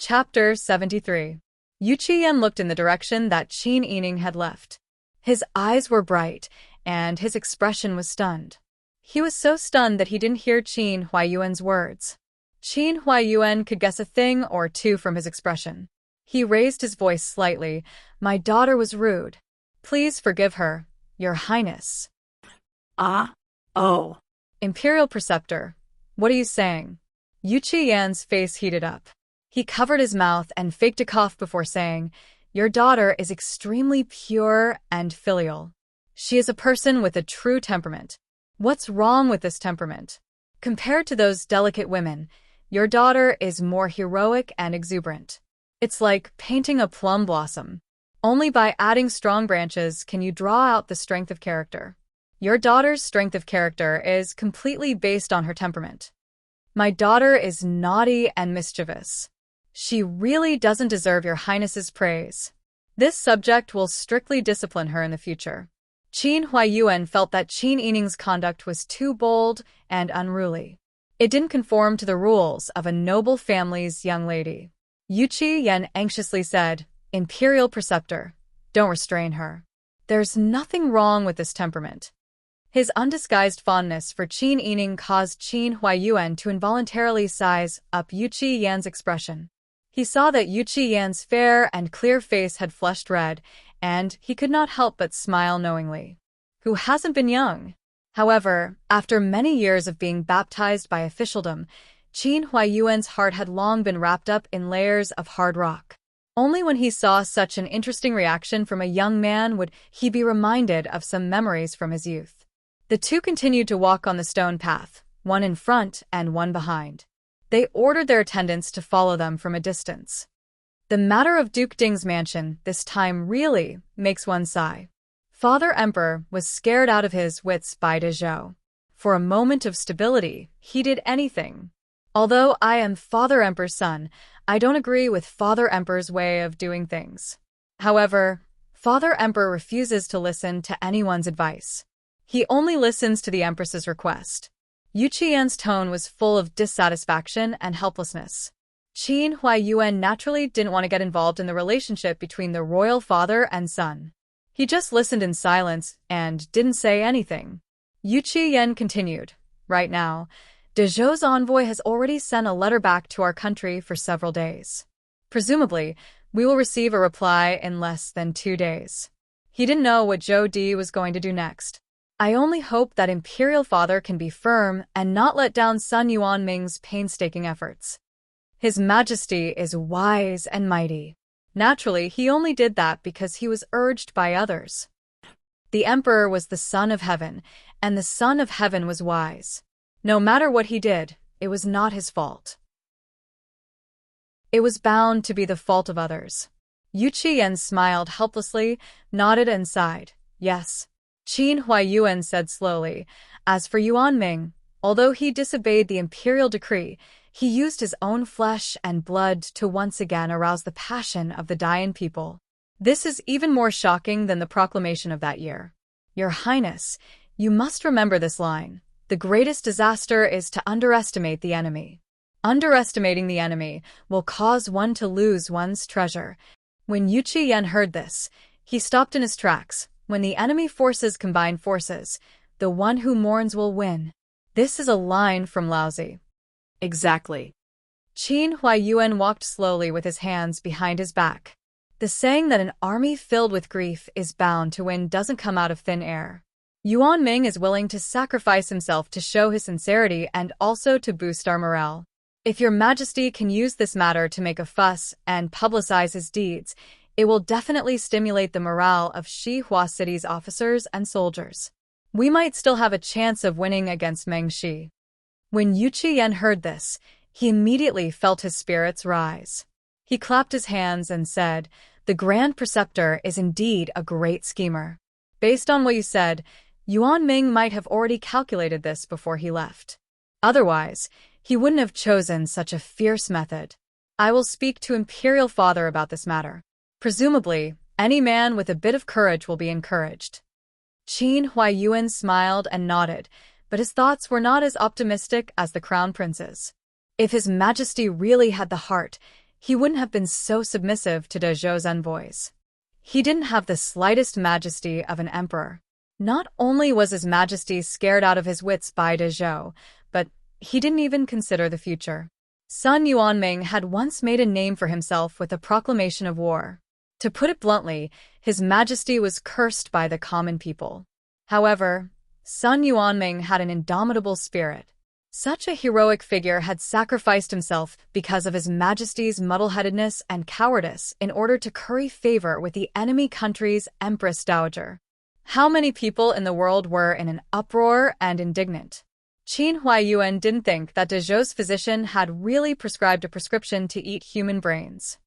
Chapter 73. Yu Qiyan looked in the direction that Qin Yining had left. His eyes were bright, and his expression was stunned. He was so stunned that he didn't hear Qin Huayuan's words. Qin Huayuan could guess a thing or two from his expression. He raised his voice slightly. "My daughter was rude. Please forgive her, Your Highness." Oh. Imperial Preceptor, what are you saying? Yu Qiyan's face heated up. He covered his mouth and faked a cough before saying, "Your daughter is extremely pure and filial. She is a person with a true temperament. What's wrong with this temperament? Compared to those delicate women, your daughter is more heroic and exuberant. It's like painting a plum blossom. Only by adding strong branches can you draw out the strength of character. Your daughter's strength of character is completely based on her temperament. My daughter is naughty and mischievous. She really doesn't deserve Your Highness's praise. This subject will strictly discipline her in the future." Qin Huayuan felt that Qin Yining's conduct was too bold and unruly. It didn't conform to the rules of a noble family's young lady. Yu Qiyan anxiously said, "Imperial Preceptor, don't restrain her. There's nothing wrong with this temperament." His undisguised fondness for Qin Yining caused Qin Huayuan to involuntarily size up Yu Qiyan's expression. He saw that Yu Qiyan's fair and clear face had flushed red, and he could not help but smile knowingly. Who hasn't been young? However, after many years of being baptized by officialdom, Qin Huayuan's heart had long been wrapped up in layers of hard rock. Only when he saw such an interesting reaction from a young man would he be reminded of some memories from his youth. The two continued to walk on the stone path, one in front and one behind. They ordered their attendants to follow them from a distance. The matter of Duke Ding's mansion this time really makes one sigh. Father Emperor was scared out of his wits by Dezhou. For a moment of stability, he did anything. Although I am Father Emperor's son, I don't agree with Father Emperor's way of doing things. However, Father Emperor refuses to listen to anyone's advice. He only listens to the Empress's request. Yu Qiyan's tone was full of dissatisfaction and helplessness. Qin Huayuan naturally didn't want to get involved in the relationship between the royal father and son. He just listened in silence and didn't say anything. Yu Qiyan continued, "Right now, Dezhou's envoy has already sent a letter back to our country for several days. Presumably, we will receive a reply in less than 2 days." He didn't know what Zhou Di was going to do next. "I only hope that Imperial Father can be firm and not let down son Yuanming's painstaking efforts. His Majesty is wise and mighty. Naturally, he only did that because he was urged by others. The Emperor was the Son of Heaven, and the Son of Heaven was wise. No matter what he did, it was not his fault. It was bound to be the fault of others." Yu Qiyan smiled helplessly, nodded and sighed. "Yes." Qin Huayuan said slowly, "As for Yuanming, although he disobeyed the imperial decree, he used his own flesh and blood to once again arouse the passion of the Dayan people. This is even more shocking than the proclamation of that year. Your Highness, you must remember this line. The greatest disaster is to underestimate the enemy. Underestimating the enemy will cause one to lose one's treasure." When Yu Qiyan heard this, he stopped in his tracks. When the enemy forces combine forces, the one who mourns will win. This is a line from Laozi. Exactly. Qin Huayuan walked slowly with his hands behind his back. The saying that an army filled with grief is bound to win doesn't come out of thin air. Yuanming is willing to sacrifice himself to show his sincerity and also to boost our morale. If Your Majesty can use this matter to make a fuss and publicize his deeds, it will definitely stimulate the morale of Xihua City's officers and soldiers. We might still have a chance of winning against Mengshi." When Yu Qiyan heard this, he immediately felt his spirits rise. He clapped his hands and said, "The Grand Preceptor is indeed a great schemer. Based on what you said, Yuanming might have already calculated this before he left. Otherwise, he wouldn't have chosen such a fierce method. I will speak to Imperial Father about this matter. Presumably, any man with a bit of courage will be encouraged." Qin Huayuan smiled and nodded, but his thoughts were not as optimistic as the Crown Prince's. If His Majesty really had the heart, he wouldn't have been so submissive to Dezhou's envoys. He didn't have the slightest majesty of an emperor. Not only was his majesty scared out of his wits by Dezhou, but he didn't even consider the future. Sun Yuanming had once made a name for himself with a proclamation of war. To put it bluntly, his majesty was cursed by the common people. However, Sun Yuanming had an indomitable spirit. Such a heroic figure had sacrificed himself because of his majesty's muddle-headedness and cowardice in order to curry favor with the enemy country's Empress Dowager. How many people in the world were in an uproar and indignant? Qin Huaiyuan didn't think that Dezhou's physician had really prescribed a prescription to eat human brains.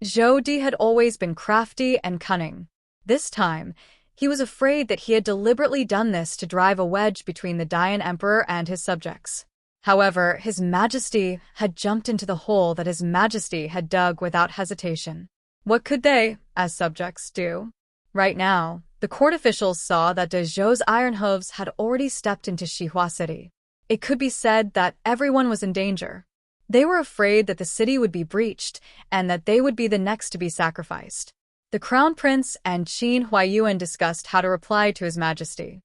Zhou Di had always been crafty and cunning. This time, he was afraid that he had deliberately done this to drive a wedge between the Dian Emperor and his subjects. However, His Majesty had jumped into the hole that His Majesty had dug without hesitation. What could they, as subjects, do? Right now, the court officials saw that Dezhou's iron hooves had already stepped into Xihua City. It could be said that everyone was in danger. They were afraid that the city would be breached and that they would be the next to be sacrificed. The Crown Prince and Qin Huaiyuan discussed how to reply to His Majesty.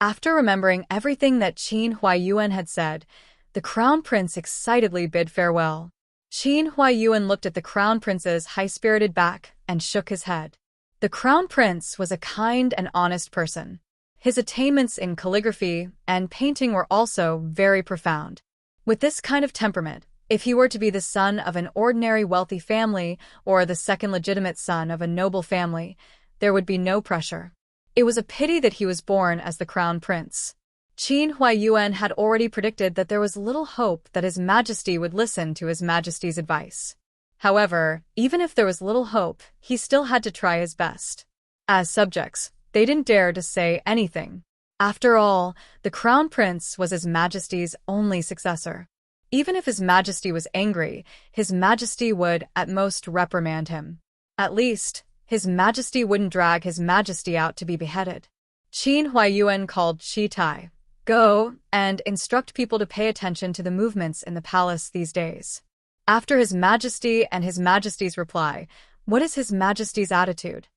After remembering everything that Qin Huaiyuan had said, the Crown Prince excitedly bid farewell. Qin Huaiyuan looked at the Crown Prince's high-spirited back and shook his head. The Crown Prince was a kind and honest person. His attainments in calligraphy and painting were also very profound. With this kind of temperament, if he were to be the son of an ordinary wealthy family or the second legitimate son of a noble family, there would be no pressure. It was a pity that he was born as the Crown Prince. Qin Huaiyuan had already predicted that there was little hope that His Majesty would listen to His Majesty's advice. However, even if there was little hope, he still had to try his best. As subjects, they didn't dare to say anything. After all, the Crown Prince was His Majesty's only successor. Even if His Majesty was angry, His Majesty would, at most, reprimand him. At least, His Majesty wouldn't drag His Majesty out to be beheaded. Qin Huaiyuan called Shi Tai. Go and instruct people to pay attention to the movements in the palace these days. After His Majesty and His Majesty's reply, what is His Majesty's attitude?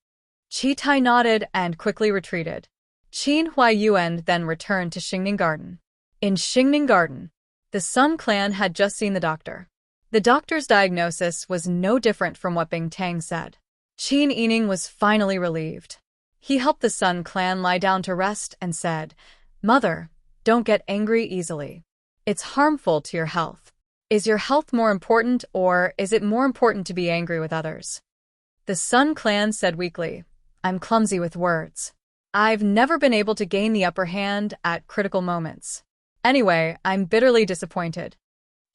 Shi Tai nodded and quickly retreated. Qin Huaiyuan then returned to Xingning Garden. In Xingning Garden, the Sun clan had just seen the doctor. The doctor's diagnosis was no different from what Bing Tang said. Qin Yining was finally relieved. He helped the Sun clan lie down to rest and said, "Mother, don't get angry easily. It's harmful to your health. Is your health more important, or is it more important to be angry with others?" The Sun clan said weakly, "I'm clumsy with words. I've never been able to gain the upper hand at critical moments. Anyway, I'm bitterly disappointed."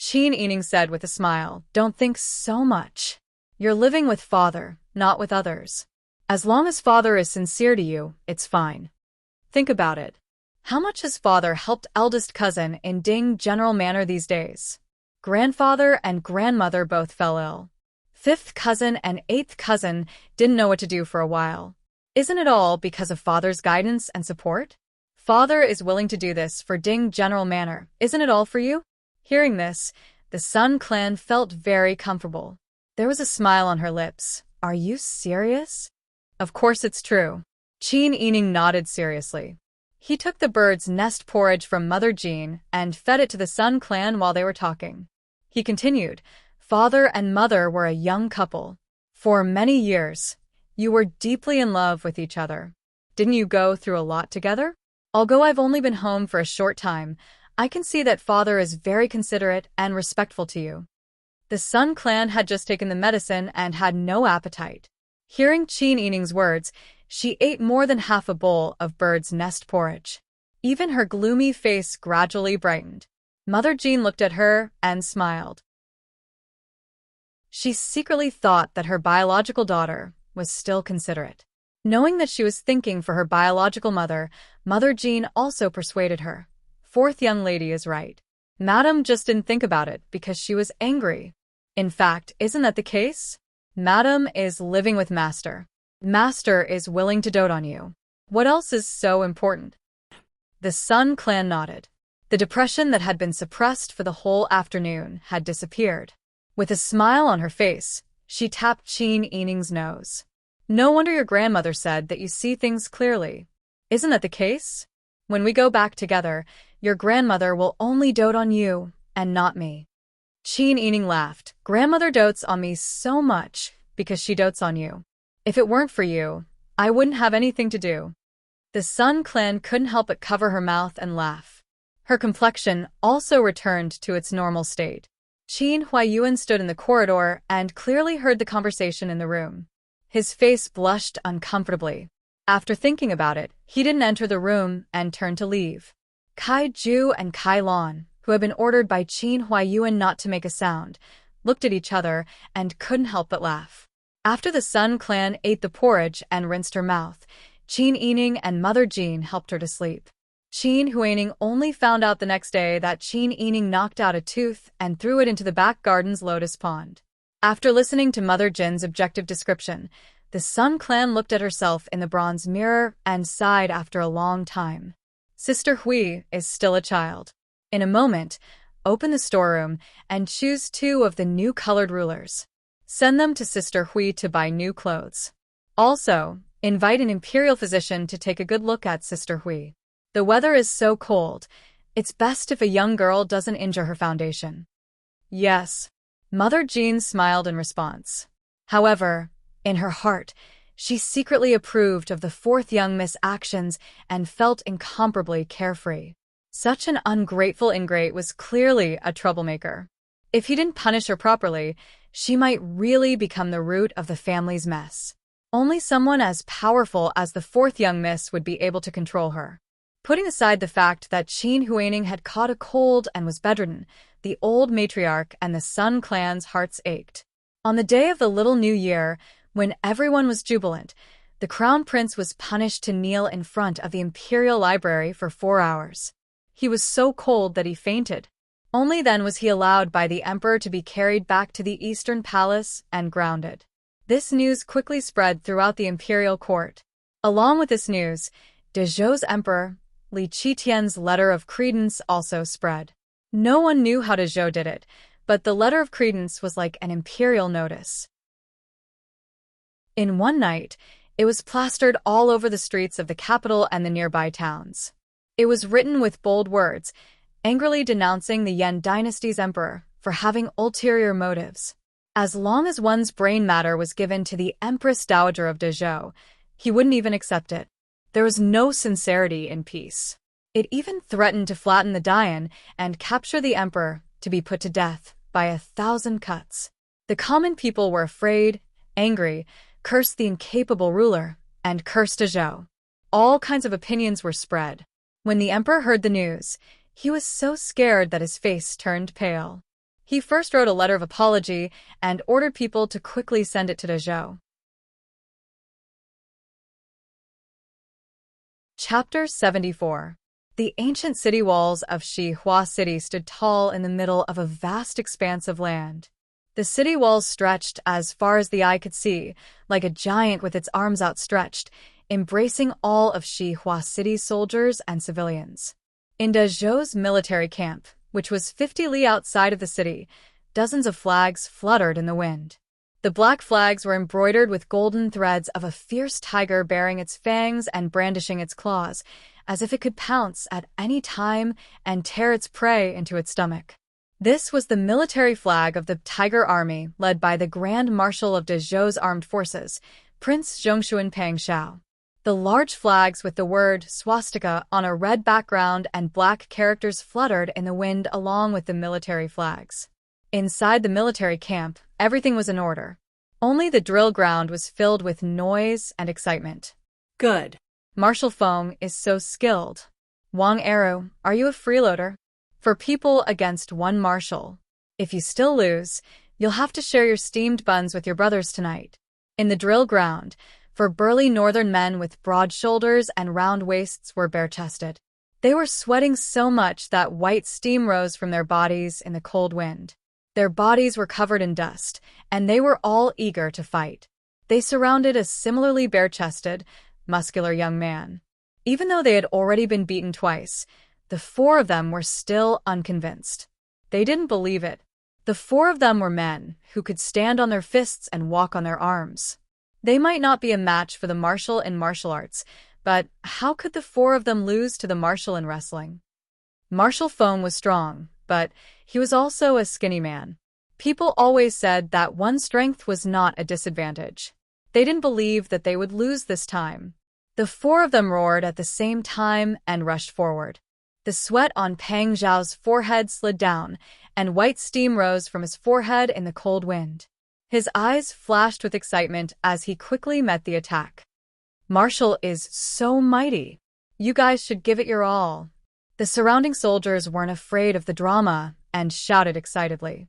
Qin Yining said with a smile, "Don't think so much. You're living with Father, not with others. As long as Father is sincere to you, it's fine. Think about it. How much has Father helped eldest cousin in Ding General Manor these days? Grandfather and grandmother both fell ill. Fifth cousin and eighth cousin didn't know what to do for a while. Isn't it all because of Father's guidance and support? Father is willing to do this for Ding General Manor. Isn't it all for you?" Hearing this, the Sun clan felt very comfortable. There was a smile on her lips. "Are you serious?" "Of course it's true." Qin Yining nodded seriously. He took the bird's nest porridge from Mother Jean and fed it to the Sun clan while they were talking. He continued, "Father and Mother were a young couple. For many years, you were deeply in love with each other. Didn't you go through a lot together? Although I've only been home for a short time, I can see that Father is very considerate and respectful to you." The Sun clan had just taken the medicine and had no appetite. Hearing Qin Yining's words, she ate more than half a bowl of bird's nest porridge. Even her gloomy face gradually brightened. Mother Jean looked at her and smiled. She secretly thought that her biological daughter was still considerate. Knowing that she was thinking for her biological mother, Mother Jean also persuaded her. "Fourth young lady is right. Madam just didn't think about it because she was angry. In fact, isn't that the case? Madam is living with Master. Master is willing to dote on you. What else is so important?" The Sun clan nodded. The depression that had been suppressed for the whole afternoon had disappeared. With a smile on her face, she tapped Qin Yining's nose. No wonder your grandmother said that you see things clearly. Isn't that the case? When we go back together, your grandmother will only dote on you, and not me. Qin Yining laughed. Grandmother dotes on me so much because she dotes on you. If it weren't for you, I wouldn't have anything to do. The Sun Clan couldn't help but cover her mouth and laugh. Her complexion also returned to its normal state. Qin Huayuan stood in the corridor and clearly heard the conversation in the room. His face blushed uncomfortably. After thinking about it, he didn't enter the room and turned to leave. Kai Ju and Kai Lan, who had been ordered by Qin Huayuan not to make a sound, looked at each other and couldn't help but laugh. After the Sun Clan ate the porridge and rinsed her mouth, Qin Yining and Mother Jean helped her to sleep. Qin Huaining only found out the next day that Qin Yining knocked out a tooth and threw it into the back garden's lotus pond. After listening to Mother Jin's objective description, the Sun Clan looked at herself in the bronze mirror and sighed after a long time. Sister Hui is still a child. In a moment, open the storeroom and choose 2 of the new colored rulers. Send them to Sister Hui to buy new clothes. Also, invite an imperial physician to take a good look at Sister Hui. The weather is so cold, it's best if a young girl doesn't injure her foundation. Yes. Mother Jean smiled in response. However, in her heart, she secretly approved of the 4th young Miss actions and felt incomparably carefree. Such an ungrateful ingrate was clearly a troublemaker. If he didn't punish her properly, she might really become the root of the family's mess. Only someone as powerful as the 4th young Miss would be able to control her. Putting aside the fact that Qin Huaining had caught a cold and was bedridden, the old matriarch and the Sun Clan's hearts ached. On the day of the Little New Year, when everyone was jubilant, the Crown Prince was punished to kneel in front of the Imperial Library for 4 hours. He was so cold that he fainted. Only then was he allowed by the Emperor to be carried back to the Eastern Palace and grounded. This news quickly spread throughout the imperial court. Along with this news, Dezhou's Emperor, Li Qitian's letter of credence also spread. No one knew how Dezhou did it, but the letter of credence was like an imperial notice. In one night, it was plastered all over the streets of the capital and the nearby towns. It was written with bold words, angrily denouncing the Yan dynasty's emperor for having ulterior motives. As long as one's brain matter was given to the Empress Dowager of Dezhou, he wouldn't even accept it. There was no sincerity in peace. It even threatened to flatten the Dian and capture the emperor to be put to death by 1,000 cuts. The common people were afraid, angry, cursed the incapable ruler, and cursed Dezhou. All kinds of opinions were spread. When the emperor heard the news, he was so scared that his face turned pale. He first wrote a letter of apology and ordered people to quickly send it to Dezhou. Chapter 74. The ancient city walls of Xihua City stood tall in the middle of a vast expanse of land. The city walls stretched as far as the eye could see, like a giant with its arms outstretched, embracing all of Xihua City's soldiers and civilians. In Dezhou's military camp, which was 50 li outside of the city, dozens of flags fluttered in the wind. The black flags were embroidered with golden threads of a fierce tiger baring its fangs and brandishing its claws, as if it could pounce at any time and tear its prey into its stomach. This was the military flag of the Tiger Army, led by the Grand Marshal of Dezhou's armed forces, Prince Zhongshuan Pangshao. The large flags with the word swastika on a red background and black characters fluttered in the wind along with the military flags. Inside the military camp, everything was in order. Only the drill ground was filled with noise and excitement. Good. Marshal Feng is so skilled. Wang Eru, are you a freeloader? For people against one marshal. If you still lose, you'll have to share your steamed buns with your brothers tonight. In the drill ground, for burly northern men with broad shoulders and round waists were bare-chested. They were sweating so much that white steam rose from their bodies in the cold wind. Their bodies were covered in dust, and they were all eager to fight. They surrounded a similarly bare-chested, muscular young man. Even though they had already been beaten twice, the 4 of them were still unconvinced. They didn't believe it. The four of them were men who could stand on their fists and walk on their arms. They might not be a match for the martial in martial arts, but how could the four of them lose to the martial in wrestling? Martial Foam was strong, but he was also a skinny man. People always said that one's strength was not a disadvantage. They didn't believe that they would lose this time. The four of them roared at the same time and rushed forward. The sweat on Pang Zhao's forehead slid down, and white steam rose from his forehead in the cold wind. His eyes flashed with excitement as he quickly met the attack. Martial is so mighty. You guys should give it your all. The surrounding soldiers weren't afraid of the drama and shouted excitedly.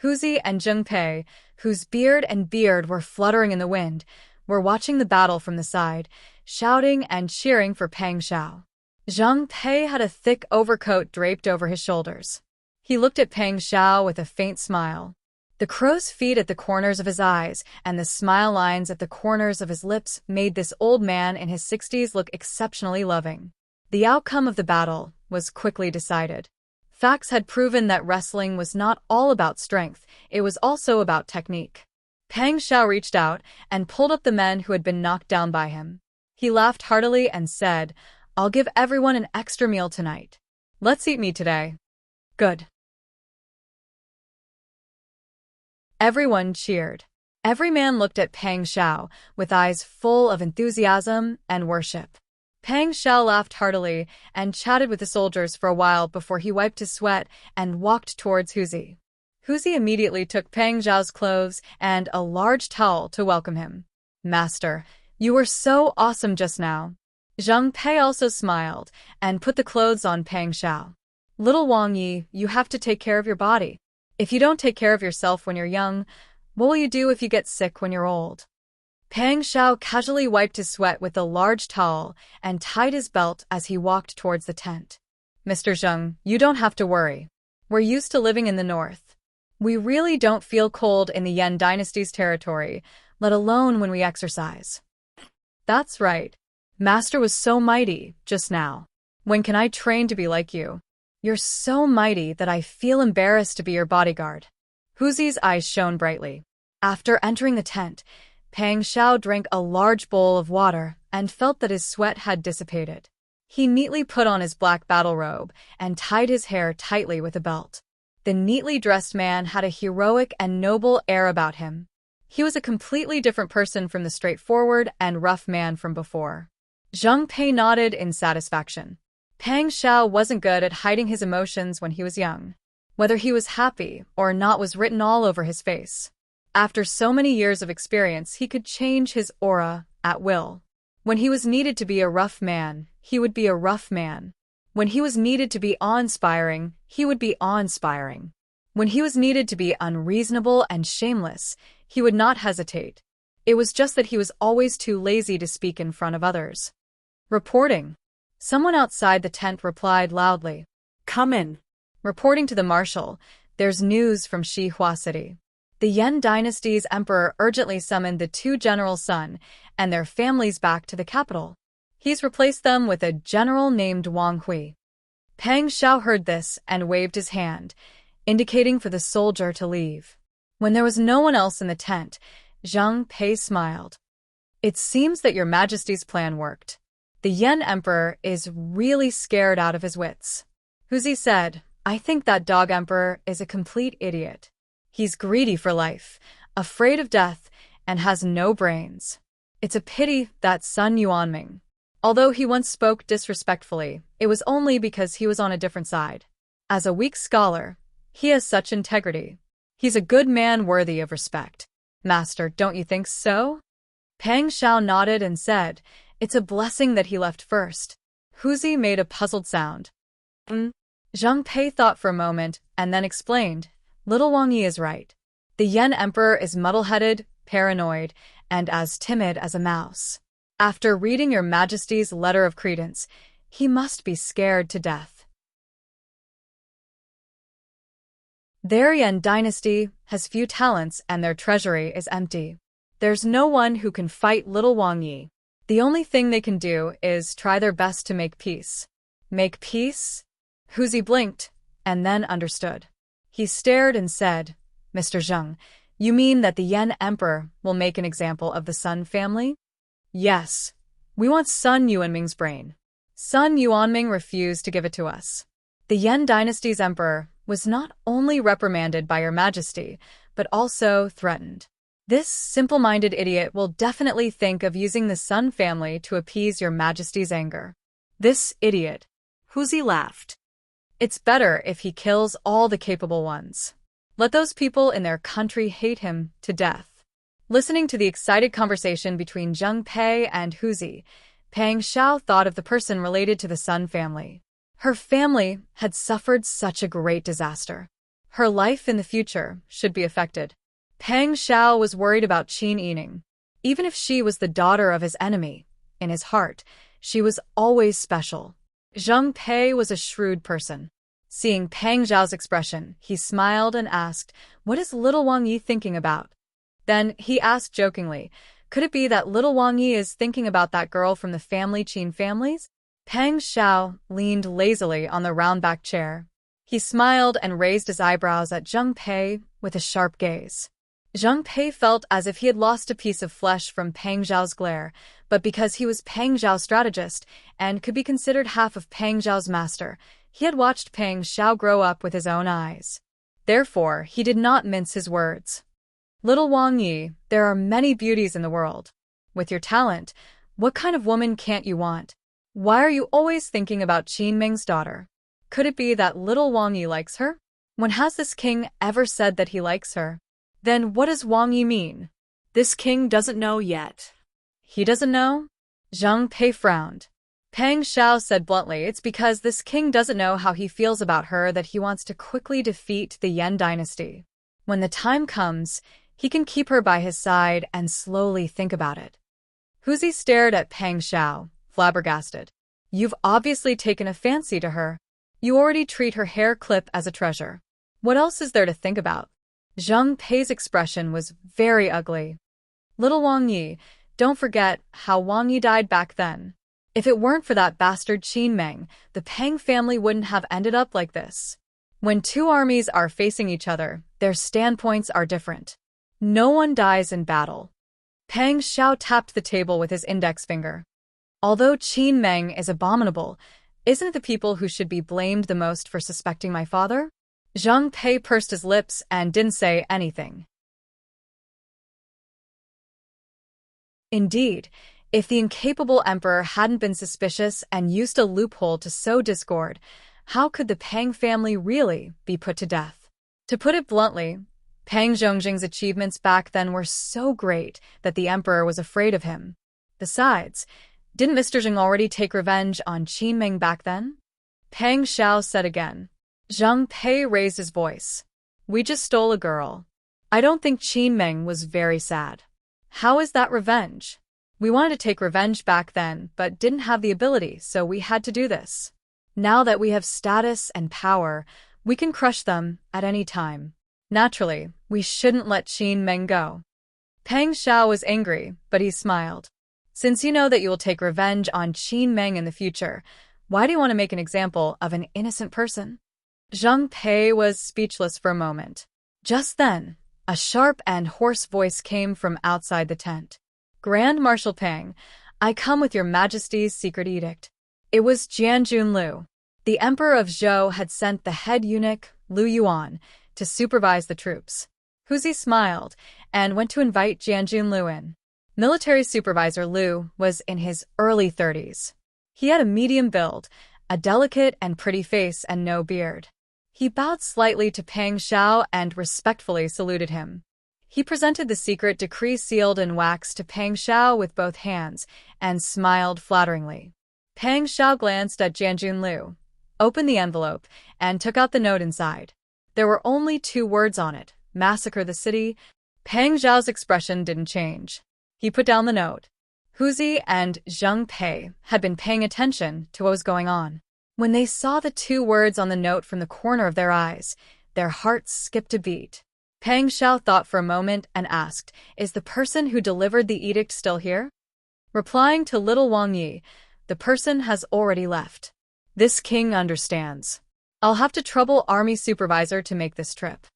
Huzi and Zhengpei, whose beard were fluttering in the wind, were watching the battle from the side, shouting and cheering for Pang Zhao. Zhengpei had a thick overcoat draped over his shoulders. He looked at Pang Zhao with a faint smile. The crow's feet at the corners of his eyes and the smile lines at the corners of his lips made this old man in his 60s look exceptionally loving. The outcome of the battle was quickly decided. Facts had proven that wrestling was not all about strength, it was also about technique. Pang Zhao reached out and pulled up the men who had been knocked down by him. He laughed heartily and said, "I'll give everyone an extra meal tonight. Let's eat meat today." Good. Everyone cheered. Every man looked at Pang Zhao with eyes full of enthusiasm and worship. Pang Zhao laughed heartily and chatted with the soldiers for a while before he wiped his sweat and walked towards Huzi. Huzi immediately took Pang Zhao's clothes and a large towel to welcome him. "Master, you were so awesome just now." Zhengpei also smiled and put the clothes on Pang Zhao. "Little Wang Yi, you have to take care of your body. If you don't take care of yourself when you're young, what will you do if you get sick when you're old?" Pang Zhao casually wiped his sweat with a large towel and tied his belt as he walked towards the tent. "Mr. Zheng, you don't have to worry. We're used to living in the north. We really don't feel cold in the Yan dynasty's territory, let alone when we exercise." "That's right. Master was so mighty just now. When can I train to be like you? You're so mighty that I feel embarrassed to be your bodyguard." Huzi's eyes shone brightly. After entering the tent, Pang Zhao drank a large bowl of water and felt that his sweat had dissipated. He neatly put on his black battle robe and tied his hair tightly with a belt. The neatly dressed man had a heroic and noble air about him. He was a completely different person from the straightforward and rough man from before. Zhengpei nodded in satisfaction. Pang Zhao wasn't good at hiding his emotions when he was young. Whether he was happy or not was written all over his face. After so many years of experience, he could change his aura at will. When he was needed to be a rough man, he would be a rough man. When he was needed to be awe-inspiring, he would be awe-inspiring. When he was needed to be unreasonable and shameless, he would not hesitate. It was just that he was always too lazy to speak in front of others. Reporting. Someone outside the tent replied loudly, "Come in." Reporting to the marshal, "There's news from Xihua City. The Yan dynasty's emperor urgently summoned the two generals' son and their families back to the capital. He's replaced them with a general named Wang Hui." Pang Zhao heard this and waved his hand, indicating for the soldier to leave. When there was no one else in the tent, Zhengpei smiled. "It seems that your majesty's plan worked. The Yan emperor is really scared out of his wits." Huzi said, "I think that dog emperor is a complete idiot. He's greedy for life, afraid of death, and has no brains. It's a pity that Sun Yuanming. Although he once spoke disrespectfully, it was only because he was on a different side. As a weak scholar, he has such integrity. He's a good man worthy of respect. Master, don't you think so?" Pang Zhao nodded and said, "It's a blessing that he left first." Huzi made a puzzled sound. Zhengpei thought for a moment and then explained, "Little Wang Yi is right. The Yan emperor is muddle-headed, paranoid, and as timid as a mouse. After reading your majesty's letter of credence, he must be scared to death. Their Yan dynasty has few talents and their treasury is empty. There's no one who can fight little Wang Yi. The only thing they can do is try their best to make peace." "Make peace?" Huzi blinked and then understood. He stared and said, Mr. Zheng, you mean that the Yen Emperor will make an example of the Sun family? Yes. We want Sun Yuanming's brain. Sun Yuanming refused to give it to us. The Yen dynasty's emperor was not only reprimanded by Your Majesty, but also threatened. This simple-minded idiot will definitely think of using the Sun family to appease Your Majesty's anger. This idiot. Huzi laughed. It's better if he kills all the capable ones. Let those people in their country hate him to death. Listening to the excited conversation between Zheng Pei and Huzi, Pang Xiao thought of the person related to the Sun family. Her family had suffered such a great disaster. Her life in the future should be affected. Pang Xiao was worried about Qin Yining. Even if she was the daughter of his enemy, in his heart, she was always special. Zheng Pei was a shrewd person. Seeing Pang Xiao's expression, he smiled and asked, "What is little Wang Yi thinking about?" Then he asked jokingly, "Could it be that little Wang Yi is thinking about that girl from the family Qin families?" Pang Xiao leaned lazily on the round-backed chair. He smiled and raised his eyebrows at Zheng Pei with a sharp gaze. Zheng Pei felt as if he had lost a piece of flesh from Pang Xiao's glare, but because he was Pang Xiao's strategist and could be considered half of Pang Xiao's master, he had watched Pang Xiao grow up with his own eyes. Therefore, he did not mince his words. "Little Wang Yi, there are many beauties in the world. With your talent, what kind of woman can't you want? Why are you always thinking about Qin Ming's daughter? Could it be that little Wang Yi likes her? When has this king ever said that he likes her? Then what does Wang Yi mean? This king doesn't know yet." He doesn't know? Zheng Pei frowned. Pang Xiao said bluntly, "It's because this king doesn't know how he feels about her that he wants to quickly defeat the Yen dynasty. When the time comes, he can keep her by his side and slowly think about it." Huzi stared at Pang Xiao, flabbergasted. "You've obviously taken a fancy to her. You already treat her hair clip as a treasure. What else is there to think about?" Zheng Pei's expression was very ugly. "Little Wang Yi, don't forget how Wang Yi died back then. If it weren't for that bastard Qin Meng, the Pang family wouldn't have ended up like this. When two armies are facing each other, their standpoints are different. No one dies in battle." Pang Xiao tapped the table with his index finger. "Although Qin Meng is abominable, isn't it the people who should be blamed the most for suspecting my father?" Zheng Pei pursed his lips and didn't say anything. Indeed, if the incapable emperor hadn't been suspicious and used a loophole to sow discord, how could the Pang family really be put to death? To put it bluntly, Pang Zhongjing's achievements back then were so great that the emperor was afraid of him. Besides, didn't Mr. Zheng already take revenge on Qin Ming back then? Pang Xiao said again. Zheng Pei raised his voice. "We just stole a girl. I don't think Qin Ming was very sad. How is that revenge? We wanted to take revenge back then, but didn't have the ability, so we had to do this. Now that we have status and power, we can crush them at any time. Naturally, we shouldn't let Qin Ming go." Pang Xiao was angry, but he smiled. "Since you know that you will take revenge on Qin Ming in the future, why do you want to make an example of an innocent person?" Zheng Pei was speechless for a moment. Just then, a sharp and hoarse voice came from outside the tent. "Grand Marshal Pang, I come with your Majesty's secret edict." It was Jianjun Lu. The Emperor of Zhou had sent the head eunuch, Lu Yuan, to supervise the troops. Huzi smiled and went to invite Jianjun Lu in. Military supervisor Lu was in his early 30s. He had a medium build, a delicate and pretty face, and no beard. He bowed slightly to Pang Xiao and respectfully saluted him. He presented the secret decree sealed in wax to Pang Xiao with both hands and smiled flatteringly. Pang Xiao glanced at Jianjun Lu, opened the envelope, and took out the note inside. There were only 2 words on it: "Massacre the city." Pang Xiao's expression didn't change. He put down the note. Huzi and Zheng Pei had been paying attention to what was going on. When they saw the 2 words on the note from the corner of their eyes, their hearts skipped a beat. Pang Xiao thought for a moment and asked, "Is the person who delivered the edict still here?" Replying to little Wang Yi, "The person has already left. This king understands. I'll have to trouble army supervisor to make this trip."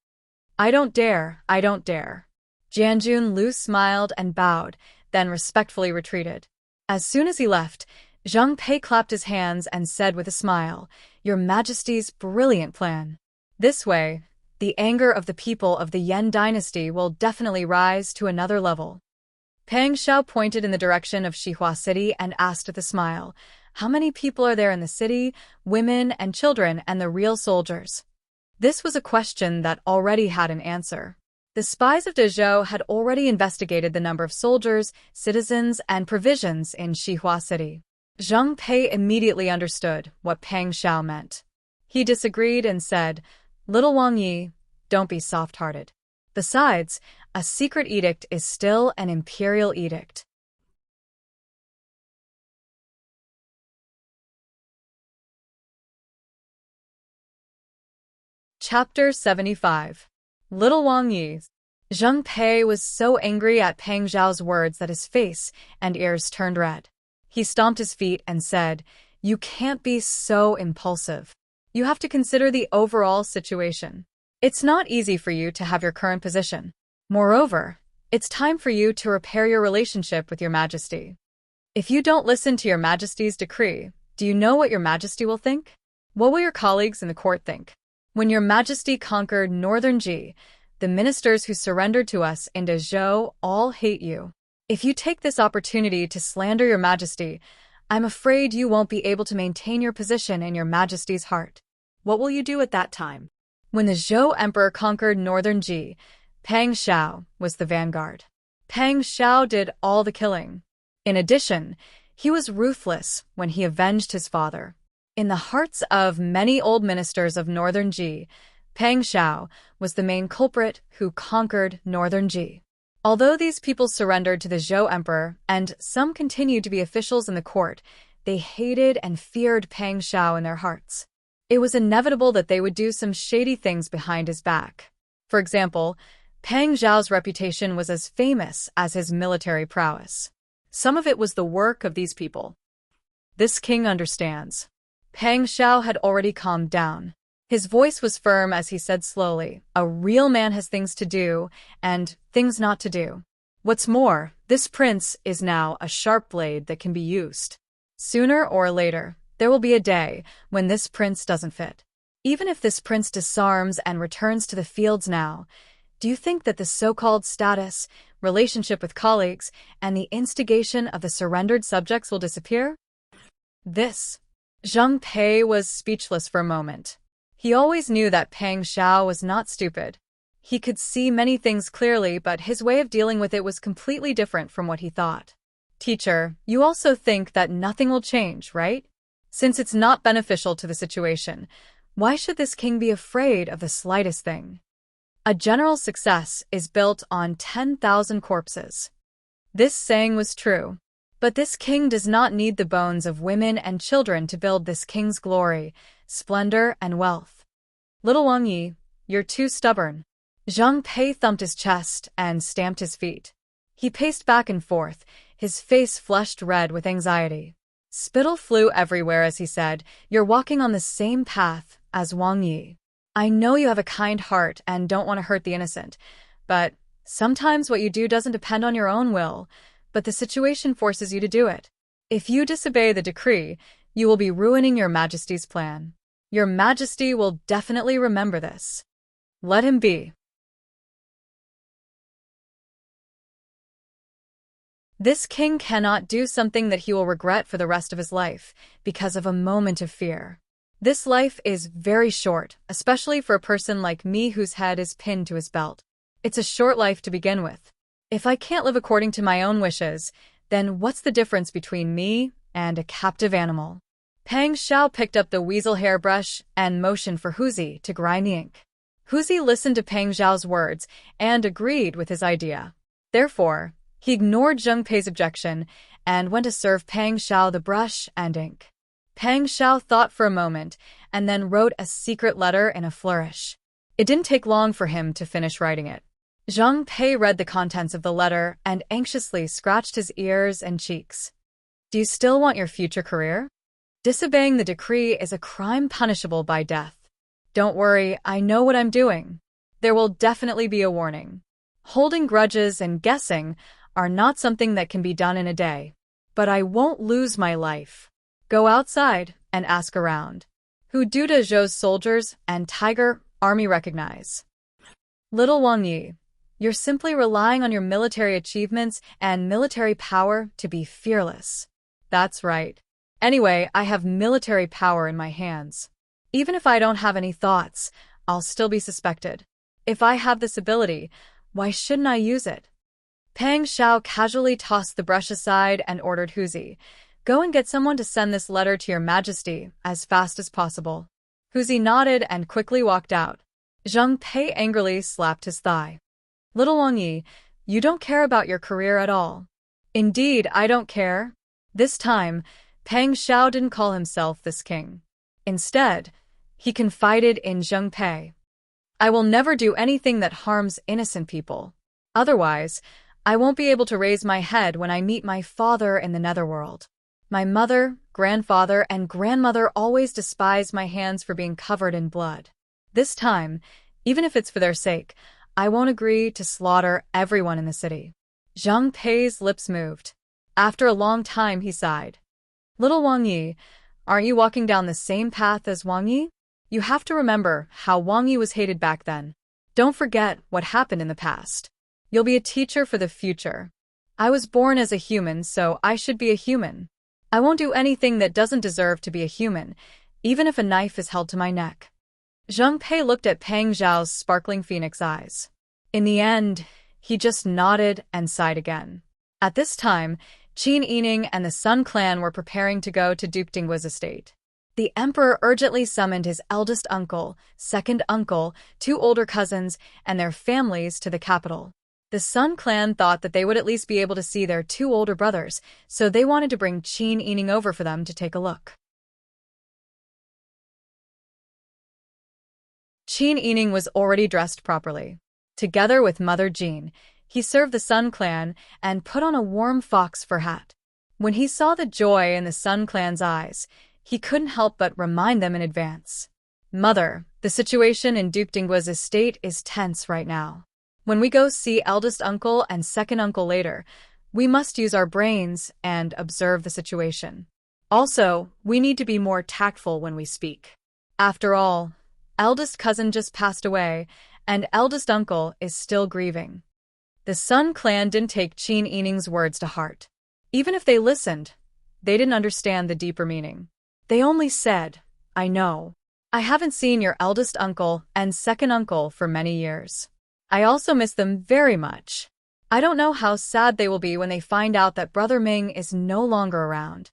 I don't dare, I don't dare. Jianjun Lu smiled and bowed, then respectfully retreated. As soon as he left, Zhang Pei clapped his hands and said with a smile, Your Majesty's brilliant plan. This way, the anger of the people of the Yan dynasty will definitely rise to another level. Pang Xiao pointed in the direction of Xihua City and asked with a smile, How many people are there in the city, women and children and the real soldiers? This was a question that already had an answer. The spies of Dezhou had already investigated the number of soldiers, citizens, and provisions in Xihua City. Zhang Pei immediately understood what Pang Xiao meant. He disagreed and said, Little Wang Yi, don't be soft-hearted. Besides, a secret edict is still an imperial edict. Chapter 75. Little Wang Yi. Zhang Pei was so angry at Pang Xiao's words that his face and ears turned red. He stomped his feet and said, You can't be so impulsive. You have to consider the overall situation. It's not easy for you to have your current position. Moreover, it's time for you to repair your relationship with your Majesty. If you don't listen to your Majesty's decree, do you know what your Majesty will think? What will your colleagues in the court think? When your Majesty conquered Northern Ji, the ministers who surrendered to us in Dezhou all hate you. If you take this opportunity to slander your Majesty, I'm afraid you won't be able to maintain your position in your Majesty's heart. What will you do at that time? When the Zhou Emperor conquered Northern Ji, Pang Xiao was the vanguard. Pang Xiao did all the killing. In addition, he was ruthless when he avenged his father. In the hearts of many old ministers of Northern Ji, Pang Xiao was the main culprit who conquered Northern Ji. Although these people surrendered to the Zhou Emperor and some continued to be officials in the court, they hated and feared Pang Xiao in their hearts. It was inevitable that they would do some shady things behind his back. For example, Pang Xiao's reputation was as famous as his military prowess. Some of it was the work of these people. This king understands. Pang Xiao had already calmed down. His voice was firm as he said slowly, A real man has things to do and things not to do. What's more, this prince is now a sharp blade that can be used. Sooner or later, there will be a day when this prince doesn't fit. Even if this prince disarms and returns to the fields now, do you think that the so-called status, relationship with colleagues, and the instigation of the surrendered subjects will disappear? Zhang Pei was speechless for a moment. He always knew that Pang Xiao was not stupid. He could see many things clearly, but his way of dealing with it was completely different from what he thought. Teacher, you also think that nothing will change, right? Since it's not beneficial to the situation, why should this king be afraid of the slightest thing? A general's success is built on 10,000 corpses. This saying was true. But this king does not need the bones of women and children to build this king's glory, splendor, and wealth. Little Wang Yi, you're too stubborn. Zhang Pei thumped his chest and stamped his feet. He paced back and forth, his face flushed red with anxiety. Spittle flew everywhere as he said, You're walking on the same path as Wang Yi. I know you have a kind heart and don't want to hurt the innocent, but sometimes what you do doesn't depend on your own will, but the situation forces you to do it. If you disobey the decree, you will be ruining your Majesty's plan. Your Majesty will definitely remember this. Let him be. This king cannot do something that he will regret for the rest of his life because of a moment of fear. This life is very short, especially for a person like me whose head is pinned to his belt. It's a short life to begin with. If I can't live according to my own wishes, then what's the difference between me and a captive animal? Pang Xiao picked up the weasel hairbrush and motioned for Huzi to grind the ink. Huzi listened to Pang Xiao's words and agreed with his idea. Therefore, he ignored Zhang Pei's objection and went to serve Pang Xiao the brush and ink. Pang Xiao thought for a moment and then wrote a secret letter in a flourish. It didn't take long for him to finish writing it. Zhang Pei read the contents of the letter and anxiously scratched his ears and cheeks. Do you still want your future career? Disobeying the decree is a crime punishable by death. Don't worry, I know what I'm doing. There will definitely be a warning. Holding grudges and guessing are not something that can be done in a day. But I won't lose my life. Go outside and ask around. Who do Zhou's soldiers and tiger army recognize? Little Wang Yi, you're simply relying on your military achievements and military power to be fearless. That's right. Anyway, I have military power in my hands. Even if I don't have any thoughts, I'll still be suspected. If I have this ability, why shouldn't I use it? Pang Xiao casually tossed the brush aside and ordered Huzi, "Go and get someone to send this letter to your majesty as fast as possible." Huzi nodded and quickly walked out. Zhang Pei angrily slapped his thigh. Little Wang Yi, you don't care about your career at all. Indeed, I don't care. This time, Pang Xiao didn't call himself this king. Instead, he confided in Zhang Pei. I will never do anything that harms innocent people. Otherwise, I won't be able to raise my head when I meet my father in the netherworld. My mother, grandfather, and grandmother always despised my hands for being covered in blood. This time, even if it's for their sake, I won't agree to slaughter everyone in the city. Zhang Pei's lips moved. After a long time, he sighed. Little Wang Yi, aren't you walking down the same path as Wang Yi? You have to remember how Wang Yi was hated back then. Don't forget what happened in the past. You'll be a teacher for the future. I was born as a human, so I should be a human. I won't do anything that doesn't deserve to be a human, even if a knife is held to my neck. Zhang Pei looked at Pang Zhao's sparkling phoenix eyes. In the end, he just nodded and sighed again. At this time, Qin Yining and the Sun clan were preparing to go to Duke Dinggua's estate. The emperor urgently summoned his eldest uncle, second uncle, two older cousins, and their families to the capital. The Sun clan thought that they would at least be able to see their two older brothers, so they wanted to bring Qin Yining over for them to take a look. Qin Yining was already dressed properly. Together with Mother Jean, he served the Sun clan and put on a warm fox fur hat. When he saw the joy in the Sun clan's eyes, he couldn't help but remind them in advance. Mother, the situation in Duke Dinggua's estate is tense right now. When we go see eldest uncle and second uncle later, we must use our brains and observe the situation. Also, we need to be more tactful when we speak. After all, eldest cousin just passed away, and eldest uncle is still grieving. The Sun clan didn't take Qin Yining's words to heart. Even if they listened, they didn't understand the deeper meaning. They only said, I know. I haven't seen your eldest uncle and second uncle for many years. I also miss them very much. I don't know how sad they will be when they find out that Brother Ming is no longer around.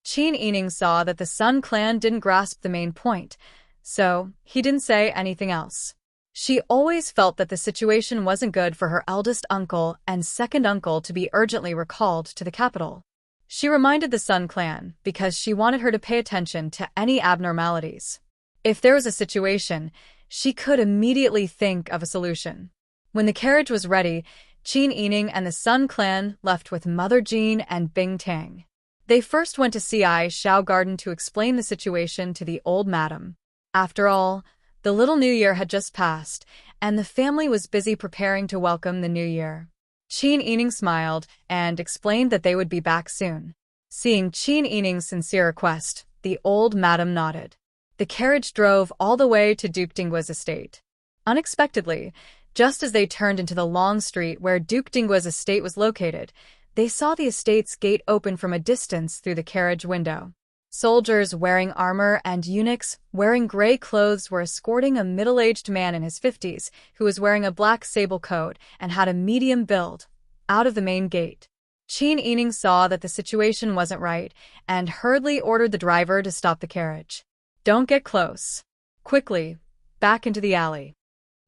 Qin Yining saw that the Sun clan didn't grasp the main point, so he didn't say anything else. She always felt that the situation wasn't good for her eldest uncle and second uncle to be urgently recalled to the capital. She reminded the Sun clan because she wanted her to pay attention to any abnormalities. If there was a situation, she could immediately think of a solution. When the carriage was ready, Qin Yining and the Sun clan left with Mother Jean and Bing Tang. They first went to Ci Shao Garden to explain the situation to the old madam. After all, the little New Year had just passed, and the family was busy preparing to welcome the New Year. Qin Yining smiled and explained that they would be back soon. Seeing Qin Yining's sincere request, the old madam nodded. The carriage drove all the way to Duke Dinggua's estate. Unexpectedly, just as they turned into the long street where Duke Dinggua's estate was located, they saw the estate's gate open from a distance through the carriage window. Soldiers wearing armor and eunuchs wearing gray clothes were escorting a middle-aged man in his 50s who was wearing a black sable coat and had a medium build, out of the main gate. Qin Yining saw that the situation wasn't right and hurriedly ordered the driver to stop the carriage. Don't get close. Quickly, back into the alley.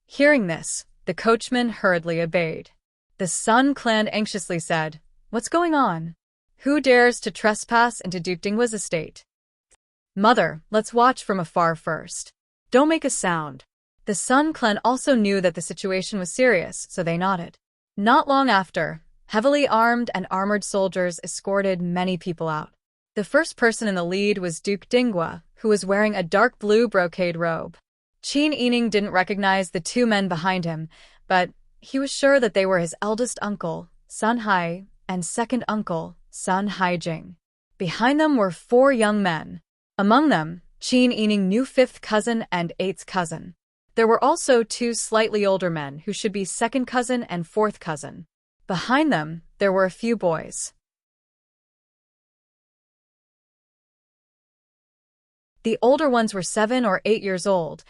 Hearing this, the coachman hurriedly obeyed. The Sun clan anxiously said, What's going on? Who dares to trespass into Duke Dinggua's estate? Mother, let's watch from afar first. Don't make a sound. The Sun clan also knew that the situation was serious, so they nodded. Not long after, heavily armed and armored soldiers escorted many people out. The first person in the lead was Duke Dinggua, who was wearing a dark blue brocade robe. Qin Yining didn't recognize the two men behind him, but he was sure that they were his eldest uncle, Sun Hai, and second uncle, Sun Haijing. Behind them were four young men. Among them, Qin Yining knew fifth cousin and eighth cousin. There were also two slightly older men who should be second cousin and fourth cousin. Behind them, there were a few boys. The older ones were 7 or 8 years old,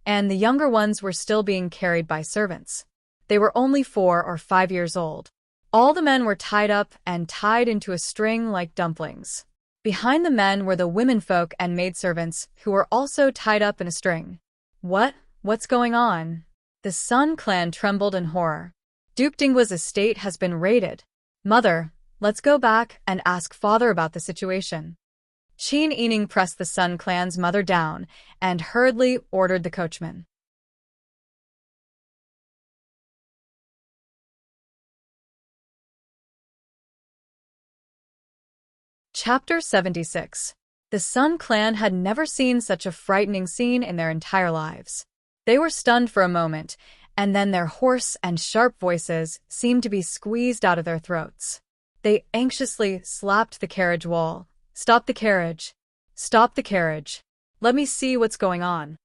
and the younger ones were still being carried by servants. They were only 4 or 5 years old. All the men were tied up and tied into a string like dumplings. Behind the men were the womenfolk and maidservants who were also tied up in a string. What's going on? The Sun clan trembled in horror. Duke Dingwa's estate has been raided. Mother, let's go back and ask father about the situation. Qin Yining pressed the Sun clan's mother down and hurriedly ordered the coachman. Chapter 76. The Sun clan had never seen such a frightening scene in their entire lives. They were stunned for a moment, and then their hoarse and sharp voices seemed to be squeezed out of their throats. They anxiously slapped the carriage wall. Stop the carriage. Stop the carriage. Let me see what's going on.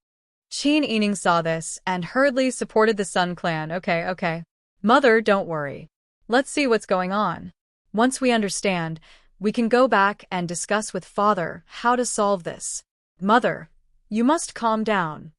Qin Yining saw this and hurriedly supported the Sun clan. Okay. Mother, don't worry. Let's see what's going on. Once we understand, we can go back and discuss with father how to solve this. Mother, you must calm down.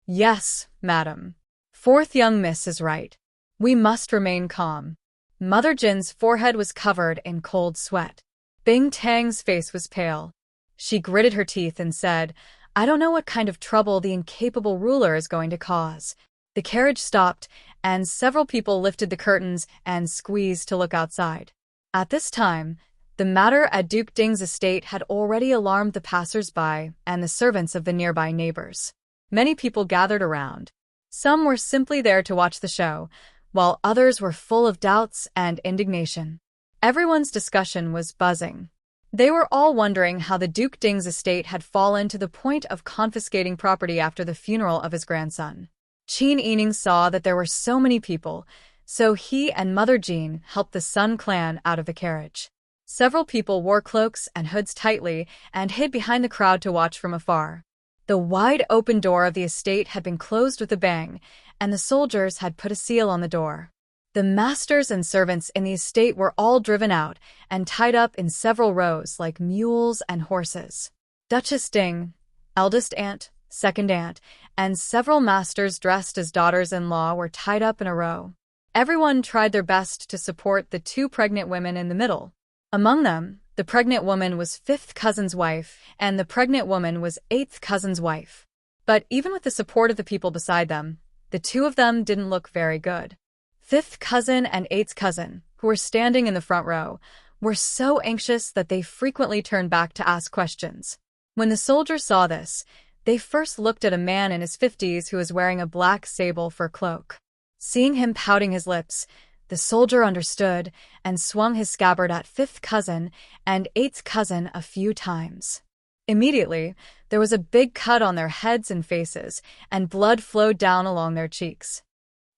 Yes, madam. Fourth young miss is right. We must remain calm. Mother Jin's forehead was covered in cold sweat. Bing Tang's face was pale. She gritted her teeth and said, I don't know what kind of trouble the incapable ruler is going to cause. The carriage stopped, and several people lifted the curtains and squeezed to look outside. At this time, the matter at Duke Ding's estate had already alarmed the passers-by and the servants of the nearby neighbors. Many people gathered around. Some were simply there to watch the show, while others were full of doubts and indignation. Everyone's discussion was buzzing. They were all wondering how the Duke Ding's estate had fallen to the point of confiscating property after the funeral of his grandson. Qin Yining saw that there were so many people, so he and Mother Jean helped the Sun clan out of the carriage. Several people wore cloaks and hoods tightly and hid behind the crowd to watch from afar. The wide open door of the estate had been closed with a bang, and the soldiers had put a seal on the door. The masters and servants in the estate were all driven out and tied up in several rows like mules and horses. Duchess Ding, eldest aunt, second aunt, and several masters dressed as daughters-in-law were tied up in a row. Everyone tried their best to support the two pregnant women in the middle. Among them, the pregnant woman was fifth cousin's wife, and the pregnant woman was eighth cousin's wife. But even with the support of the people beside them, the two of them didn't look very good. Fifth cousin and eighth cousin, who were standing in the front row, were so anxious that they frequently turned back to ask questions. When the soldiers saw this, they first looked at a man in his 50s who was wearing a black sable fur cloak. Seeing him pouting his lips, the soldier understood and swung his scabbard at fifth cousin and eighth cousin a few times. Immediately, there was a big cut on their heads and faces, and blood flowed down along their cheeks.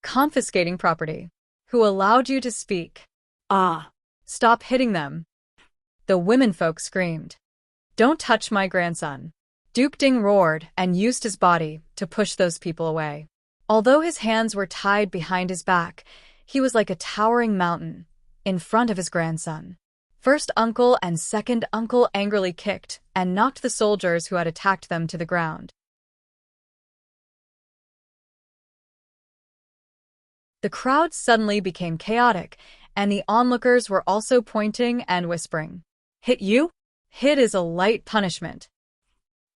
Confiscating property. Who allowed you to speak? Ah! Stop hitting them. The womenfolk screamed. Don't touch my grandson. Duke Ding roared and used his body to push those people away. Although his hands were tied behind his back, he was like a towering mountain in front of his grandson. First uncle and second uncle angrily kicked and knocked the soldiers who had attacked them to the ground. The crowd suddenly became chaotic, and the onlookers were also pointing and whispering. Hit you? Hit is a light punishment.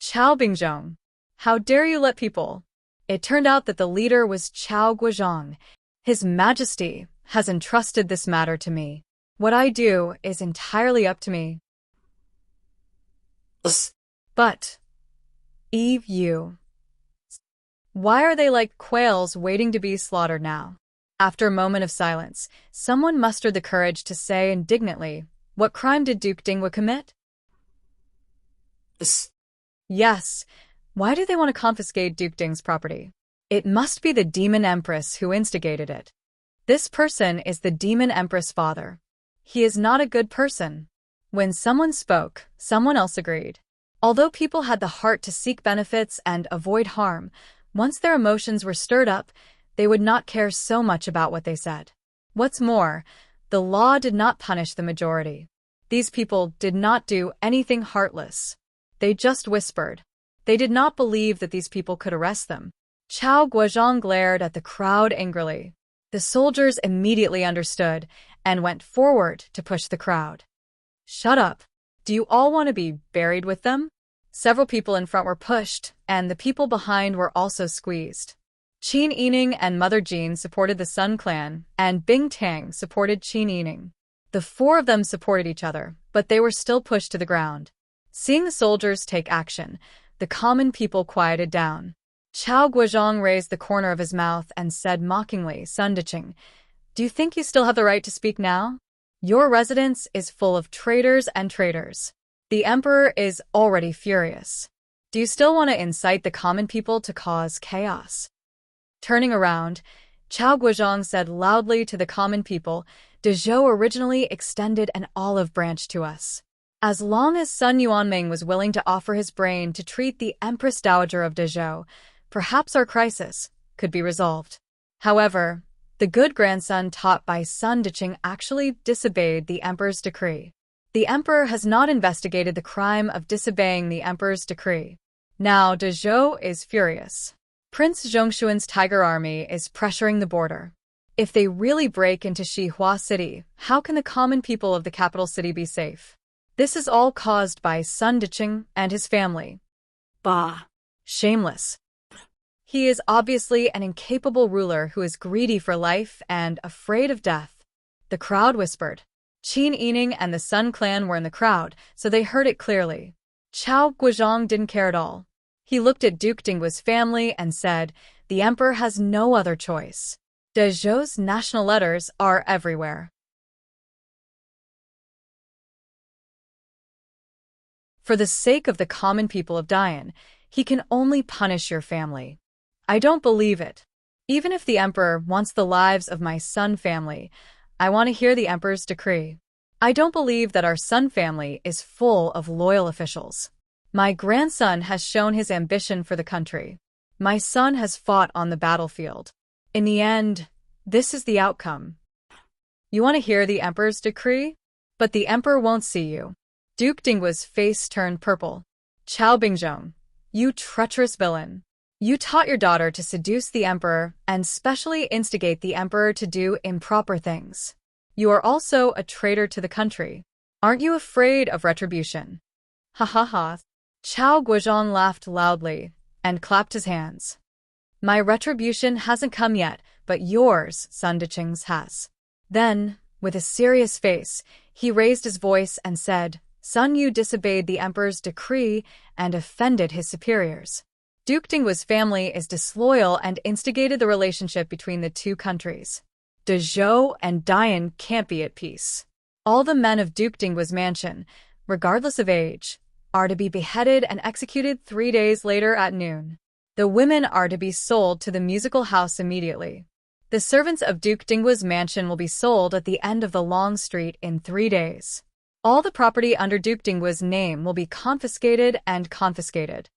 Chao Bingzhong. How dare you let people? It turned out that the leader was Chao Guozhong. His Majesty has entrusted this matter to me. What I do is entirely up to me. But, Eve, you. Why are they like quails waiting to be slaughtered now? After a moment of silence, someone mustered the courage to say indignantly, what crime did Duke Dingwa commit? Yes, Why do they want to confiscate Duke Ding's property? It must be the demon empress who instigated it. This person is the demon empress' father. He is not a good person. When someone spoke, someone else agreed. Although people had the heart to seek benefits and avoid harm, once their emotions were stirred up, they would not care so much about what they said. What's more, the law did not punish the majority. These people did not do anything heartless. They just whispered. They did not believe that these people could arrest them. Chao Guozhang glared at the crowd angrily. The soldiers immediately understood and went forward to push the crowd. Shut up. Do you all want to be buried with them? Several people in front were pushed, and the people behind were also squeezed. Qin Yining and Mother Jean supported the Sun clan, and Bing Tang supported Qin Yining. The four of them supported each other, but they were still pushed to the ground. Seeing the soldiers take action, the common people quieted down. Chao Guozhang raised the corner of his mouth and said mockingly, Sun Diqing, do you think you still have the right to speak now? Your residence is full of traitors and traitors. The emperor is already furious. Do you still want to incite the common people to cause chaos? Turning around, Chao Guozhang said loudly to the common people, Dezhou originally extended an olive branch to us. As long as Sun Yuanming was willing to offer his brain to treat the Empress Dowager of Dezhou, perhaps our crisis could be resolved. However, the good grandson taught by Sun Diqing actually disobeyed the emperor's decree. The emperor has not investigated the crime of disobeying the emperor's decree. Now Dezhou is furious. Prince Zhongshuan's tiger army is pressuring the border. If they really break into Xihua City, how can the common people of the capital city be safe? This is all caused by Sun Diqing and his family. Bah! Shameless. He is obviously an incapable ruler who is greedy for life and afraid of death. The crowd whispered. Qin Yining and the Sun clan were in the crowd, so they heard it clearly. Chao Guozhang didn't care at all. He looked at Duke Dingguo's family and said, the emperor has no other choice. Dezhou's national letters are everywhere. For the sake of the common people of Dian, he can only punish your family. I don't believe it. Even if the emperor wants the lives of my Sun family, I want to hear the emperor's decree. I don't believe that our Sun family is full of loyal officials. My grandson has shown his ambition for the country. My son has fought on the battlefield. In the end, this is the outcome. You want to hear the emperor's decree? But the emperor won't see you. Duke Dingguo's face turned purple. Chao Bingzhong, you treacherous villain. You taught your daughter to seduce the emperor and specially instigate the emperor to do improper things. You are also a traitor to the country. Aren't you afraid of retribution? Ha ha ha. Chao Guozhang laughed loudly and clapped his hands. My retribution hasn't come yet, but yours, Sun Diqing's, has. Then, with a serious face, he raised his voice and said, Sun Yu disobeyed the emperor's decree and offended his superiors. Duke Dingguo's family is disloyal and instigated the relationship between the two countries. Dezhou and Dian can't be at peace. All the men of Duke Dingguo's mansion, regardless of age, are to be beheaded and executed 3 days later at noon. The women are to be sold to the musical house immediately. The servants of Duke Dingguo's mansion will be sold at the end of the long street in 3 days. All the property under Duke Dingguo's name will be confiscated and confiscated.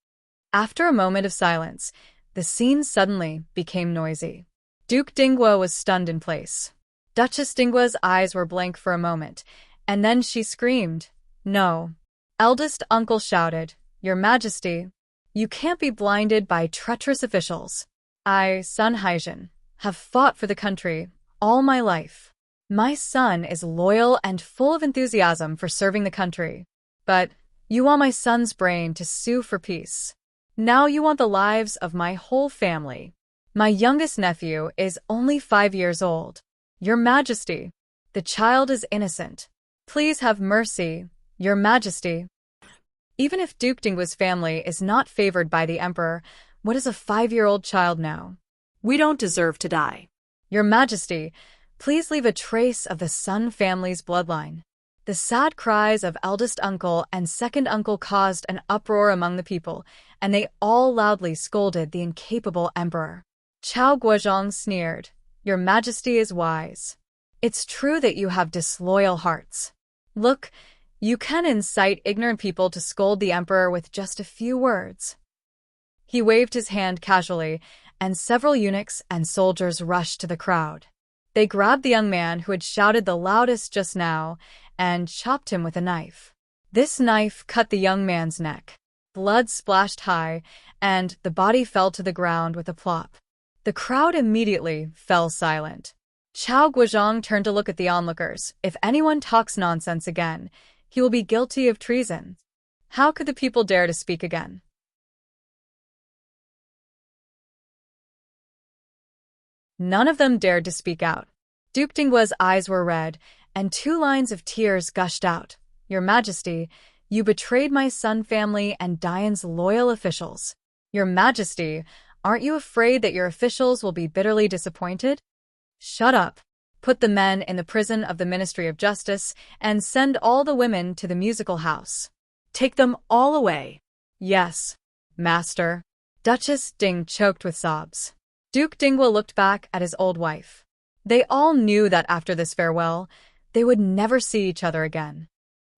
After a moment of silence, the scene suddenly became noisy. Duke Dingguo was stunned in place. Duchess Dingguo's eyes were blank for a moment, and then she screamed, No. Eldest uncle shouted, Your Majesty, you can't be blinded by treacherous officials. I, Sun Haijin, have fought for the country all my life. My son is loyal and full of enthusiasm for serving the country. But you want my son's brain to sue for peace. Now you want the lives of my whole family. My youngest nephew is only 5 years old. Your Majesty, the child is innocent. Please have mercy, Your Majesty. Even if Duke Dingguo's family is not favored by the emperor, what does a 5-year-old child know? We don't deserve to die. Your Majesty, please leave a trace of the Sun family's bloodline. The sad cries of eldest uncle and second uncle caused an uproar among the people, and they all loudly scolded the incapable emperor. Chao Guozhong sneered, "Your Majesty is wise. It's true that you have disloyal hearts. Look, you can incite ignorant people to scold the emperor with just a few words." He waved his hand casually, and several eunuchs and soldiers rushed to the crowd. They grabbed the young man who had shouted the loudest just now and chopped him with a knife. This knife cut the young man's neck. Blood splashed high, and the body fell to the ground with a plop. The crowd immediately fell silent. Chao Guozhong turned to look at the onlookers. If anyone talks nonsense again, he will be guilty of treason. How could the people dare to speak again? None of them dared to speak out. Duke Dinggua's eyes were red, and 2 lines of tears gushed out. "Your Majesty, you betrayed my Sun family and Dian's loyal officials. Your Majesty, aren't you afraid that your officials will be bitterly disappointed? Shut up. Put the men in the prison of the Ministry of Justice and send all the women to the musical house. Take them all away." "Yes, Master." Duchess Ding choked with sobs. Duke Dinggua looked back at his old wife. They all knew that after this farewell, they would never see each other again.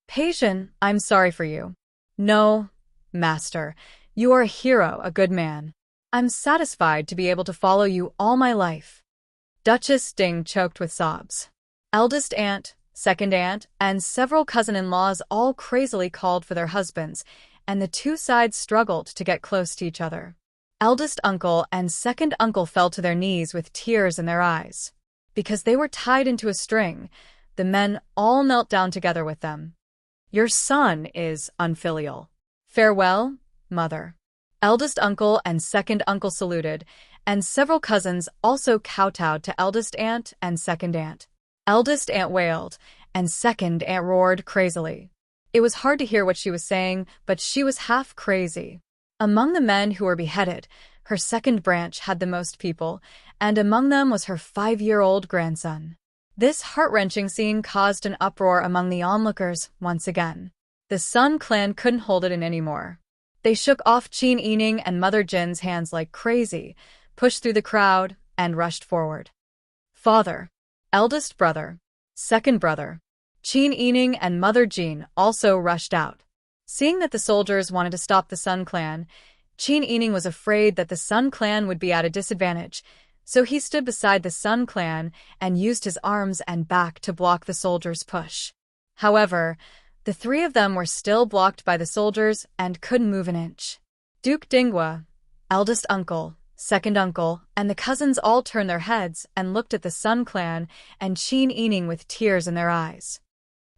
"Patient, I'm sorry for you." "No, Master, you are a hero, a good man. I'm satisfied to be able to follow you all my life." Duchess Ding choked with sobs. Eldest aunt, second aunt, and several cousin-in-laws all crazily called for their husbands, and the 2 sides struggled to get close to each other. Eldest uncle and second uncle fell to their knees with tears in their eyes. Because they were tied into a string, the men all knelt down together with them. "Your son is unfilial. Farewell, mother." Eldest uncle and second uncle saluted, and several cousins also kowtowed to eldest aunt and second aunt. Eldest aunt wailed, and second aunt roared crazily. It was hard to hear what she was saying, but she was half crazy. Among the men who were beheaded, her second branch had the most people, and among them was her 5-year-old grandson. This heart-wrenching scene caused an uproar among the onlookers once again. The Sun clan couldn't hold it in anymore. They shook off Qin Yining and Mother Jin's hands like crazy, pushed through the crowd, and rushed forward. Father, eldest brother, second brother, Qin Yining and Mother Jin also rushed out. Seeing that the soldiers wanted to stop the Sun clan, Qin Yining was afraid that the Sun clan would be at a disadvantage, so he stood beside the Sun clan and used his arms and back to block the soldiers' push. However, the 3 of them were still blocked by the soldiers and couldn't move an inch. Duke Dinggua, eldest uncle, second uncle, and the cousins all turned their heads and looked at the Sun clan and Qin Yining with tears in their eyes.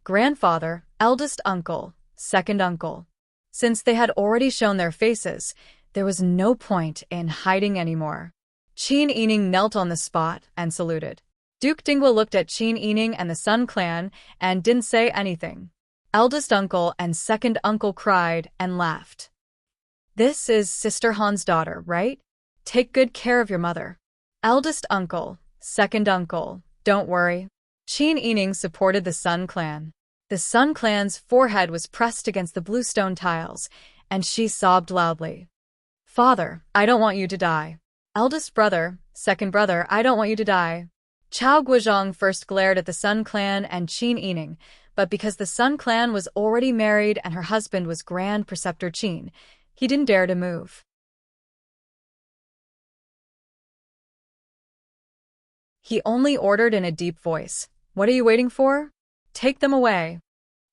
Grandfather, eldest uncle, second uncle. Since they had already shown their faces, there was no point in hiding anymore. Qin Yining knelt on the spot and saluted. Duke Dinggua looked at Qin Yining and the Sun clan and didn't say anything. Eldest uncle and second uncle cried and laughed. "This is Sister Han's daughter, right? Take good care of your mother." Eldest uncle, second uncle, don't worry. Qin Yining supported the Sun clan. The Sun clan's forehead was pressed against the bluestone tiles, and she sobbed loudly. "Father, I don't want you to die." "Eldest brother, second brother, I don't want you to die." Chao Guozhong first glared at the Sun clan and Qin Yining, but because the Sun clan was already married and her husband was Grand Preceptor Qin, he didn't dare to move. He only ordered in a deep voice, "What are you waiting for? Take them away."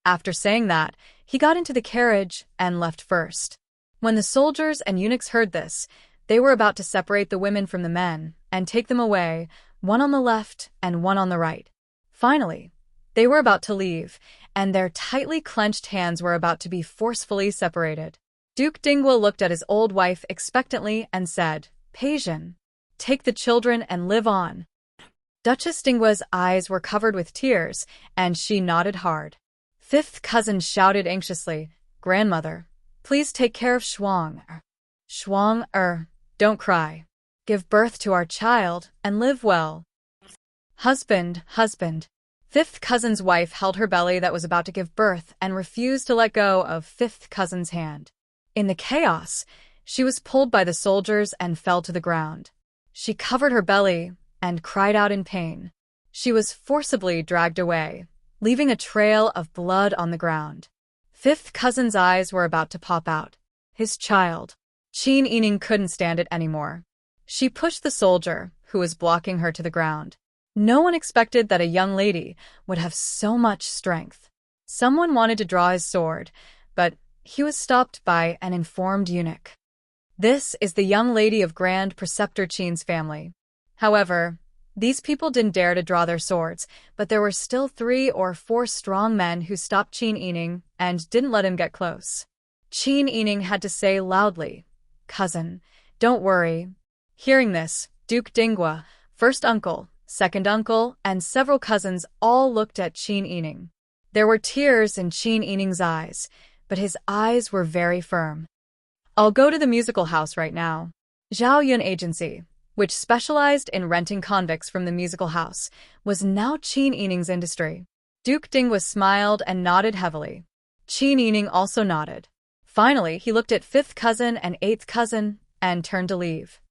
After saying that, he got into the carriage and left first. When the soldiers and eunuchs heard this, they were about to separate the women from the men and take them away, one on the left and one on the right. Finally, they were about to leave, and their tightly clenched hands were about to be forcefully separated. Duke Dinggua looked at his old wife expectantly and said, "Patient, take the children and live on." Duchess Dinggua's eyes were covered with tears, and she nodded hard. 5th cousin shouted anxiously, "Grandmother, please take care of Shuang. Shuang, don't cry. Give birth to our child and live well." Husband. 5th cousin's wife held her belly that was about to give birth and refused to let go of 5th cousin's hand. In the chaos, She was pulled by the soldiers and fell to the ground. She covered her belly and cried out in pain. She was forcibly dragged away, leaving a trail of blood on the ground. Fifth cousin's eyes were about to pop out. His child. Qin Yining couldn't stand it anymore. She pushed the soldier, who was blocking her, to the ground. No one expected that a young lady would have so much strength. Someone wanted to draw his sword, but he was stopped by an informed eunuch. This is the young lady of Grand Preceptor Qin's family. However, these people didn't dare to draw their swords, but there were still 3 or 4 strong men who stopped Qin Yining and didn't let him get close. Qin Yining had to say loudly, "Cousin, don't worry." Hearing this, Duke Dinghua, first uncle, second uncle, and several cousins all looked at Qin Yining. There were tears in Qin Yining's eyes, but his eyes were very firm. "I'll go to the musical house right now." Zhao Yun Agency, which specialized in renting convicts from the musical house, was now Qin Yining's industry. Duke Dinghua smiled and nodded heavily. Qin Yining also nodded. Finally, he looked at 5th cousin and 8th cousin and turned to leave.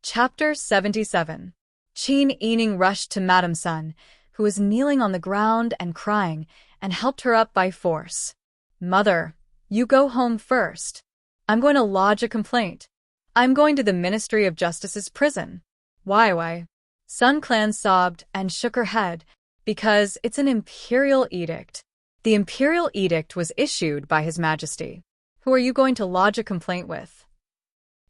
Chapter 77. Qin Yining rushed to Madame Sun, who was kneeling on the ground and crying, and helped her up by force. "Mother, you go home first. I'm going to lodge a complaint. I'm going to the Ministry of Justice's prison." Why? Sun Clan sobbed and shook her head, because it's an imperial edict. The imperial edict was issued by His Majesty. Who are you going to lodge a complaint with?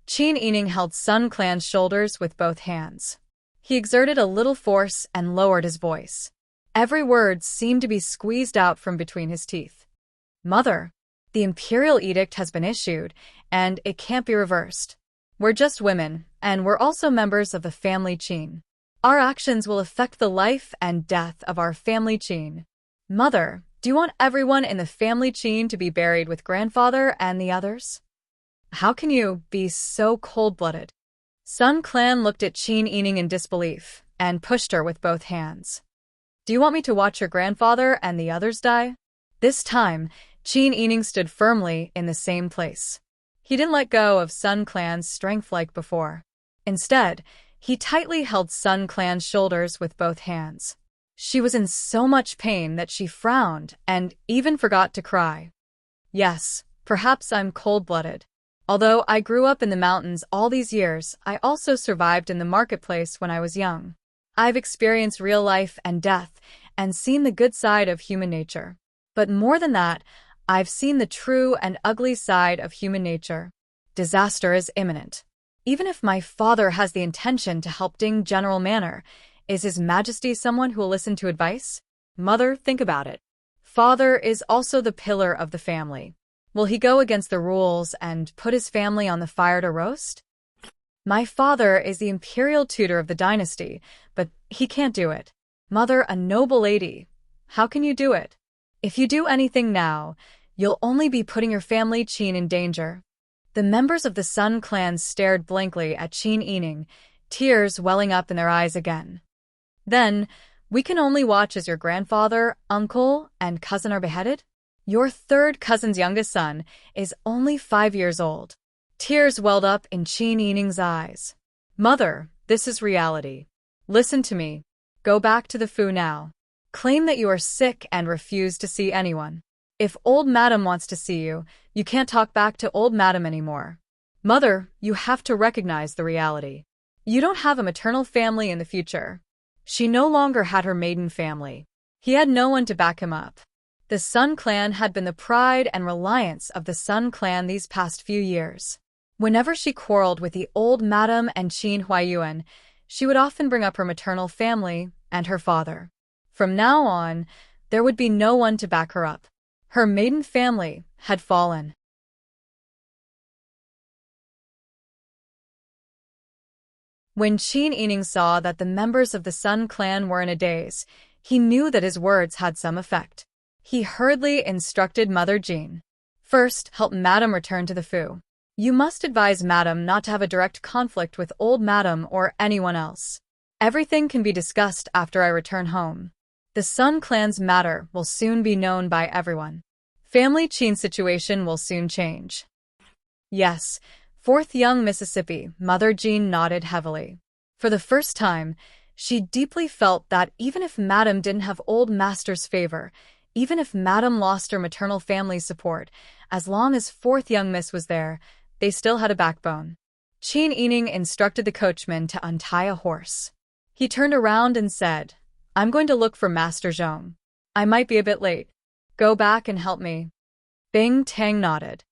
Qin Yining held Sun Clan's shoulders with both hands. He exerted a little force and lowered his voice. Every word seemed to be squeezed out from between his teeth. "Mother, the imperial edict has been issued, and it can't be reversed. We're just women, and we're also members of the family Qin. Our actions will affect the life and death of our family Qin. Mother, do you want everyone in the family Qin to be buried with grandfather and the others? How can you be so cold-blooded?" Sun Clan looked at Qin Yining in disbelief and pushed her with both hands. "Do you want me to watch your grandfather and the others die?" This time, Qin Yining stood firmly in the same place. He didn't let go of Sun Clan's strength like before. Instead, he tightly held Sun Clan's shoulders with both hands. She was in so much pain that she frowned and even forgot to cry. "Yes, perhaps I'm cold-blooded. Although I grew up in the mountains all these years, I also survived in the marketplace when I was young. I've experienced real life and death and seen the good side of human nature. But more than that, I've seen the true and ugly side of human nature. Disaster is imminent. Even if my father has the intention to help Ding General Manor, is His Majesty someone who will listen to advice? Mother, think about it. Father is also the pillar of the family. Will he go against the rules and put his family on the fire to roast? My father is the imperial tutor of the dynasty, but he can't do it. Mother, a noble lady, how can you do it? If you do anything now, you'll only be putting your family Qin in danger." The members of the Sun Clan stared blankly at Qin Yining, tears welling up in their eyes again. "Then, we can only watch as your grandfather, uncle, and cousin are beheaded? Your 3rd cousin's youngest son is only 5 years old." Tears welled up in Qin Yining's eyes. "Mother, this is reality. Listen to me. Go back to the Fu now. Claim that you are sick and refuse to see anyone. If old Madam wants to see you, you can't talk back to old Madam anymore. Mother, you have to recognize the reality. You don't have a maternal family in the future." She no longer had her maiden family. He had no one to back him up. The Sun Clan had been the pride and reliance of the Sun Clan these past few years. Whenever she quarreled with the old Madam and Qin Huayuan, she would often bring up her maternal family and her father. From now on, there would be no one to back her up. Her maiden family had fallen. When Qin Yining saw that the members of the Sun Clan were in a daze, he knew that his words had some effect. He hurriedly instructed Mother Jean. "First, help Madam return to the Fu. You must advise Madam not to have a direct conflict with old Madam or anyone else. Everything can be discussed after I return home. The Sun clan's matter will soon be known by everyone. Family Chin situation will soon change. Yes, fourth young Mississippi, Mother Jean nodded heavily. For the first time, she deeply felt that even if Madame didn't have old Master's favor, even if Madame lost her maternal family's support, as long as fourth young Miss was there, they still had a backbone. Qin Yining instructed the coachman to untie a horse. He turned around and said, I'm going to look for Master Zhong. I might be a bit late. Go back and help me. Bing Tang nodded.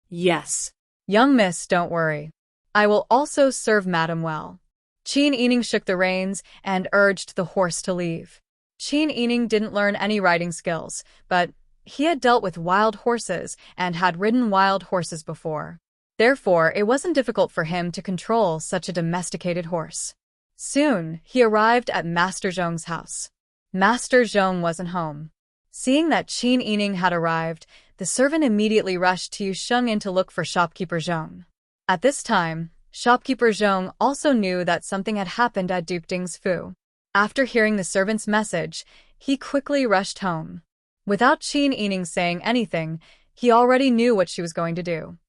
Yes. Young Miss, don't worry. I will also serve Madame well. Qin Yining shook the reins and urged the horse to leave. Qin Yining didn't learn any riding skills, but he had dealt with wild horses and had ridden wild horses before. Therefore, it wasn't difficult for him to control such a domesticated horse. Soon, he arrived at Master Zhong's house. Master Zhong wasn't home. Seeing that Qin Yining had arrived, the servant immediately rushed to Yusheng in to look for shopkeeper Zhong. At this time, shopkeeper Zhong also knew that something had happened at Duke Ding's Fu. After hearing the servant's message, he quickly rushed home. Without Qin Yining saying anything, he already knew what she was going to do.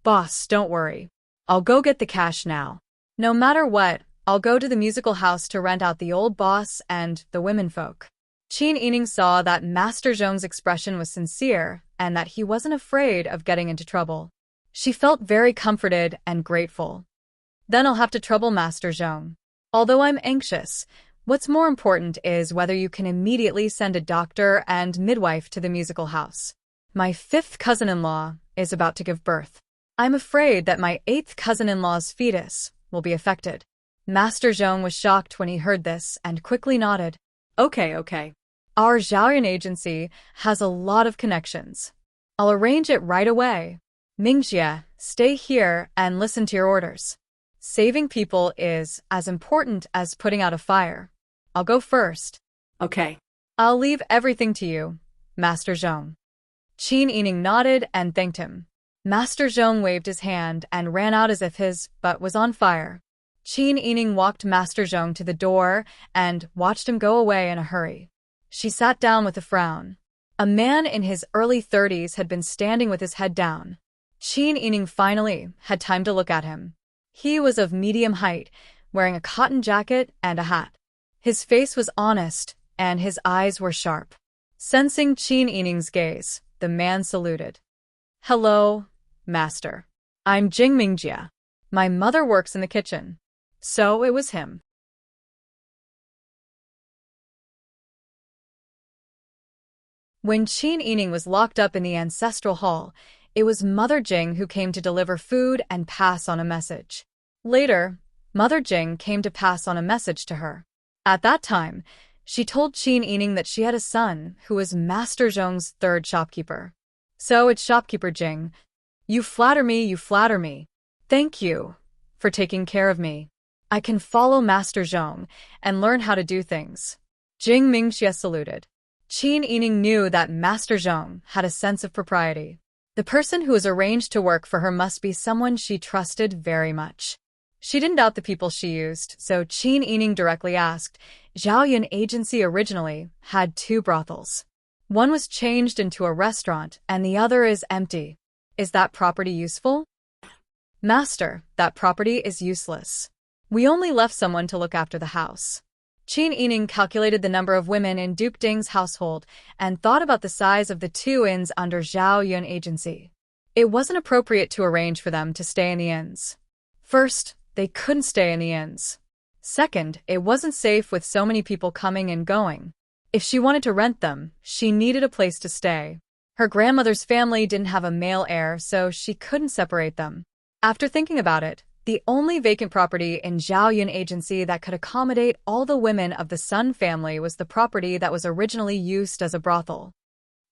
Boss, don't worry. I'll go get the cash now. No matter what, I'll go to the musical house to rent out the old boss and the womenfolk. Qin Yining saw that Master Zhong's expression was sincere and that he wasn't afraid of getting into trouble. She felt very comforted and grateful. Then I'll have to trouble Master Zhong. Although I'm anxious, what's more important is whether you can immediately send a doctor and midwife to the musical house. My fifth cousin-in-law is about to give birth. I'm afraid that my eighth cousin-in-law's fetus will be affected. Master Zhong was shocked when he heard this and quickly nodded. Okay. Our Zhaoyuan agency has a lot of connections. I'll arrange it right away. Mingjie, stay here and listen to your orders. Saving people is as important as putting out a fire. I'll go first. Okay. I'll leave everything to you, Master Zhong. Qin Yining nodded and thanked him. Master Zhong waved his hand and ran out as if his butt was on fire. Qin Yining walked Master Zhong to the door and watched him go away in a hurry. She sat down with a frown. A man in his early 30s had been standing with his head down. Qin Yining finally had time to look at him. He was of medium height, wearing a cotton jacket and a hat. His face was honest, and his eyes were sharp. Sensing Qin Yining's gaze, the man saluted. Hello, Master. I'm Jing Mingjie. My mother works in the kitchen. So it was him. When Qin Yining was locked up in the ancestral hall, it was Mother Jing who came to deliver food and pass on a message. Later, Mother Jing came to pass on a message to her. At that time, she told Qin Yining that she had a son who was Master Zhong's third shopkeeper. So it's shopkeeper Jing. You flatter me. Thank you for taking care of me. I can follow Master Zhong and learn how to do things. Jing Mingjie saluted. Qin Yining knew that Master Zhong had a sense of propriety. The person who was arranged to work for her must be someone she trusted very much. She didn't doubt the people she used, so Qin Yining directly asked. Zhaoyuan agency originally had 2 brothels. One was changed into a restaurant and the other is empty. Is that property useful? Master, that property is useless. We only left someone to look after the house. Qin Yining calculated the number of women in Duke Ding's household and thought about the size of the 2 inns under Zhaoyuan agency. It wasn't appropriate to arrange for them to stay in the inns. First, they couldn't stay in the inns. Second, it wasn't safe with so many people coming and going. If she wanted to rent them, she needed a place to stay. Her grandmother's family didn't have a male heir, so she couldn't separate them. After thinking about it, the only vacant property in Zhaoyuan agency that could accommodate all the women of the Sun family was the property that was originally used as a brothel.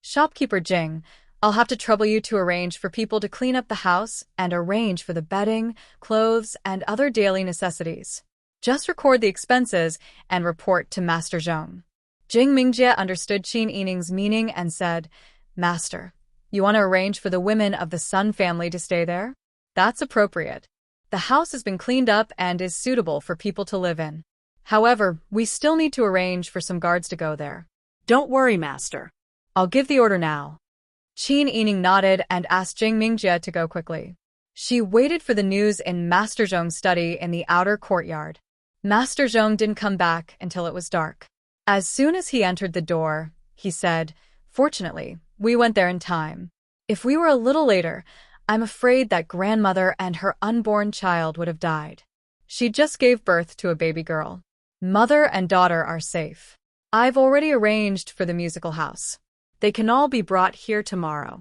Shopkeeper Jing, I'll have to trouble you to arrange for people to clean up the house and arrange for the bedding, clothes, and other daily necessities. Just record the expenses and report to Master Zhong. Jing Mingjie understood Qin Yining's meaning and said, Master, you want to arrange for the women of the Sun family to stay there? That's appropriate. The house has been cleaned up and is suitable for people to live in. However, we still need to arrange for some guards to go there. Don't worry, master. I'll give the order now. Qin Yining nodded and asked Jing Mingjie to go quickly. She waited for the news in Master Zhong's study in the outer courtyard. Master Zhong didn't come back until it was dark. As soon as he entered the door, he said, "Fortunately, we went there in time. If we were a little later, I'm afraid that grandmother and her unborn child would have died. She just gave birth to a baby girl. Mother and daughter are safe. I've already arranged for the musical house. They can all be brought here tomorrow."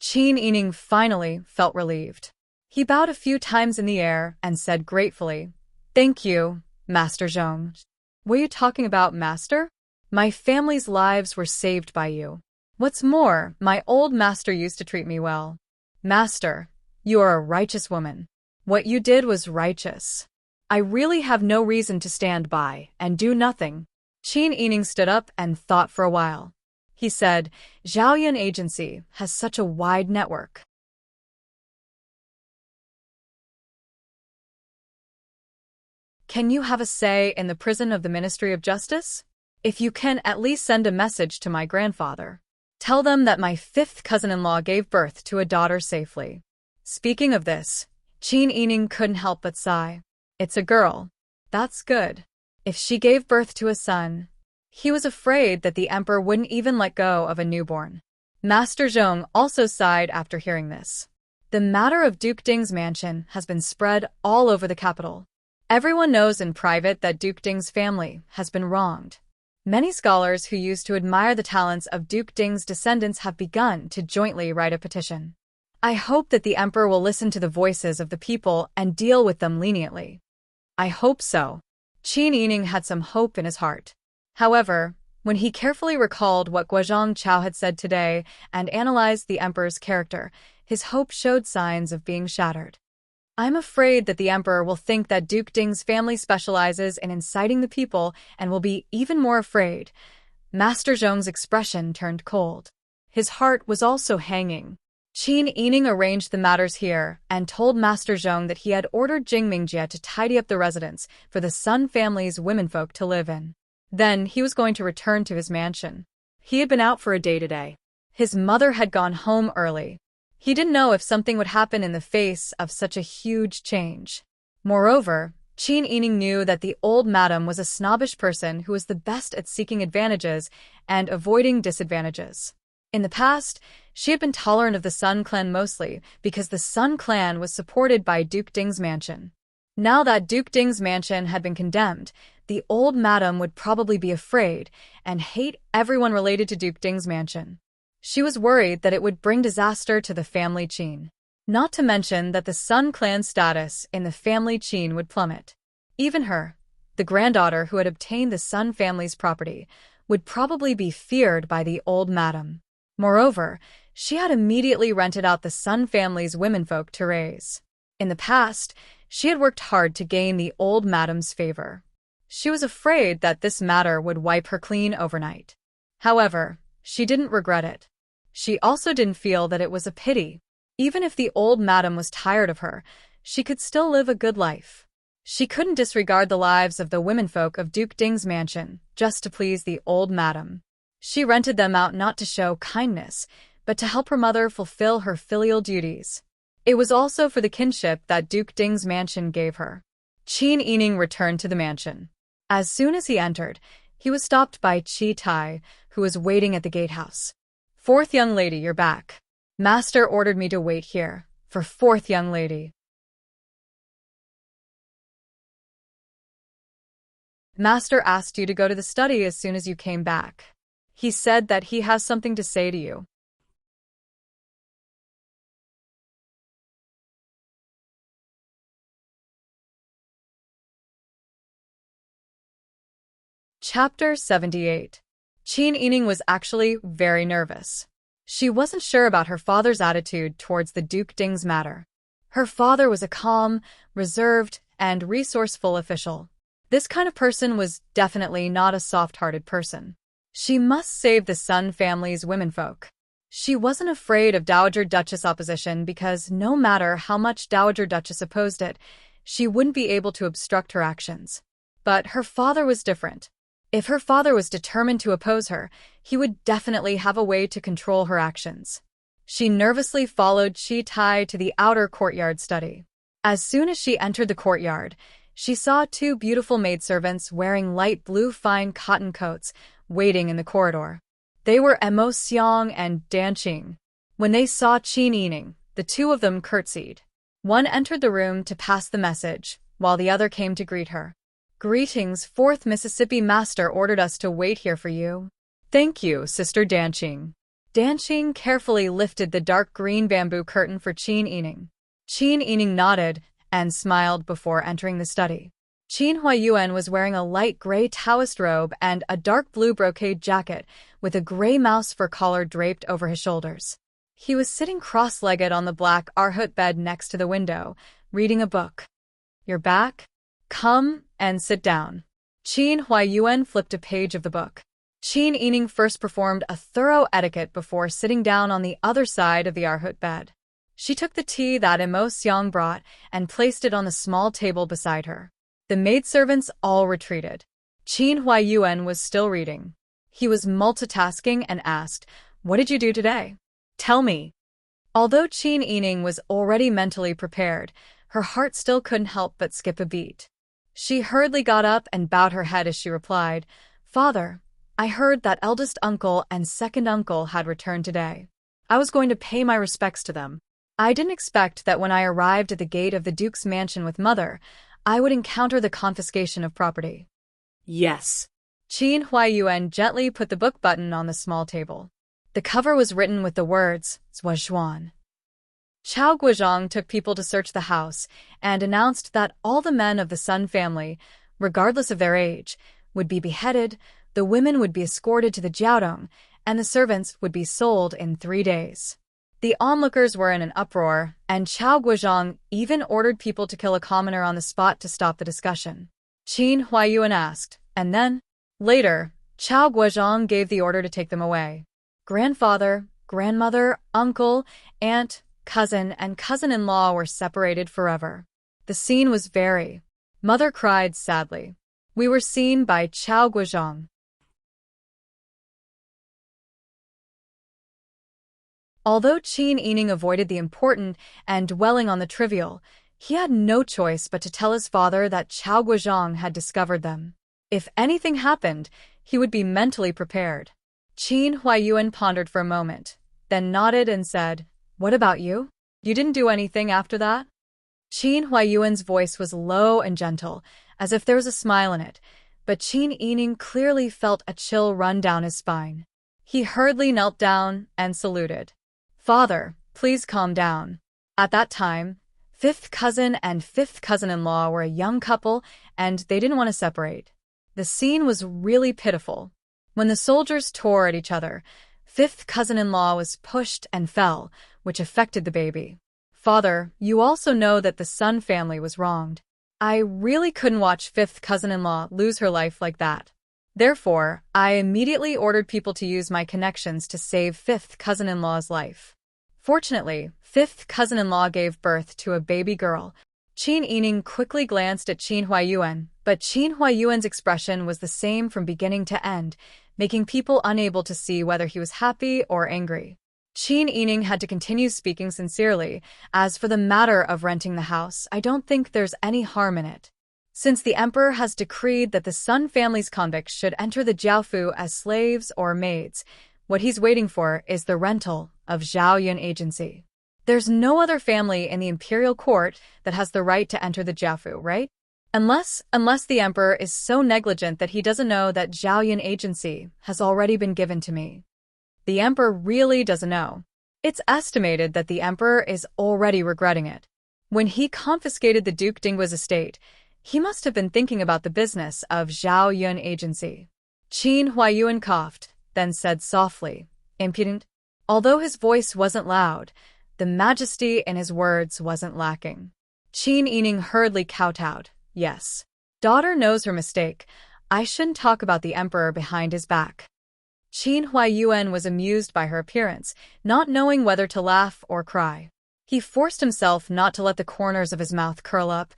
Qin Yining finally felt relieved. He bowed a few times in the air and said gratefully, "Thank you, Master Zhong." "What are you talking about, Master? My family's lives were saved by you. What's more, my old master used to treat me well." "Master, you are a righteous woman. What you did was righteous. I really have no reason to stand by and do nothing." Qin Yining stood up and thought for a while. He said, "Zhaoyan Agency has such a wide network. Can you have a say in the prison of the Ministry of Justice? If you can, at least send a message to my grandfather. Tell them that my fifth cousin-in-law gave birth to a daughter safely." Speaking of this, Qin Yining couldn't help but sigh. It's a girl. That's good. If she gave birth to a son, he was afraid that the emperor wouldn't even let go of a newborn. Master Zhong also sighed after hearing this. The matter of Duke Ding's mansion has been spread all over the capital. Everyone knows in private that Duke Ding's family has been wronged. Many scholars who used to admire the talents of Duke Ding's descendants have begun to jointly write a petition. I hope that the emperor will listen to the voices of the people and deal with them leniently. I hope so. Qin Yining had some hope in his heart. However, when he carefully recalled what Guozhang Chao had said today and analyzed the emperor's character, his hope showed signs of being shattered. I'm afraid that the emperor will think that Duke Ding's family specializes in inciting the people and will be even more afraid. Master Zhong's expression turned cold. His heart was also hanging. Qin Yining arranged the matters here and told Master Zhong that he had ordered Jing Mingjie to tidy up the residence for the Sun family's womenfolk to live in. Then he was going to return to his mansion. He had been out for a day today. His mother had gone home early. He didn't know if something would happen in the face of such a huge change. Moreover, Qin Yining knew that the old madam was a snobbish person who was the best at seeking advantages and avoiding disadvantages. In the past, she had been tolerant of the Sun clan mostly because the Sun clan was supported by Duke Ding's mansion. Now that Duke Ding's mansion had been condemned, the old madam would probably be afraid and hate everyone related to Duke Ding's mansion. She was worried that it would bring disaster to the family Qin. Not to mention that the Sun clan's status in the family Qin would plummet. Even her, the granddaughter who had obtained the Sun family's property, would probably be feared by the old madam. Moreover, she had immediately rented out the Sun family's womenfolk to raise. In the past, she had worked hard to gain the old madam's favor. She was afraid that this matter would wipe her clean overnight. However, she didn't regret it. She also didn't feel that it was a pity. Even if the old madam was tired of her, she could still live a good life. She couldn't disregard the lives of the womenfolk of Duke Ding's mansion just to please the old madam. She rented them out not to show kindness, but to help her mother fulfill her filial duties. It was also for the kinship that Duke Ding's mansion gave her. Qin Yining returned to the mansion. As soon as he entered, he was stopped by Qi Tai, who was waiting at the gatehouse. "Fourth young lady, you're back. Master ordered me to wait here for fourth young lady." "Master asked you to go to the study as soon as you came back. He said that he has something to say to you." Chapter 78. Qin Yining was actually very nervous. She wasn't sure about her father's attitude towards the Duke Ding's matter. Her father was a calm, reserved, and resourceful official. This kind of person was definitely not a soft-hearted person. She must save the Sun family's womenfolk. She wasn't afraid of Dowager Duchess opposition because no matter how much Dowager Duchess opposed it, she wouldn't be able to obstruct her actions. But her father was different. If her father was determined to oppose her, he would definitely have a way to control her actions. She nervously followed Chi Tai to the outer courtyard study. As soon as she entered the courtyard, she saw two beautiful maidservants wearing light blue fine cotton coats waiting in the corridor. They were Immerse and Danqing. When they saw Qin Yining, the two of them curtsied. One entered the room to pass the message, while the other came to greet her. "Greetings, 4th Mississippi Master ordered us to wait here for you." "Thank you, Sister Danqing." Danqing carefully lifted the dark green bamboo curtain for Qin Yining. Qin Yining nodded and smiled before entering the study. Qin Huayuan was wearing a light gray Taoist robe and a dark blue brocade jacket with a gray mouse fur collar draped over his shoulders. He was sitting cross-legged on the black arhut bed next to the window, reading a book. "You're back? Come and sit down." Qin Huayuan flipped a page of the book. Qin Yining first performed a thorough etiquette before sitting down on the other side of the arhut bed. She took the tea that Immerse brought and placed it on the small table beside her. The maidservants all retreated. Qin Huayuan was still reading. He was multitasking and asked, "What did you do today? Tell me." Although Qin Yining was already mentally prepared, her heart still couldn't help but skip a beat. She hurriedly got up and bowed her head as she replied, "Father, I heard that eldest uncle and second uncle had returned today. I was going to pay my respects to them. I didn't expect that when I arrived at the gate of the Duke's mansion with Mother, I would encounter the confiscation of property." "Yes." Qin Huayuan gently put the book button on the small table. The cover was written with the words, "Zhuan." Chao Guozhang took people to search the house and announced that all the men of the Sun family, regardless of their age, would be beheaded, the women would be escorted to the Jiaodong, and the servants would be sold in 3 days. The onlookers were in an uproar, and Chao Guozhang even ordered people to kill a commoner on the spot to stop the discussion. Qin Huayuan asked, "And then?" Later, Chao Guozhang gave the order to take them away. Grandfather, grandmother, uncle, aunt, cousin, and cousin-in-law were separated forever. The scene was very. Mother cried sadly. We were seen by Chao Guozhang. Although Qin Yining avoided the important and dwelling on the trivial, he had no choice but to tell his father that Chao Guozhang had discovered them. If anything happened, he would be mentally prepared. Qin Huayuan pondered for a moment, then nodded and said, "What about you? You didn't do anything after that?" Qin Huayuan's voice was low and gentle, as if there was a smile in it, but Qin Yining clearly felt a chill run down his spine. He hurriedly knelt down and saluted. "Father, please calm down." At that time, 5th cousin and 5th cousin-in-law were a young couple, and they didn't want to separate. The scene was really pitiful. When the soldiers tore at each other, 5th cousin-in-law was pushed and fell, which affected the baby. "Father, you also know that the Sun family was wronged. I really couldn't watch 5th cousin-in-law lose her life like that. Therefore, I immediately ordered people to use my connections to save 5th cousin-in-law's life." Fortunately, 5th cousin-in-law gave birth to a baby girl. Qin Yining quickly glanced at Qin Huayuan, but Qin Huayuan's expression was the same from beginning to end, making people unable to see whether he was happy or angry. Qin Yining had to continue speaking sincerely. "As for the matter of renting the house, I don't think there's any harm in it. Since the emperor has decreed that the Sun family's convicts should enter the Jiaofu as slaves or maids, what he's waiting for is the rental of Zhaoyun agency. There's no other family in the imperial court that has the right to enter the Jiaofu, right? Unless the emperor is so negligent that he doesn't know that Zhaoyun agency has already been given to me. The emperor really doesn't know. It's estimated that the emperor is already regretting it. When he confiscated the Duke Dinggua's estate, he must have been thinking about the business of Zhaoyun agency." Qin Huayuan coughed, then said softly, "Impudent." Although his voice wasn't loud, the majesty in his words wasn't lacking. Qin Yining hurriedly kowtowed. "Yes. Daughter knows her mistake. I shouldn't talk about the emperor behind his back." Qin Huayuan was amused by her appearance, not knowing whether to laugh or cry. He forced himself not to let the corners of his mouth curl up.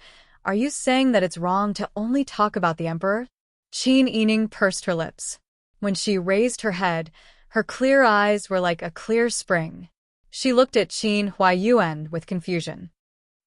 Are you saying that it's wrong to only talk about the emperor? Qin Yining pursed her lips. When she raised her head, her clear eyes were like a clear spring. She looked at Qin Huaiyuan with confusion.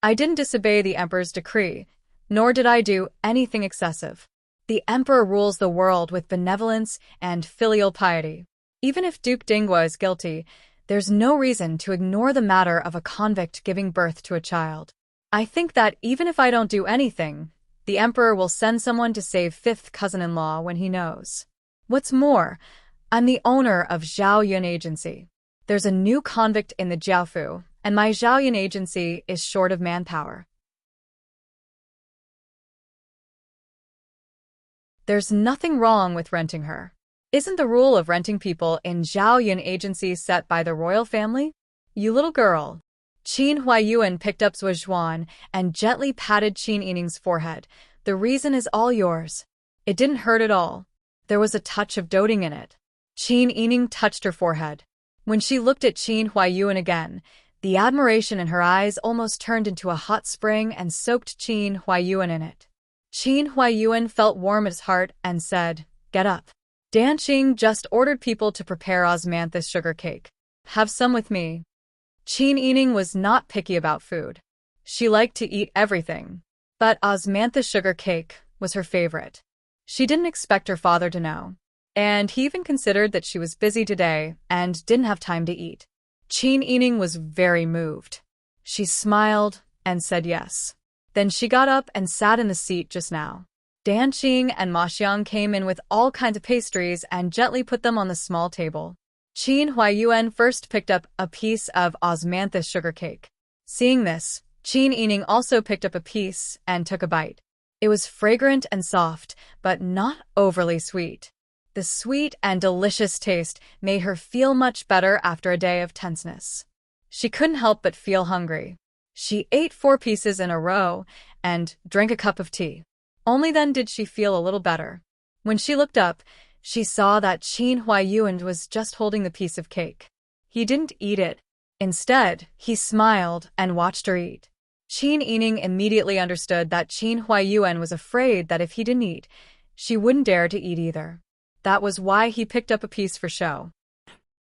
I didn't disobey the emperor's decree, nor did I do anything excessive. The emperor rules the world with benevolence and filial piety. Even if Duke Dingguo is guilty, there's no reason to ignore the matter of a convict giving birth to a child. I think that even if I don't do anything, the emperor will send someone to save fifth cousin-in-law when he knows. What's more, I'm the owner of Zhaoyun Agency. There's a new convict in the Jiaofu, and my Zhaoyun Agency is short of manpower. There's nothing wrong with renting her. Isn't the rule of renting people in Zhaoyun Agency set by the royal family? You little girl. Qin Huaiyuan picked up Zhuan and gently patted Qin Yining's forehead. The reason is all yours. It didn't hurt at all. There was a touch of doting in it. Qin Yining touched her forehead. When she looked at Qin Huaiyuan again, the admiration in her eyes almost turned into a hot spring and soaked Qin Huaiyuan in it. Qin Huaiyuan felt warm at his heart and said, "Get up. Danqing just ordered people to prepare osmanthus sugar cake. Have some with me." Qin Yining was not picky about food. She liked to eat everything, but osmanthus sugar cake was her favorite. She didn't expect her father to know, and he even considered that she was busy today and didn't have time to eat. Qin Yining was very moved. She smiled and said yes. Then she got up and sat in the seat just now. Danqing and Ma Xiang came in with all kinds of pastries and gently put them on the small table. Qin Huaiyuan first picked up a piece of osmanthus sugar cake. Seeing this, Qin Yining also picked up a piece and took a bite. It was fragrant and soft, but not overly sweet. The sweet and delicious taste made her feel much better after a day of tenseness. She couldn't help but feel hungry. She ate 4 pieces in a row and drank a cup of tea. Only then did she feel a little better. When she looked up, she saw that Qin Huaiyuan was just holding the piece of cake. He didn't eat it. Instead, he smiled and watched her eat. Qin Yining immediately understood that Qin Huaiyuan was afraid that if he didn't eat, she wouldn't dare to eat either. That was why he picked up a piece for show.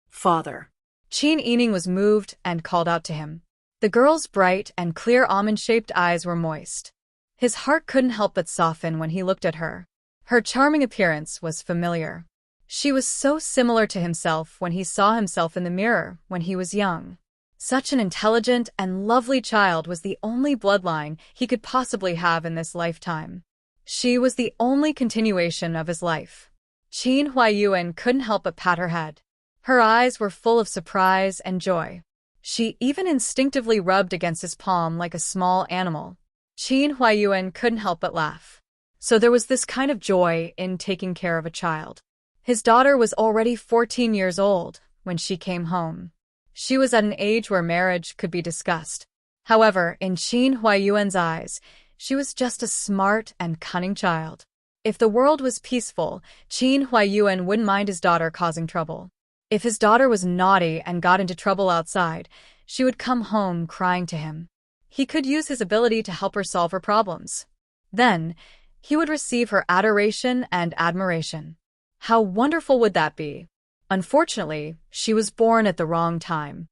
Father. Qin Yining was moved and called out to him. The girl's bright and clear almond-shaped eyes were moist. His heart couldn't help but soften when he looked at her. Her charming appearance was familiar. She was so similar to himself when he saw himself in the mirror when he was young. Such an intelligent and lovely child was the only bloodline he could possibly have in this lifetime. She was the only continuation of his life. Qin Huaiyuan couldn't help but pat her head. Her eyes were full of surprise and joy. She even instinctively rubbed against his palm like a small animal. Qin Huaiyuan couldn't help but laugh. So there was this kind of joy in taking care of a child. His daughter was already 14 years old when she came home. She was at an age where marriage could be discussed. However, in Qin Huaiyuan's eyes, she was just a smart and cunning child. If the world was peaceful, Qin Huaiyuan wouldn't mind his daughter causing trouble. If his daughter was naughty and got into trouble outside, she would come home crying to him. He could use his ability to help her solve her problems. Then, he would receive her adoration and admiration. How wonderful would that be? Unfortunately, she was born at the wrong time.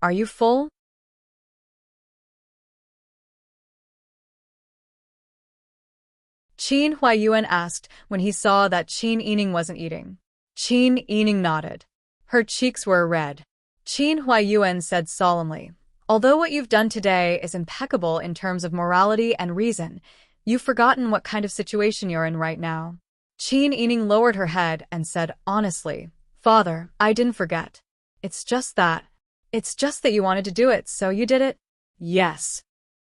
Are you full? Qin Huaiyuan asked when he saw that Qin Yining wasn't eating. Qin Yining nodded. Her cheeks were red. Qin Huaiyuan said solemnly, "Although what you've done today is impeccable in terms of morality and reason, you've forgotten what kind of situation you're in right now." Qin Yining lowered her head and said honestly, "Father, I didn't forget. It's just that you wanted to do it, so you did it?" "Yes."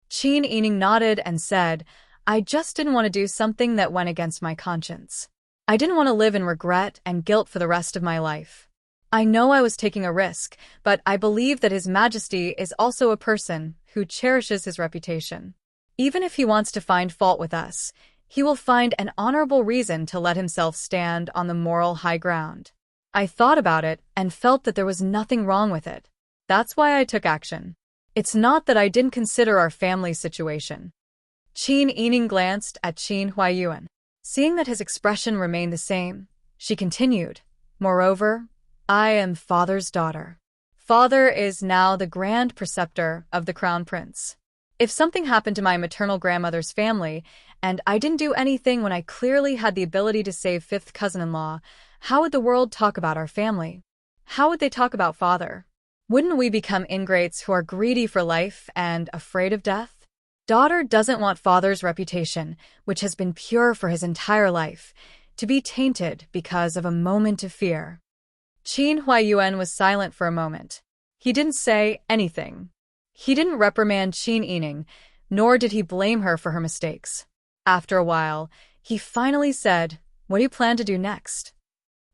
Qin Yining nodded and said, "I just didn't want to do something that went against my conscience. I didn't want to live in regret and guilt for the rest of my life. I know I was taking a risk, but I believe that His Majesty is also a person who cherishes his reputation. Even if he wants to find fault with us, he will find an honorable reason to let himself stand on the moral high ground. I thought about it and felt that there was nothing wrong with it. That's why I took action. It's not that I didn't consider our family situation. Qin Yining glanced at Qin Huaiyuan. Seeing that his expression remained the same, she continued, "Moreover, I am father's daughter. Father is now the grand preceptor of the crown prince. If something happened to my maternal grandmother's family, and I didn't do anything when I clearly had the ability to save fifth cousin-in-law, how would the world talk about our family? How would they talk about father? Wouldn't we become ingrates who are greedy for life and afraid of death? Daughter doesn't want father's reputation, which has been pure for his entire life, to be tainted because of a moment of fear." Qin Huaiyuan was silent for a moment. He didn't say anything. He didn't reprimand Qin Yining, nor did he blame her for her mistakes. After a while, he finally said, "What do you plan to do next?"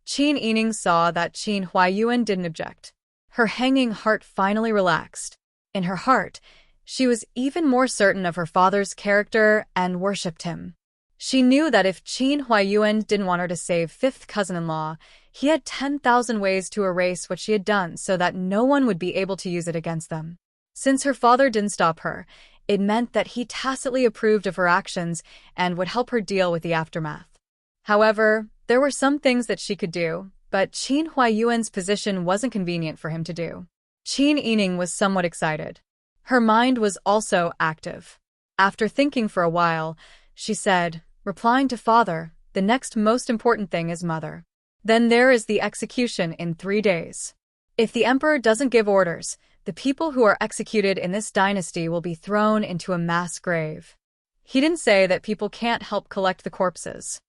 Qin Yining saw that Qin Huaiyuan didn't object. Her hanging heart finally relaxed. In her heart, she was even more certain of her father's character and worshipped him. She knew that if Qin Huaiyuan didn't want her to save fifth cousin-in-law, he had 10,000 ways to erase what she had done so that no one would be able to use it against them. Since her father didn't stop her, it meant that he tacitly approved of her actions and would help her deal with the aftermath. However, there were some things that she could do, but Qin Huaiyuan's position wasn't convenient for him to do. Qin Yining was somewhat excited. Her mind was also active. After thinking for a while, she said, replying to father, "The next most important thing is mother. Then there is the execution in 3 days. If the emperor doesn't give orders, the people who are executed in this dynasty will be thrown into a mass grave." He didn't say that people can't help collect the corpses.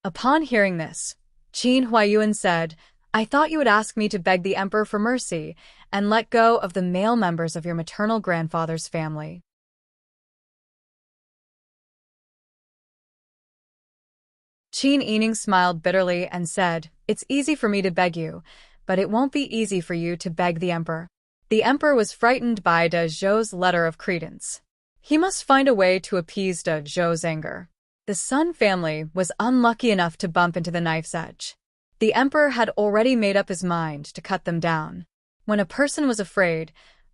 Upon hearing this, Qin Huaiyuan said, "I thought you would ask me to beg the emperor for mercy and let go of the male members of your maternal grandfather's family." Qin Yining smiled bitterly and said, "It's easy for me to beg you, but it won't be easy for you to beg the emperor." The emperor was frightened by De Zhou's letter of credence. He must find a way to appease De Zhou's anger. The Sun family was unlucky enough to bump into the knife's edge. The emperor had already made up his mind to cut them down. When a person was afraid,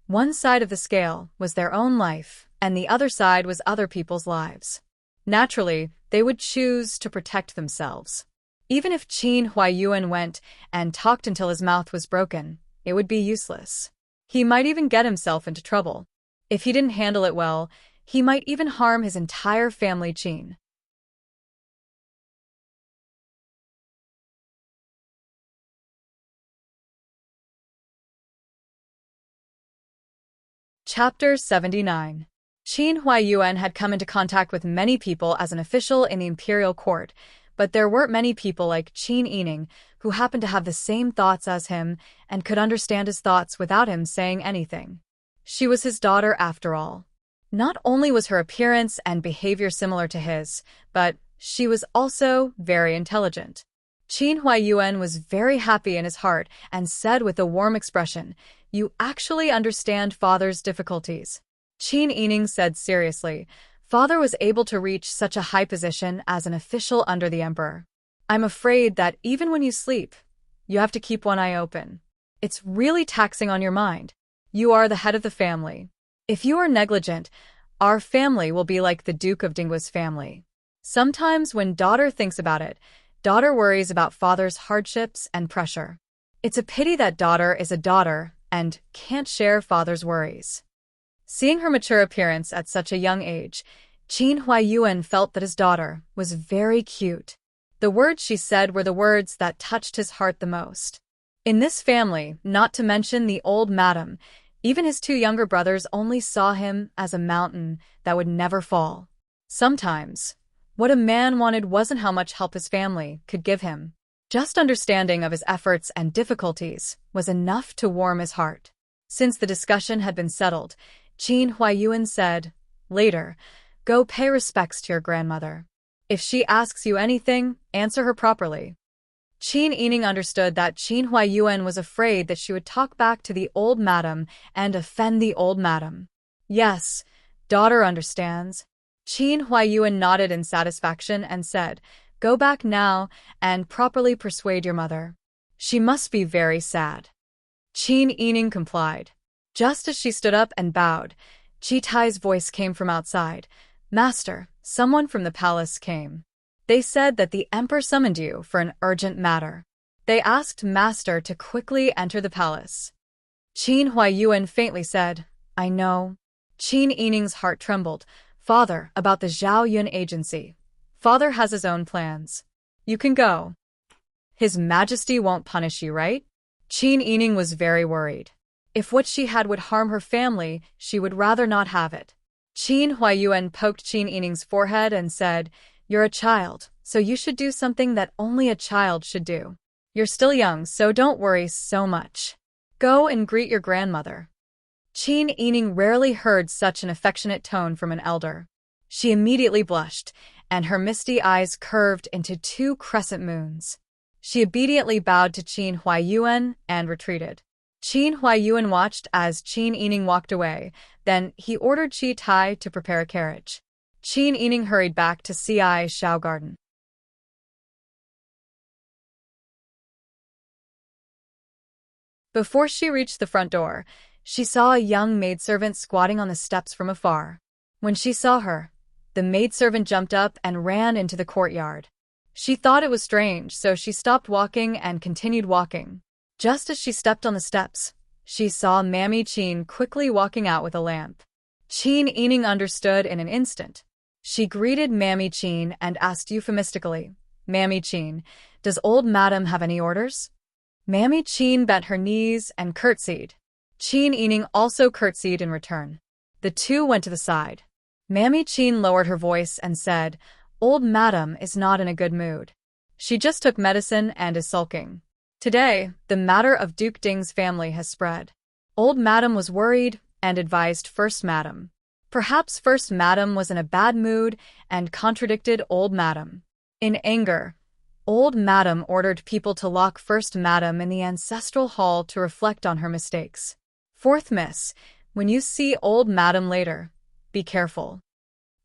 one side of the scale was their own life, and the other side was other people's lives. Naturally, they would choose to protect themselves. Even if Qin Huaiyuan went and talked until his mouth was broken, it would be useless. He might even get himself into trouble. If he didn't handle it well, he might even harm his entire family. Qin. Chapter 79. Qin Huaiyuan had come into contact with many people as an official in the imperial court, but there weren't many people like Qin Yining who happened to have the same thoughts as him and could understand his thoughts without him saying anything. She was his daughter after all. Not only was her appearance and behavior similar to his, but she was also very intelligent. Qin Huaiyuan was very happy in his heart and said with a warm expression, "You actually understand father's difficulties." Qin Yining said seriously, "Father was able to reach such a high position as an official under the emperor. I'm afraid that even when you sleep, you have to keep one eye open. It's really taxing on your mind. You are the head of the family. If you are negligent, our family will be like the Duke of Dingwa's family." Sometimes when daughter thinks about it, daughter worries about father's hardships and pressure. It's a pity that daughter is a daughter and can't share father's worries. Seeing her mature appearance at such a young age, Qin Huaiyuan felt that his daughter was very cute. The words she said were the words that touched his heart the most. In this family, not to mention the old madam, even his 2 younger brothers only saw him as a mountain that would never fall. Sometimes, what a man wanted wasn't how much help his family could give him. Just understanding of his efforts and difficulties was enough to warm his heart. Since the discussion had been settled, Qin Huaiyuan said, "Later, go pay respects to your grandmother. If she asks you anything, answer her properly." Qin Yining understood that Qin Huaiyuan was afraid that she would talk back to the old madam and offend the old madam. "Yes, daughter understands." Qin Huaiyuan nodded in satisfaction and said, "Go back now and properly persuade your mother. She must be very sad." Qin Yining complied. Just as she stood up and bowed, Chi Tai's voice came from outside. Master, someone from the palace came. They said that the emperor summoned you for an urgent matter. They asked Master to quickly enter the palace. Qin Huayuan faintly said, I know. Qin Yining's heart trembled. Father, about the Zhao Yun agency. Father has his own plans. You can go. His Majesty won't punish you, right? Qin Yining was very worried. If what she had would harm her family, she would rather not have it. Qin Huayuan poked Qin Yining's forehead and said, You're a child, so you should do something that only a child should do. You're still young, so don't worry so much. Go and greet your grandmother. Qin Yining rarely heard such an affectionate tone from an elder. She immediately blushed, and her misty eyes curved into 2 crescent moons. She obediently bowed to Qin Huayuan and retreated. Qin Huayuan watched as Qin Yining walked away, then he ordered Qi Tai to prepare a carriage. Qin Yining hurried back to Ci Shao Garden. Before she reached the front door, she saw a young maidservant squatting on the steps from afar. When she saw her, the maidservant jumped up and ran into the courtyard. She thought it was strange, so she stopped walking and continued walking. Just as she stepped on the steps, she saw Mammy Qin quickly walking out with a lamp. Qin Yining understood in an instant. She greeted Mammy Qin and asked euphemistically, Mammy Qin, does old madam have any orders? Mammy Qin bent her knees and curtsied. Qin Yining also curtsied in return. The two went to the side. Mammy Qin lowered her voice and said, Old madam is not in a good mood. She just took medicine and is sulking. Today, the matter of Duke Ding's family has spread. Old madam was worried and advised First Madam. Perhaps First Madam was in a bad mood and contradicted Old Madam. In anger, Old Madam ordered people to lock First Madam in the ancestral hall to reflect on her mistakes. Fourth Miss, when you see Old Madam later, be careful.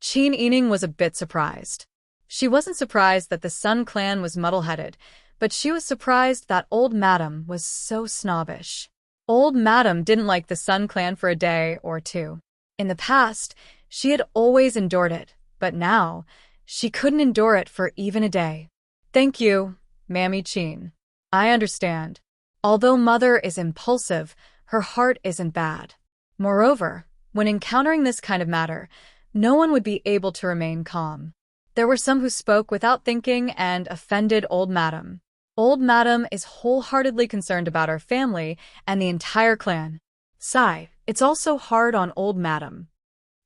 Qin Yining was a bit surprised. She wasn't surprised that the Sun clan was muddle-headed, but she was surprised that Old Madam was so snobbish. Old Madam didn't like the Sun clan for a day or two. In the past, she had always endured it, but now, she couldn't endure it for even a day. Thank you, Mammy Qin. I understand. Although Mother is impulsive, her heart isn't bad. Moreover, when encountering this kind of matter, no one would be able to remain calm. There were some who spoke without thinking and offended Old Madam. Old Madam is wholeheartedly concerned about her family and the entire clan. Sigh, it's also hard on Old Madam.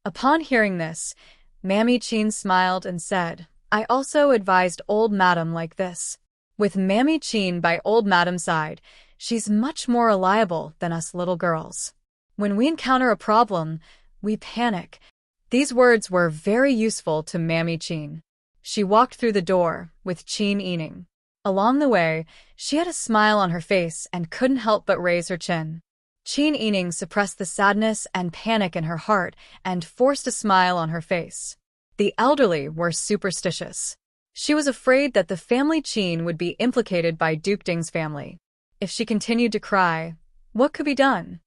Upon hearing this, Mammy Qin smiled and said, I also advised Old Madam like this. With Mammy Qin by Old Madam's side, she's much more reliable than us little girls. When we encounter a problem, we panic. These words were very useful to Mammy Qin. She walked through the door with Qin Yining. Along the way, she had a smile on her face and couldn't help but raise her chin. Qin Yining suppressed the sadness and panic in her heart and forced a smile on her face. The elderly were superstitious. She was afraid that the family Qin would be implicated by Duke Ding's family. If she continued to cry, what could be done?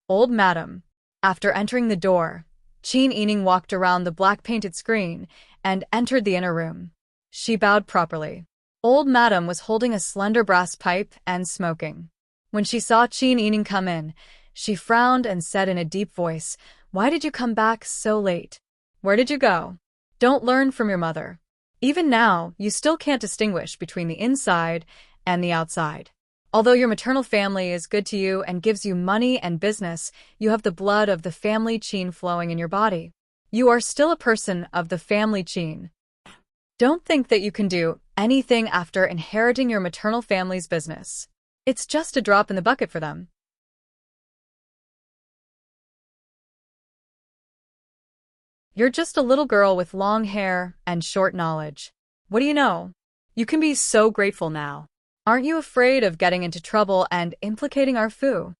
Old Madam. After entering the door, Qin Yining walked around the black-painted screen and entered the inner room. She bowed properly. Old Madam was holding a slender brass pipe and smoking. When she saw Qin Yining come in, she frowned and said in a deep voice, Why did you come back so late? Where did you go? Don't learn from your mother. Even now, you still can't distinguish between the inside and the outside. Although your maternal family is good to you and gives you money and business, you have the blood of the family Qin flowing in your body. You are still a person of the family Qin. Don't think that you can do anything after inheriting your maternal family's business. It's just a drop in the bucket for them. You're just a little girl with long hair and short knowledge. What do you know? You can be so grateful now. Aren't you afraid of getting into trouble and implicating our Fu?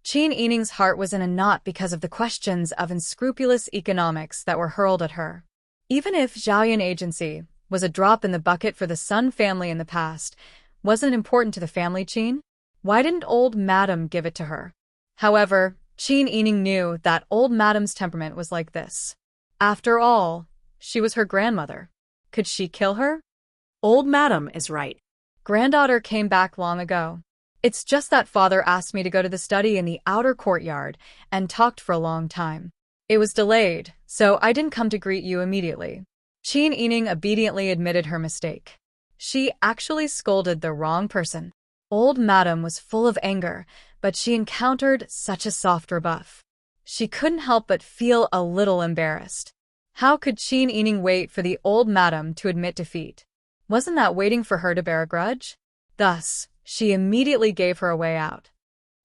Qin Yining's heart was in a knot because of the questions of unscrupulous economics that were hurled at her. Even if Zhaoyun Agency was a drop in the bucket for the Sun family in the past, wasn't it important to the family Qin? Why didn't Old Madam give it to her? However, Qin Yining knew that Old Madam's temperament was like this. After all, She was her grandmother. Could she kill her? Old Madam is right. Granddaughter came back long ago. It's just that father asked me to go to the study in the outer courtyard and talked for a long time. It was delayed, so I didn't come to greet you immediately. Qin Yining obediently admitted her mistake. She actually scolded the wrong person. Old Madam was full of anger, but she encountered such a soft rebuff. She couldn't help but feel a little embarrassed. How could Qin Yining wait for the old madam to admit defeat? Wasn't that waiting for her to bear a grudge? Thus, she immediately gave her a way out.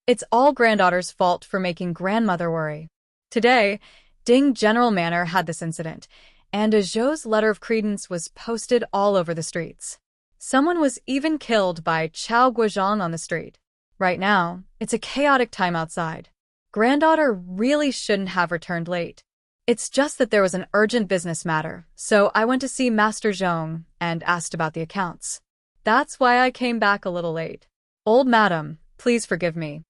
It's all granddaughter's fault for making grandmother worry. Today, Ding General Manor had this incident, and a Zhou's letter of credence was posted all over the streets. Someone was even killed by Chao Guozhang on the street. Right now, it's a chaotic time outside. Granddaughter really shouldn't have returned late. It's just that there was an urgent business matter, so I went to see Master Zhong and asked about the accounts. That's why I came back a little late. Old Madam, please forgive me.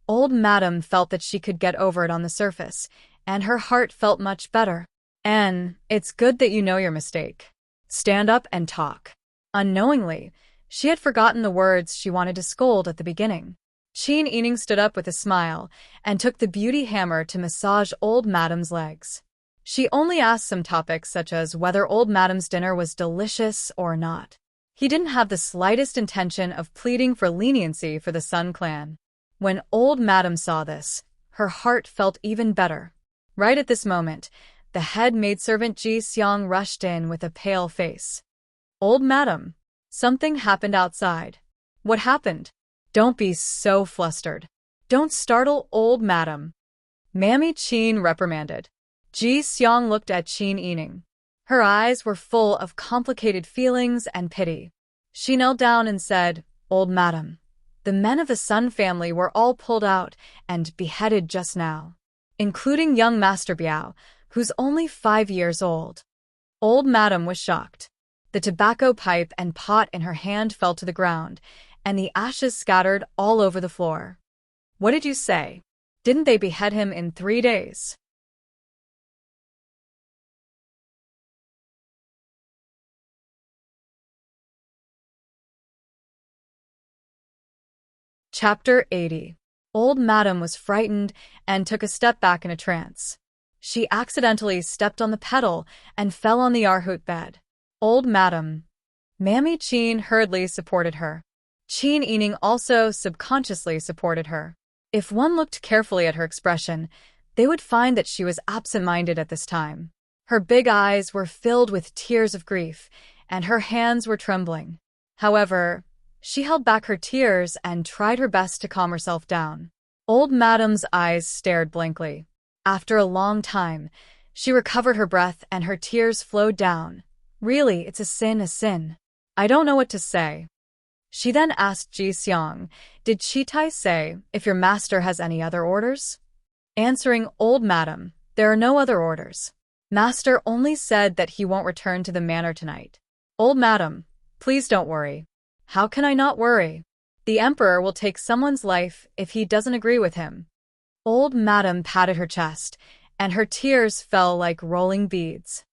Old Madam felt that she could get over it on the surface, and her heart felt much better. Anne, it's good that you know your mistake. Stand up and talk. Unknowingly, she had forgotten the words she wanted to scold at the beginning. Qin Yining stood up with a smile and took the beauty hammer to massage Old Madam's legs. She only asked some topics such as whether Old Madam's dinner was delicious or not. He didn't have the slightest intention of pleading for leniency for the Sun clan. When Old Madam saw this, her heart felt even better. Right at this moment, the head maidservant Ji Xiang rushed in with a pale face. Old Madam, something happened outside. What happened? Don't be so flustered. Don't startle Old Madam. Mammy Qin reprimanded. Ji Xiang looked at Qin Yining. Her eyes were full of complicated feelings and pity. She knelt down and said, Old Madam, the men of the Sun family were all pulled out and beheaded just now, including young Master Biao, who's only 5 years old. Old Madam was shocked. The tobacco pipe and pot in her hand fell to the ground, and the ashes scattered all over the floor. What did you say? Didn't they behead him in 3 days? Chapter 80. Old Madam was frightened and took a step back in a trance. She accidentally stepped on the pedal and fell on the Arhut bed. Old Madam. Mammy Qin hurriedly supported her. Qin Yining also subconsciously supported her. If one looked carefully at her expression, they would find that she was absent-minded at this time. Her big eyes were filled with tears of grief, and her hands were trembling. However, she held back her tears and tried her best to calm herself down. Old Madam's eyes stared blankly. After a long time, she recovered her breath and her tears flowed down. Really, it's a sin. I don't know what to say. She then asked Ji Xiang, did Chitai say if your master has any other orders? Answering Old Madam, there are no other orders. Master only said that he won't return to the manor tonight. Old Madam, please don't worry. How can I not worry? The Emperor will take someone's life if he doesn't agree with him. Old Madam patted her chest, and her tears fell like rolling beads.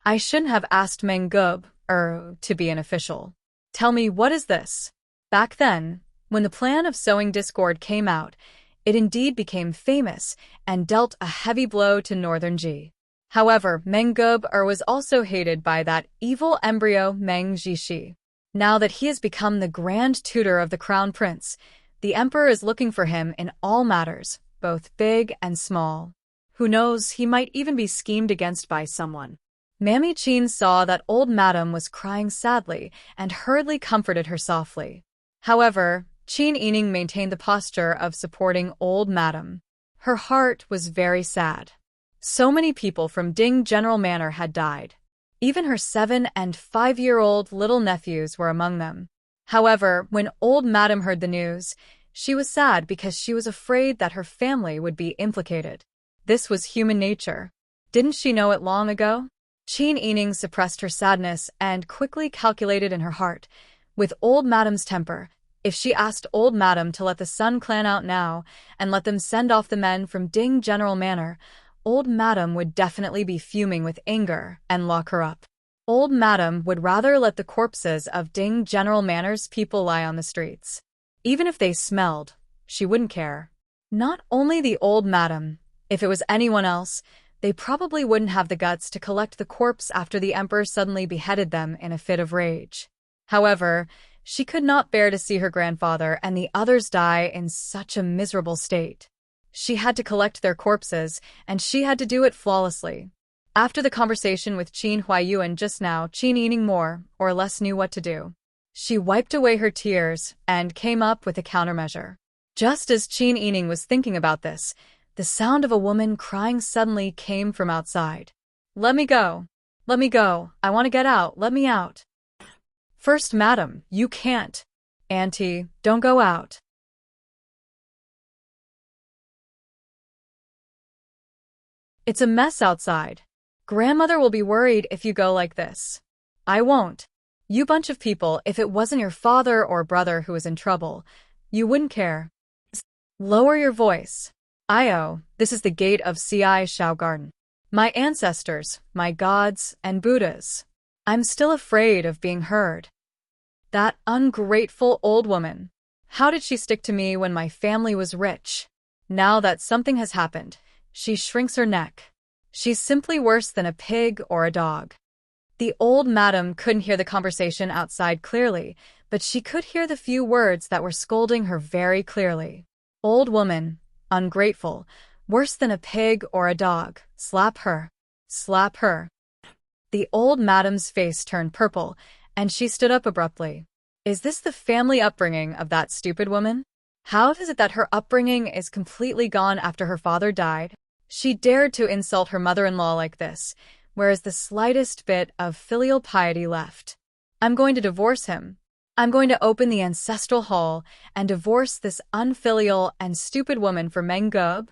I shouldn't have asked Mengub, to be an official. Tell me, what is this? Back then, when the plan of sowing discord came out, it indeed became famous and dealt a heavy blow to Northern Ji. However, Mengub was also hated by that evil embryo Meng Jishi. Now that he has become the grand tutor of the crown prince, the emperor is looking for him in all matters, both big and small. Who knows, he might even be schemed against by someone. Mammy Qin saw that Old Madam was crying sadly and hurriedly comforted her softly. However, Qin Yining maintained the posture of supporting Old Madam. Her heart was very sad. So many people from Ding General Manor had died. Even her 7- and 5-year-old little nephews were among them. However, when Old Madam heard the news, she was sad because she was afraid that her family would be implicated. This was human nature. Didn't she know it long ago? Qin Yining suppressed her sadness and quickly calculated in her heart, with Old Madam's temper, if she asked Old Madam to let the Sun clan out now and let them send off the men from Ding General Manor, Old Madam would definitely be fuming with anger and lock her up. Old Madam would rather let the corpses of ding general manners people lie on the streets. Even if they smelled, she wouldn't care. Not only the Old Madam, if it was anyone else, they probably wouldn't have the guts to collect the corpse after the Emperor suddenly beheaded them in a fit of rage. However, she could not bear to see her grandfather and the others die in such a miserable state. She had to collect their corpses, and she had to do it flawlessly. After the conversation with Qin Huaiyuan just now, Qin Yining more or less knew what to do. She wiped away her tears and came up with a countermeasure. Just as Qin Yining was thinking about this, the sound of a woman crying suddenly came from outside. "Let me go! Let me go! I want to get out! Let me out!" "First Madam, you can't. Auntie, don't go out." "It's a mess outside. Grandmother will be worried if you go like this." "I won't. You bunch of people, if it wasn't your father or brother who was in trouble, you wouldn't care." "Lower your voice. Io, this is the gate of Ci Shao Garden. My ancestors, my gods, and Buddhas. I'm still afraid of being heard." "That ungrateful old woman. How did she stick to me when my family was rich? Now that something has happened, she shrinks her neck. She's simply worse than a pig or a dog." The Old Madam couldn't hear the conversation outside clearly, but she could hear the few words that were scolding her very clearly. "Old woman, ungrateful, worse than a pig or a dog, slap her, slap her." The Old Madam's face turned purple, and she stood up abruptly. Is this the family upbringing of that stupid woman? How is it that her upbringing is completely gone after her father died? She dared to insult her mother-in-law like this, whereas the slightest bit of filial piety left. "I'm going to divorce him. I'm going to open the ancestral hall and divorce this unfilial and stupid woman for Meng Gub."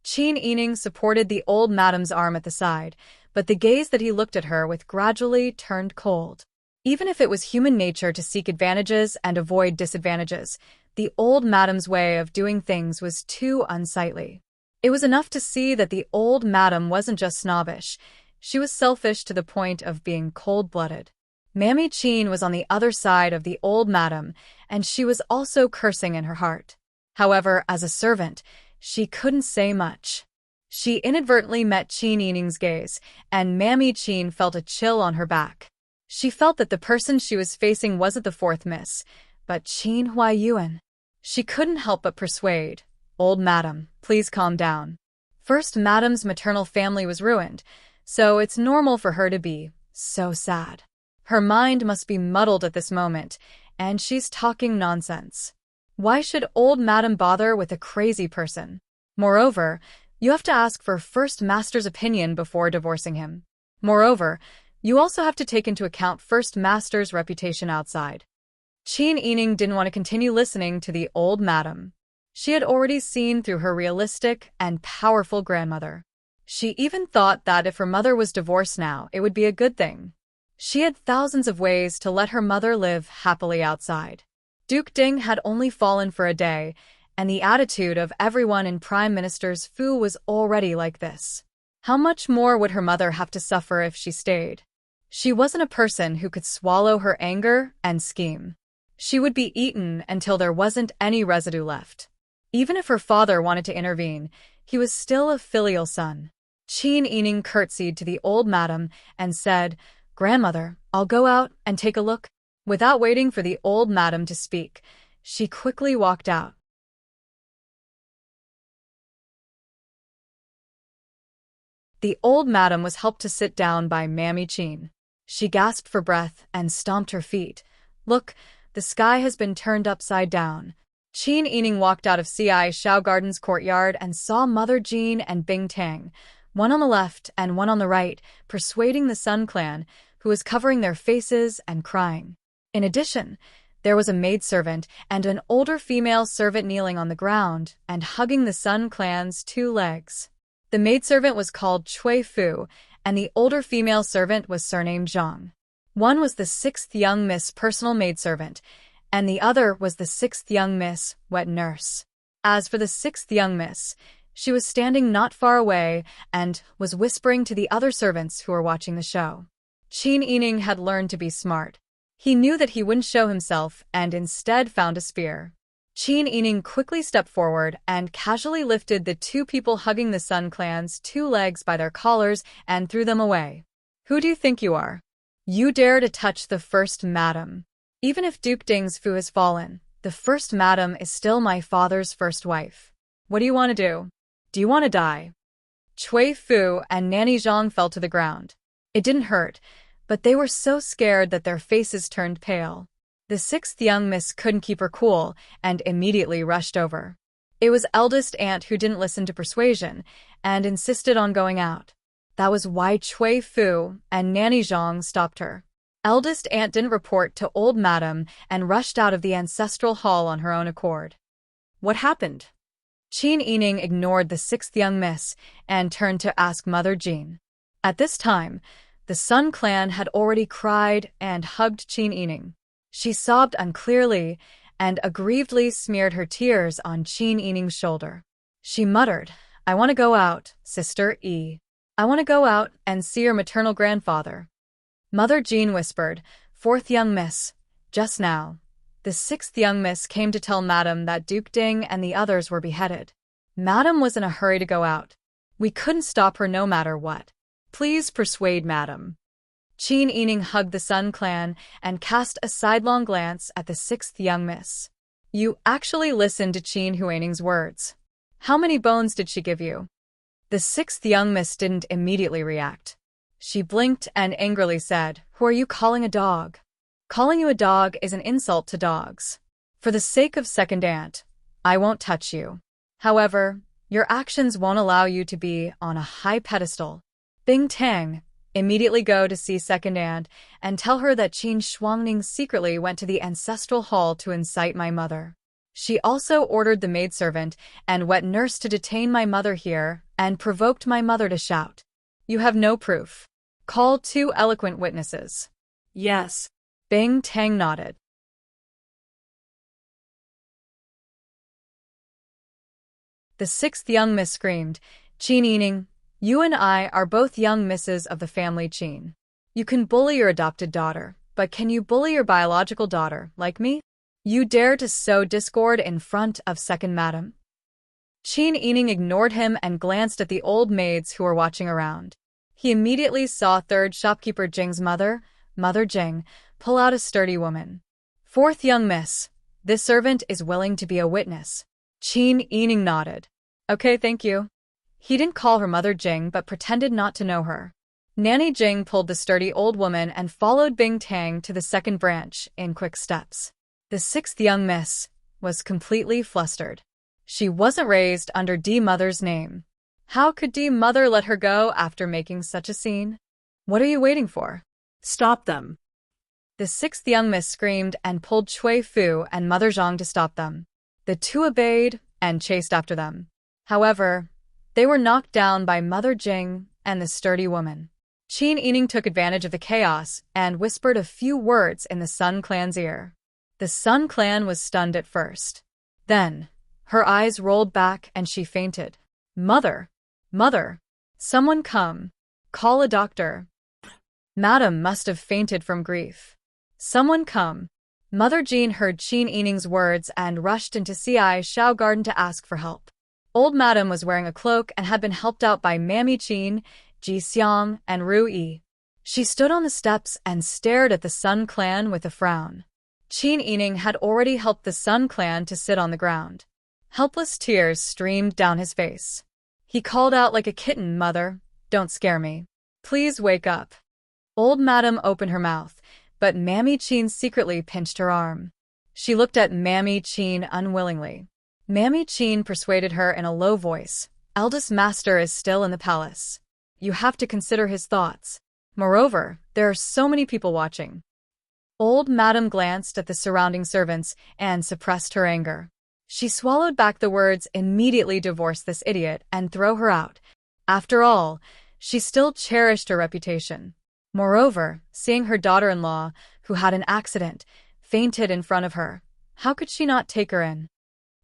Qin Yining supported the Old Madam's arm at the side, but the gaze that he looked at her with gradually turned cold. Even if it was human nature to seek advantages and avoid disadvantages, the Old Madam's way of doing things was too unsightly. It was enough to see that the Old Madam wasn't just snobbish, she was selfish to the point of being cold-blooded. Mammy Qin was on the other side of the Old Madam, and she was also cursing in her heart. However, as a servant, she couldn't say much. She inadvertently met Qin Yining's gaze, and Mammy Qin felt a chill on her back. She felt that the person she was facing wasn't the fourth miss, but Qin Huaiyuan. She couldn't help but persuade, "Old Madam, please calm down. First Madam's maternal family was ruined, so it's normal for her to be so sad. Her mind must be muddled at this moment, and she's talking nonsense. Why should Old Madam bother with a crazy person? Moreover, you have to ask for First Master's opinion before divorcing him. Moreover, you also have to take into account First Master's reputation outside." Qin Yining didn't want to continue listening to the Old Madam. She had already seen through her realistic and powerful grandmother. She even thought that if her mother was divorced now, it would be a good thing. She had thousands of ways to let her mother live happily outside. Duke Ding had only fallen for a day, and the attitude of everyone in Prime Minister's Fu was already like this. How much more would her mother have to suffer if she stayed? She wasn't a person who could swallow her anger and scheme. She would be eaten until there wasn't any residue left. Even if her father wanted to intervene, he was still a filial son. Qin Yining curtsied to the Old Madam and said, "Grandmother, I'll go out and take a look." Without waiting for the Old Madam to speak, she quickly walked out. The Old Madam was helped to sit down by Mammy Qin. She gasped for breath and stomped her feet. "Look, the sky has been turned upside down." Qin Yining walked out of Ci Shao Garden's courtyard and saw Mother Jean and Bing Tang, one on the left and one on the right, persuading the Sun Clan, who was covering their faces and crying. In addition, there was a maidservant and an older female servant kneeling on the ground and hugging the Sun Clan's 2 legs. The maidservant was called Chui Fu, and the older female servant was surnamed Zhang. One was the 6th young Miss personal maidservant, and the other was the 6th young Miss wet nurse. As for the 6th young Miss, She was standing not far away and was whispering to the other servants who were watching the show. Qin Yining had learned to be smart. He knew that he wouldn't show himself and instead found a spear. Qin Yining quickly stepped forward and casually lifted the two people hugging the Sun Clan's two legs by their collars and threw them away. Who do you think you are? You dare to touch the first madam. Even if Duke Ding's Fu has fallen, the first madam is still my father's first wife. What do you want to do? Do you want to die? Cui Fu and Nanny Zhang fell to the ground. It didn't hurt, but they were so scared that their faces turned pale. The sixth young miss couldn't keep her cool and immediately rushed over. It was eldest aunt who didn't listen to persuasion and insisted on going out. That was why Cui Fu and Nanny Zhang stopped her. Eldest aunt didn't report to old madam and rushed out of the ancestral hall on her own accord. What happened? Qin Yining ignored the sixth young miss and turned to ask Mother Jean. At this time, the Sun Clan had already cried and hugged Qin Yining. She sobbed unclearly and aggrievedly smeared her tears on Qin Yining's shoulder. She muttered, I want to go out, Sister E. I want to go out and see your maternal grandfather. Mother Jean whispered, Fourth young miss, just now. The sixth young miss came to tell Madam that Duke Ding and the others were beheaded. Madam was in a hurry to go out. We couldn't stop her no matter what. Please persuade Madam. Qin Yining hugged the Sun Clan and cast a sidelong glance at the sixth young miss. You actually listened to Qin Huining's words. How many bones did she give you? The sixth young miss didn't immediately react. She blinked and angrily said, Who are you calling a dog? Calling you a dog is an insult to dogs. For the sake of second aunt, I won't touch you. However, your actions won't allow you to be on a high pedestal. Bing Tang, immediately go to see second aunt and tell her that Qin Shuangning secretly went to the ancestral hall to incite my mother. She also ordered the maidservant and wet nurse to detain my mother here and provoked my mother to shout. You have no proof. Call 2 eloquent witnesses. Yes. Bing Tang nodded. The sixth young miss screamed, Qin Yining, you and I are both young misses of the family Qin. You can bully your adopted daughter, but can you bully your biological daughter, like me? You dare to sow discord in front of second madam? Qin Yining ignored him and glanced at the old maids who were watching around. He immediately saw third shopkeeper Jing's mother, Mother Jing, pull out a sturdy woman. Fourth young miss, this servant is willing to be a witness. Qin Yining nodded. Okay, thank you. He didn't call her Mother Jing but pretended not to know her. Nanny Jing pulled the sturdy old woman and followed Bing Tang to the second branch in quick steps. The sixth young miss was completely flustered. She wasn't raised under D Mother's name. How could D Mother let her go after making such a scene? What are you waiting for? Stop them. The sixth young miss screamed and pulled Cui Fu and Mother Zhang to stop them. The two obeyed and chased after them. However, they were knocked down by Mother Jing and the sturdy woman. Qin Yining took advantage of the chaos and whispered a few words in the Sun Clan's ear. The Sun Clan was stunned at first. Then, her eyes rolled back and she fainted. Mother! Mother! Someone come! Call a doctor! Madam must have fainted from grief. Someone come! Mother Jean heard Qin Yining's words and rushed into Ci Shao Garden to ask for help. Old Madam was wearing a cloak and had been helped out by Mammy Qin, Ji Xiang, and Ru Yi. She stood on the steps and stared at the Sun Clan with a frown. Qin Yining had already helped the Sun Clan to sit on the ground. Helpless tears streamed down his face. He called out like a kitten, Mother, don't scare me. Please wake up. Old Madam opened her mouth, but Mammy Qin secretly pinched her arm. She looked at Mammy Qin unwillingly. Mammy Qin persuaded her in a low voice, Eldest Master is still in the palace. You have to consider his thoughts. Moreover, there are so many people watching. Old Madam glanced at the surrounding servants and suppressed her anger. She swallowed back the words, immediately divorce this idiot and throw her out. After all, she still cherished her reputation. Moreover, seeing her daughter-in-law, who had an accident, fainted in front of her, how could she not take her in?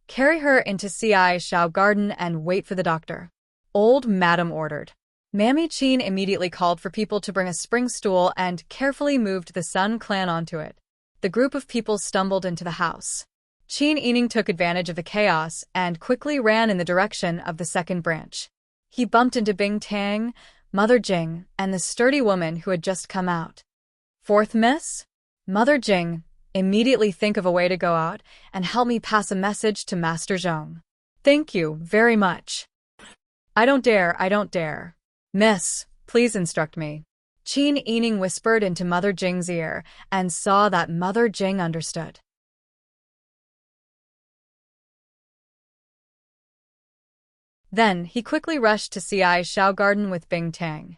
Carry her into Ci Shao Garden and wait for the doctor. Old Madam ordered. Mammy Chin immediately called for people to bring a spring stool and carefully moved the Sun Clan onto it. The group of people stumbled into the house. Qin Yining took advantage of the chaos and quickly ran in the direction of the second branch. He bumped into Bing Tang, Mother Jing, and the sturdy woman who had just come out. Fourth miss? Mother Jing, immediately think of a way to go out and help me pass a message to Master Zhong. Thank you very much. I don't dare. Miss, please instruct me. Qin Yining whispered into Mother Jing's ear and saw that Mother Jing understood. Then he quickly rushed to Ci Shao Garden with Bing Tang.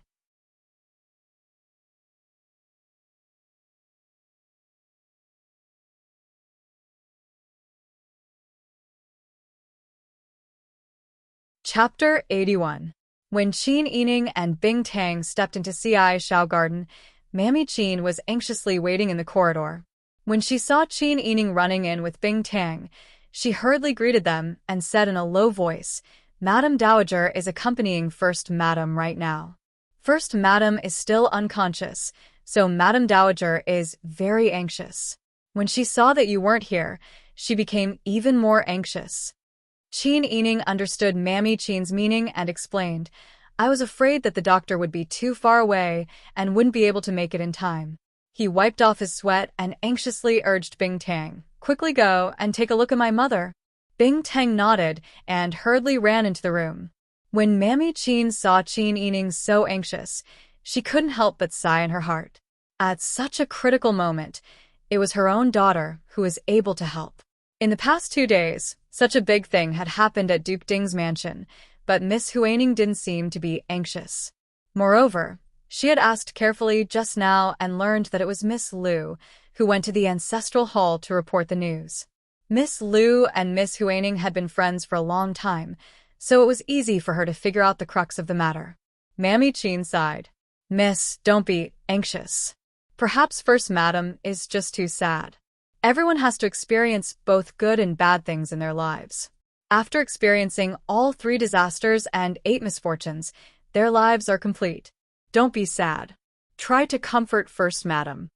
Chapter 81. When Qin Yining and Bing Tang stepped into Ci Shao Garden, Mammy Qin was anxiously waiting in the corridor. When she saw Qin Yining running in with Bing Tang, she hurriedly greeted them and said in a low voice, Madam Dowager is accompanying First Madam right now. First Madam is still unconscious, so Madam Dowager is very anxious. When she saw that you weren't here, she became even more anxious. Qin Yining understood Mammy Qin's meaning and explained, I was afraid that the doctor would be too far away and wouldn't be able to make it in time. He wiped off his sweat and anxiously urged Bing Tang, quickly go and take a look at my mother. Bing Tang nodded and hurriedly ran into the room. When Mammy Qin saw Qin Yining so anxious, she couldn't help but sigh in her heart. At such a critical moment, it was her own daughter who was able to help. In the past 2 days, such a big thing had happened at Duke Ding's mansion, but Miss Huaning didn't seem to be anxious. Moreover, she had asked carefully just now and learned that it was Miss Liu who went to the ancestral hall to report the news. Miss Liu and Miss Huaning had been friends for a long time, so it was easy for her to figure out the crux of the matter. Mammy Qin sighed. Miss, don't be anxious. Perhaps First Madam is just too sad. Everyone has to experience both good and bad things in their lives. After experiencing all 3 disasters and 8 misfortunes, their lives are complete. Don't be sad. Try to comfort First Madam.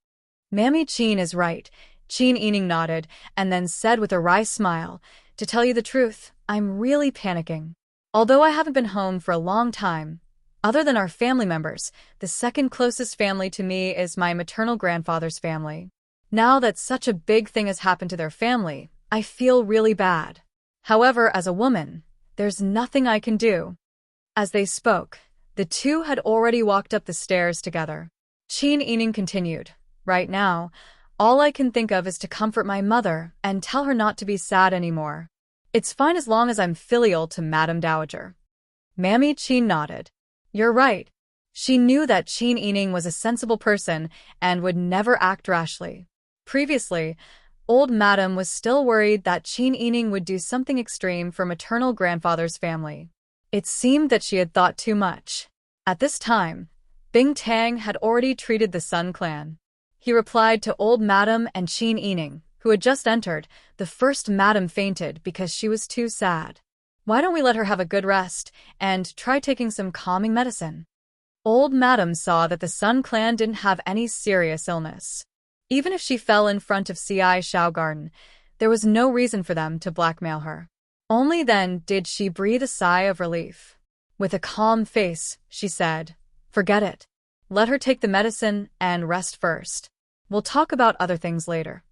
Mammy Qin is right. Qin Yining nodded and then said with a wry smile, to tell you the truth, I'm really panicking. Although I haven't been home for a long time, other than our family members, the second closest family to me is my maternal grandfather's family. Now that such a big thing has happened to their family, I feel really bad. However, as a woman, there's nothing I can do. As they spoke, the two had already walked up the stairs together. Qin Yining continued, right now, all I can think of is to comfort my mother and tell her not to be sad anymore. It's fine as long as I'm filial to Madam Dowager. Mammy Qin nodded. You're right. She knew that Qin Yining was a sensible person and would never act rashly. Previously, old Madam was still worried that Qin Yining would do something extreme for maternal grandfather's family. It seemed that she had thought too much. At this time, Bing Tang had already treated the Sun Clan. He replied to old Madam and Qin Yining, who had just entered. The First Madam fainted because she was too sad. Why don't we let her have a good rest and try taking some calming medicine? Old Madam saw that the Sun Clan didn't have any serious illness. Even if she fell in front of Ci Shao Garden, there was no reason for them to blackmail her. Only then did she breathe a sigh of relief. With a calm face, she said, forget it. Let her take the medicine and rest first. We'll talk about other things later.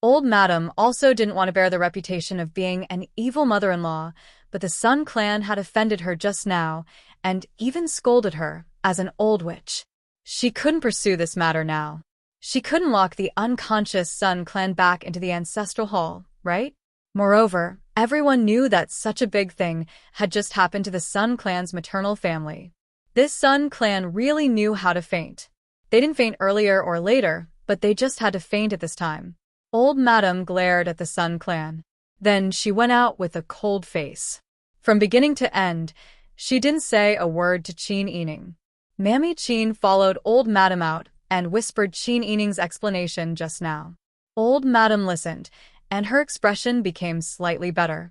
Old Madam also didn't want to bear the reputation of being an evil mother-in-law, but the Sun Clan had offended her just now and even scolded her as an old witch. She couldn't pursue this matter now. She couldn't lock the unconscious Sun Clan back into the ancestral hall, right? Moreover, everyone knew that such a big thing had just happened to the Sun Clan's maternal family. This Sun Clan really knew how to feint. They didn't feint earlier or later, but they just had to feint at this time. Old Madam glared at the Sun Clan. Then she went out with a cold face. From beginning to end, she didn't say a word to Qin Yining. Mammy Qin followed old Madam out and whispered Qin Yining's explanation just now. Old Madam listened, and her expression became slightly better.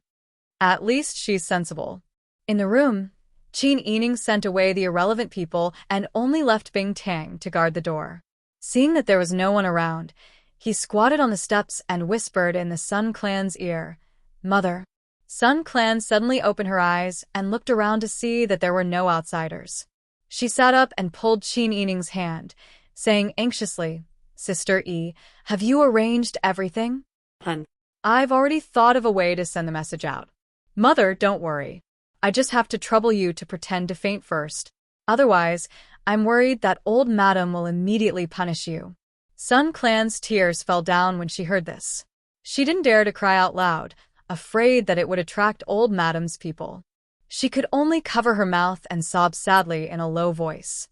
At least she's sensible. In the room, Qin Yining sent away the irrelevant people and only left Bing Tang to guard the door. Seeing that there was no one around, he squatted on the steps and whispered in the Sun Clan's ear, "Mother." Sun Clan suddenly opened her eyes and looked around to see that there were no outsiders. She sat up and pulled Qin Yining's hand, saying anxiously, "Sister E, have you arranged everything?" Hun. "I've already thought of a way to send the message out." "Mother, don't worry. I just have to trouble you to pretend to faint first. Otherwise, I'm worried that old Madam will immediately punish you." Sun Clan's tears fell down when she heard this. She didn't dare to cry out loud, afraid that it would attract old Madam's people. She could only cover her mouth and sob sadly in a low voice.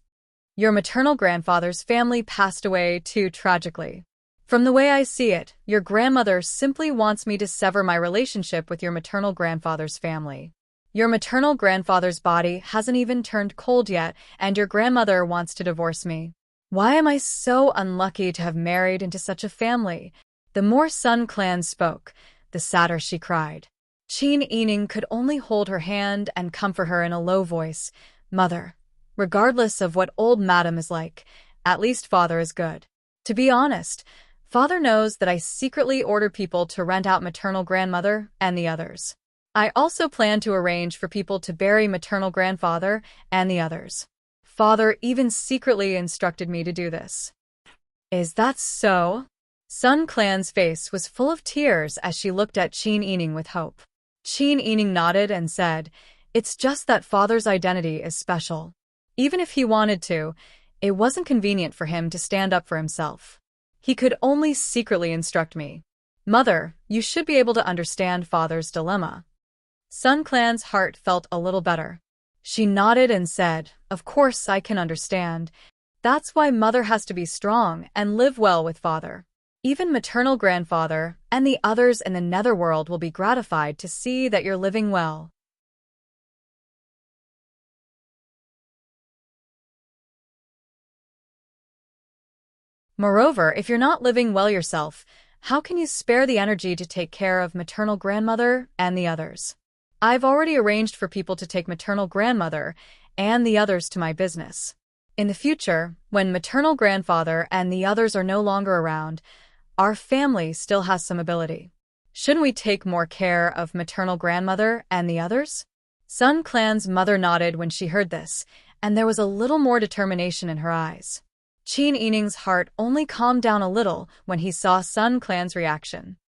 "Your maternal grandfather's family passed away too tragically. From the way I see it, your grandmother simply wants me to sever my relationship with your maternal grandfather's family. Your maternal grandfather's body hasn't even turned cold yet, and your grandmother wants to divorce me. Why am I so unlucky to have married into such a family?" The more Sun Clan spoke, the sadder she cried. Qin Yining could only hold her hand and comfort her in a low voice, "Mother, regardless of what old Madam is like, at least Father is good. To be honest, Father knows that I secretly order people to rent out maternal grandmother and the others. I also plan to arrange for people to bury maternal grandfather and the others. Father even secretly instructed me to do this." "Is that so?" Sun Clan's face was full of tears as she looked at Qin Yining with hope. Qin Yining nodded and said, "It's just that Father's identity is special. Even if he wanted to, it wasn't convenient for him to stand up for himself. He could only secretly instruct me. Mother, you should be able to understand Father's dilemma." Sun Clan's heart felt a little better. She nodded and said, "Of course I can understand. That's why Mother has to be strong and live well with Father. Even maternal grandfather and the others in the netherworld will be gratified to see that you're living well." Moreover, if you're not living well yourself, how can you spare the energy to take care of maternal grandmother and the others? I've already arranged for people to take maternal grandmother and the others to my business. In the future, when maternal grandfather and the others are no longer around, our family still has some ability. Shouldn't we take more care of maternal grandmother and the others? Sun Clan's mother nodded when she heard this, and there was a little more determination in her eyes. Qin Yining's heart only calmed down a little when he saw Sun Clan's reaction.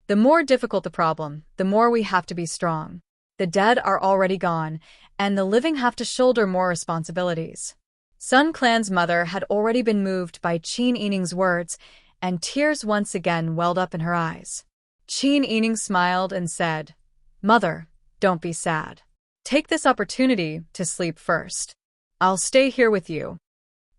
"The more difficult the problem, the more we have to be strong. The dead are already gone, and the living have to shoulder more responsibilities." Sun Clan's mother had already been moved by Qin Yining's words, and tears once again welled up in her eyes. Qin Yining smiled and said, "Mother, don't be sad. Take this opportunity to sleep first. I'll stay here with you."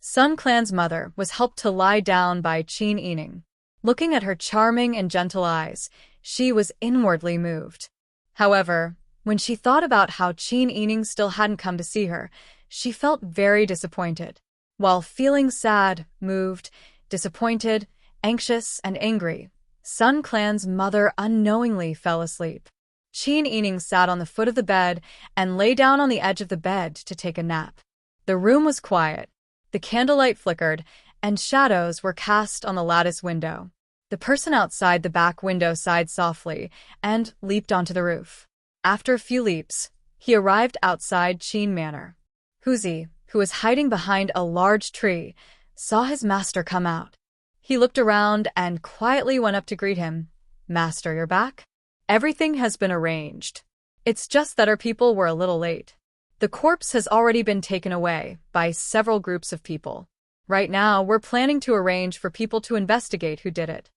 Sun Clan's mother was helped to lie down by Qin Yining. Looking at her charming and gentle eyes, she was inwardly moved. However, when she thought about how Qin Yining still hadn't come to see her, she felt very disappointed. While feeling sad, moved, disappointed, anxious, and angry, Sun Clan's mother unknowingly fell asleep. Qin Yining sat on the foot of the bed and lay down on the edge of the bed to take a nap. The room was quiet. The candlelight flickered, and shadows were cast on the lattice window. The person outside the back window sighed softly and leaped onto the roof. After a few leaps, he arrived outside Qin Manor. Huzi, who was hiding behind a large tree, saw his master come out. He looked around and quietly went up to greet him. "Master, you're back? Everything has been arranged. It's just that our people were a little late. The corpse has already been taken away by several groups of people. Right now, we're planning to arrange for people to investigate who did it."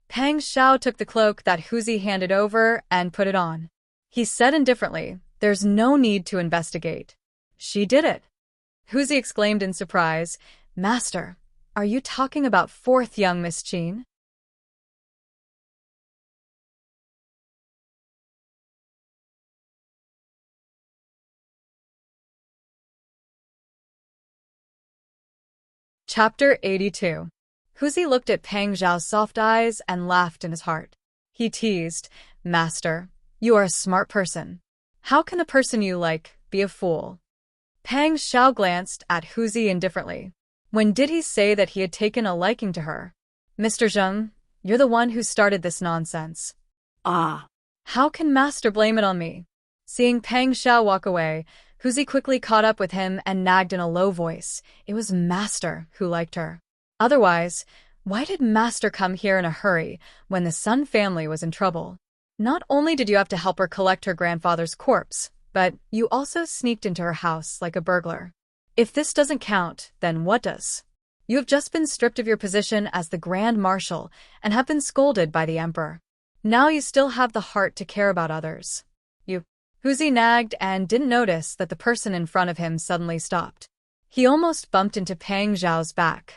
Pang Xiao took the cloak that Huzi handed over and put it on. He said indifferently, "There's no need to investigate. She did it." Huzi exclaimed in surprise, "Master, are you talking about fourth young Miss Qin?" Chapter 82. Huzi looked at Pang Zhao's soft eyes and laughed in his heart. He teased, "Master, you are a smart person. How can a person you like be a fool?" Pang Zhao glanced at Huzi indifferently. When did he say that he had taken a liking to her? "Mr. Zheng, you're the one who started this nonsense." Ah. "How can Master blame it on me?" Seeing Pang Zhao walk away, Huzi quickly caught up with him and nagged in a low voice. It was Master who liked her. Otherwise, why did Master come here in a hurry when the Sun family was in trouble? Not only did you have to help her collect her grandfather's corpse, but you also sneaked into her house like a burglar. If this doesn't count, then what does? You have just been stripped of your position as the Grand Marshal and have been scolded by the Emperor. Now you still have the heart to care about others. Huzi nagged and didn't notice that the person in front of him suddenly stopped. He almost bumped into Pang Zhao's back.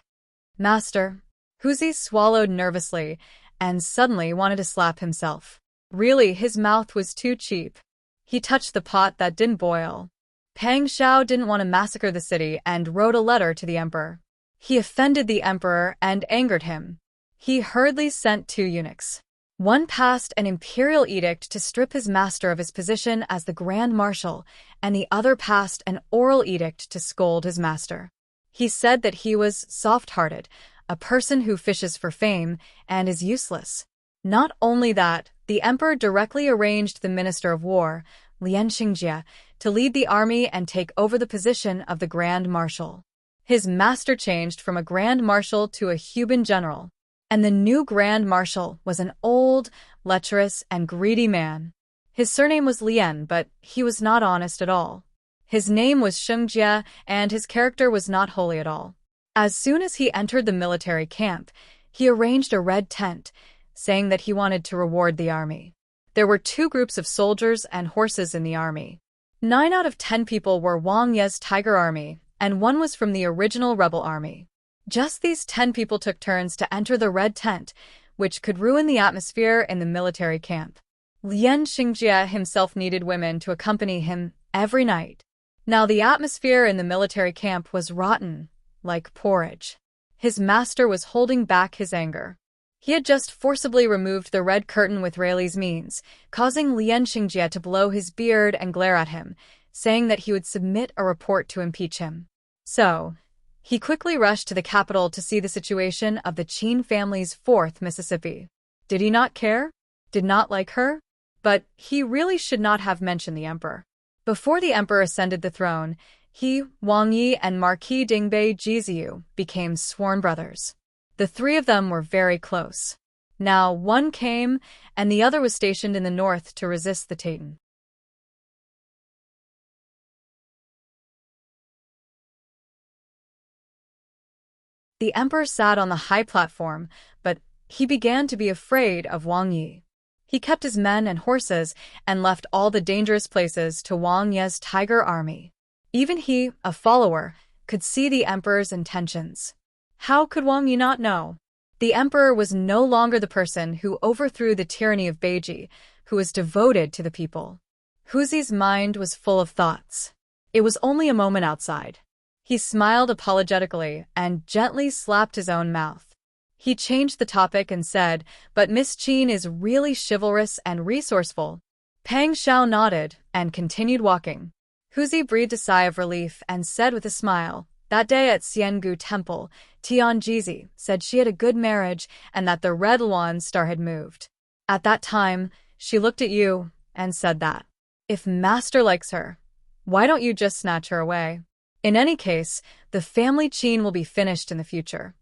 "Master." Huzi swallowed nervously and suddenly wanted to slap himself. Really, his mouth was too cheap. He touched the pot that didn't boil. Pang Zhao didn't want to massacre the city and wrote a letter to the Emperor. He offended the Emperor and angered him. He hurriedly sent 2 eunuchs. One passed an imperial edict to strip his master of his position as the Grand Marshal, and the other passed an oral edict to scold his master. He said that he was soft-hearted, a person who fishes for fame, and is useless. Not only that, the Emperor directly arranged the Minister of War, Lian Xingjie, to lead the army and take over the position of the Grand Marshal. His master changed from a Grand Marshal to a Huban general. And the new Grand Marshal was an old, lecherous, and greedy man. His surname was Lian, but he was not honest at all. His name was Xingjie, and his character was not holy at all. As soon as he entered the military camp, he arranged a red tent, saying that he wanted to reward the army. There were 2 groups of soldiers and horses in the army. 9 out of 10 people were Wang Ye's Tiger Army, and 1 was from the original rebel army. Just these 10 people took turns to enter the red tent, which could ruin the atmosphere in the military camp. Lian Xingjie himself needed women to accompany him every night. Now the atmosphere in the military camp was rotten, like porridge. His master was holding back his anger. He had just forcibly removed the red curtain with Rayleigh's means, causing Lian Xingjie to blow his beard and glare at him, saying that he would submit a report to impeach him. So, he quickly rushed to the capital to see the situation of the Qin family's 4th Mississippi. Did he not care? Did not like her? But he really should not have mentioned the Emperor. Before the Emperor ascended the throne, he, Wang Yi, and Marquis Dingbei Jiziyu became sworn brothers. The 3 of them were very close. Now one came, and the other was stationed in the north to resist the Tatan. The Emperor sat on the high platform, but he began to be afraid of Wang Yi. He kept his men and horses and left all the dangerous places to Wang Ye's Tiger Army. Even he, a follower, could see the Emperor's intentions. How could Wang Yi not know? The Emperor was no longer the person who overthrew the tyranny of Beiji, who was devoted to the people. Huzi's mind was full of thoughts. It was only a moment outside. He smiled apologetically and gently slapped his own mouth. He changed the topic and said, "But Miss Qin is really chivalrous and resourceful." Pang Zhao nodded and continued walking. Huzi breathed a sigh of relief and said with a smile, "That day at Xiangu Temple, Tianjizi said she had a good marriage and that the red Luan star had moved. At that time, she looked at you and said that, if Master likes her, why don't you just snatch her away? In any case, the family Qin will be finished in the future."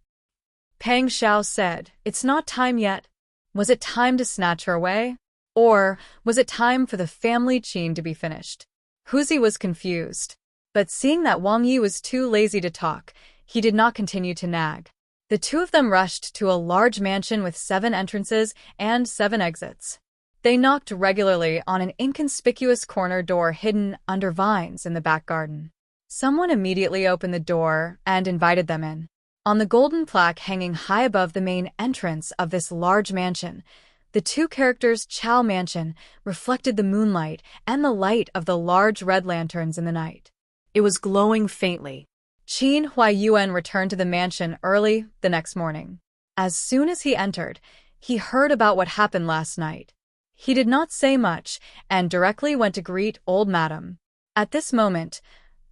Pang Zhao said, "It's not time yet. Was it time to snatch her away? Or was it time for the family Qin to be finished?" Huzi was confused. But seeing that Wang Yi was too lazy to talk, he did not continue to nag. The 2 of them rushed to a large mansion with 7 entrances and 7 exits. They knocked regularly on an inconspicuous corner door hidden under vines in the back garden. Someone immediately opened the door and invited them in. On the golden plaque hanging high above the main entrance of this large mansion, the 2 characters Chao Mansion reflected the moonlight and the light of the large red lanterns in the night. It was glowing faintly. Qin Huaiyuan returned to the mansion early the next morning. As soon as he entered, he heard about what happened last night. He did not say much and directly went to greet old Madam. At this moment,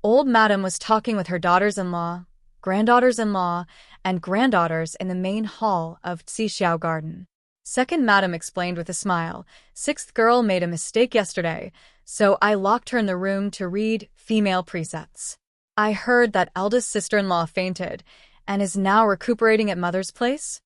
old Madam was talking with her daughters-in-law, granddaughters-in-law, and granddaughters in the main hall of Xixiao Garden. Second Madam explained with a smile, "Sixth girl made a mistake yesterday, so I locked her in the room to read female precepts. I heard that eldest sister-in-law fainted and is now recuperating at mother's place."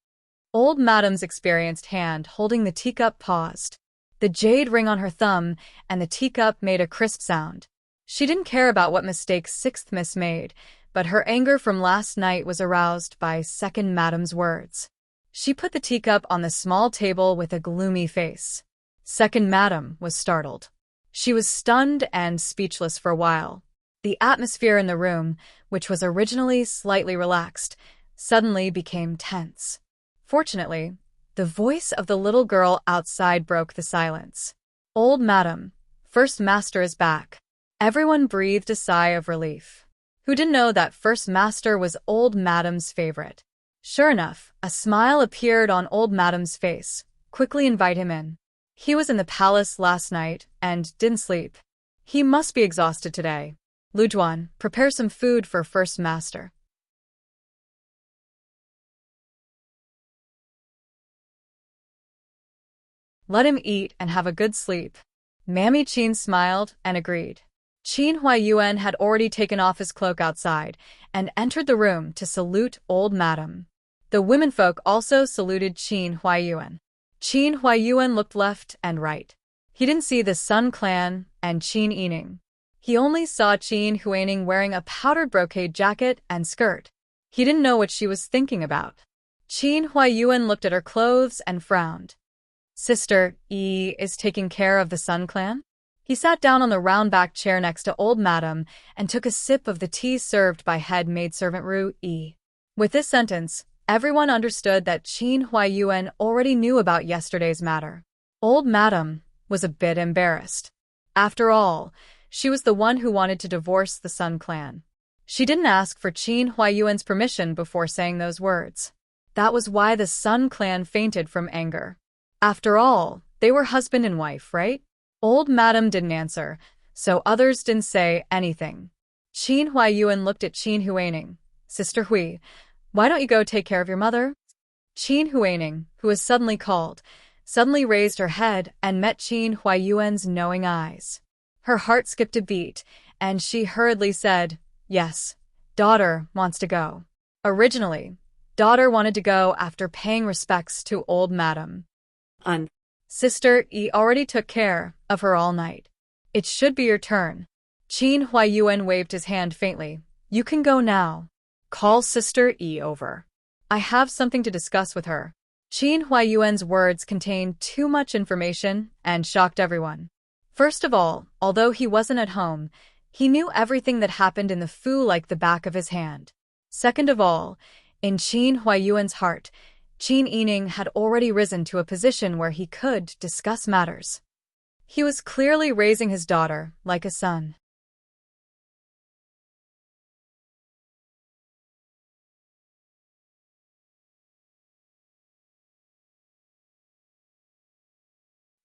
Old Madam's experienced hand holding the teacup paused. The jade ring on her thumb and the teacup made a crisp sound. She didn't care about what mistakes Sixth Miss made, but her anger from last night was aroused by Second Madam's words. She put the teacup on the small table with a gloomy face. Second Madam was startled. She was stunned and speechless for a while. The atmosphere in the room, which was originally slightly relaxed, suddenly became tense. Fortunately, the voice of the little girl outside broke the silence. "Old Madam, First Master is back." Everyone breathed a sigh of relief. Who didn't know that First Master was Old Madam's favorite? Sure enough, a smile appeared on Old Madam's face. "Quickly invite him in. He was in the palace last night and didn't sleep. He must be exhausted today. Lujuan, prepare some food for First Master." "Let him eat and have a good sleep." Mammy Qin smiled and agreed. Qin Huaiyuan had already taken off his cloak outside and entered the room to salute Old Madam. The womenfolk also saluted Qin Huaiyuan. Qin Huaiyuan looked left and right. He didn't see the Sun Clan and Qin Yining. He only saw Qin Huaining wearing a powdered brocade jacket and skirt. He didn't know what she was thinking about. Qin Huaiyuan looked at her clothes and frowned. "Sister Yi is taking care of the Sun Clan?" He sat down on the round-backed chair next to Old Madam and took a sip of the tea served by head maidservant Ru Yi. With this sentence, everyone understood that Qin Huaiyuan already knew about yesterday's matter. Old Madam was a bit embarrassed. After all, she was the one who wanted to divorce the Sun Clan. She didn't ask for Qin Huaiyuan's permission before saying those words. That was why the Sun Clan fainted from anger. After all, they were husband and wife, right? Old Madam didn't answer, so others didn't say anything. Qin Huaiyuan looked at Qin Huaining. "Sister Hui, why don't you go take care of your mother?" Qin Huaining, who was suddenly called, suddenly raised her head and met Qin Huaiyuan's knowing eyes. Her heart skipped a beat, and she hurriedly said, "Yes, daughter wants to go." Originally, daughter wanted to go after paying respects to Old Madam. Sister Yi already took care of her all night. It should be your turn. Qin Huaiyuan waved his hand faintly. "You can go now. Call Sister Yi over. I have something to discuss with her." Qin Huaiyuan's words contained too much information and shocked everyone. First of all, although he wasn't at home, he knew everything that happened in the Fu like the back of his hand. Second of all, in Qin Huaiyuan's heart, Qin Yining had already risen to a position where he could discuss matters. He was clearly raising his daughter like a son.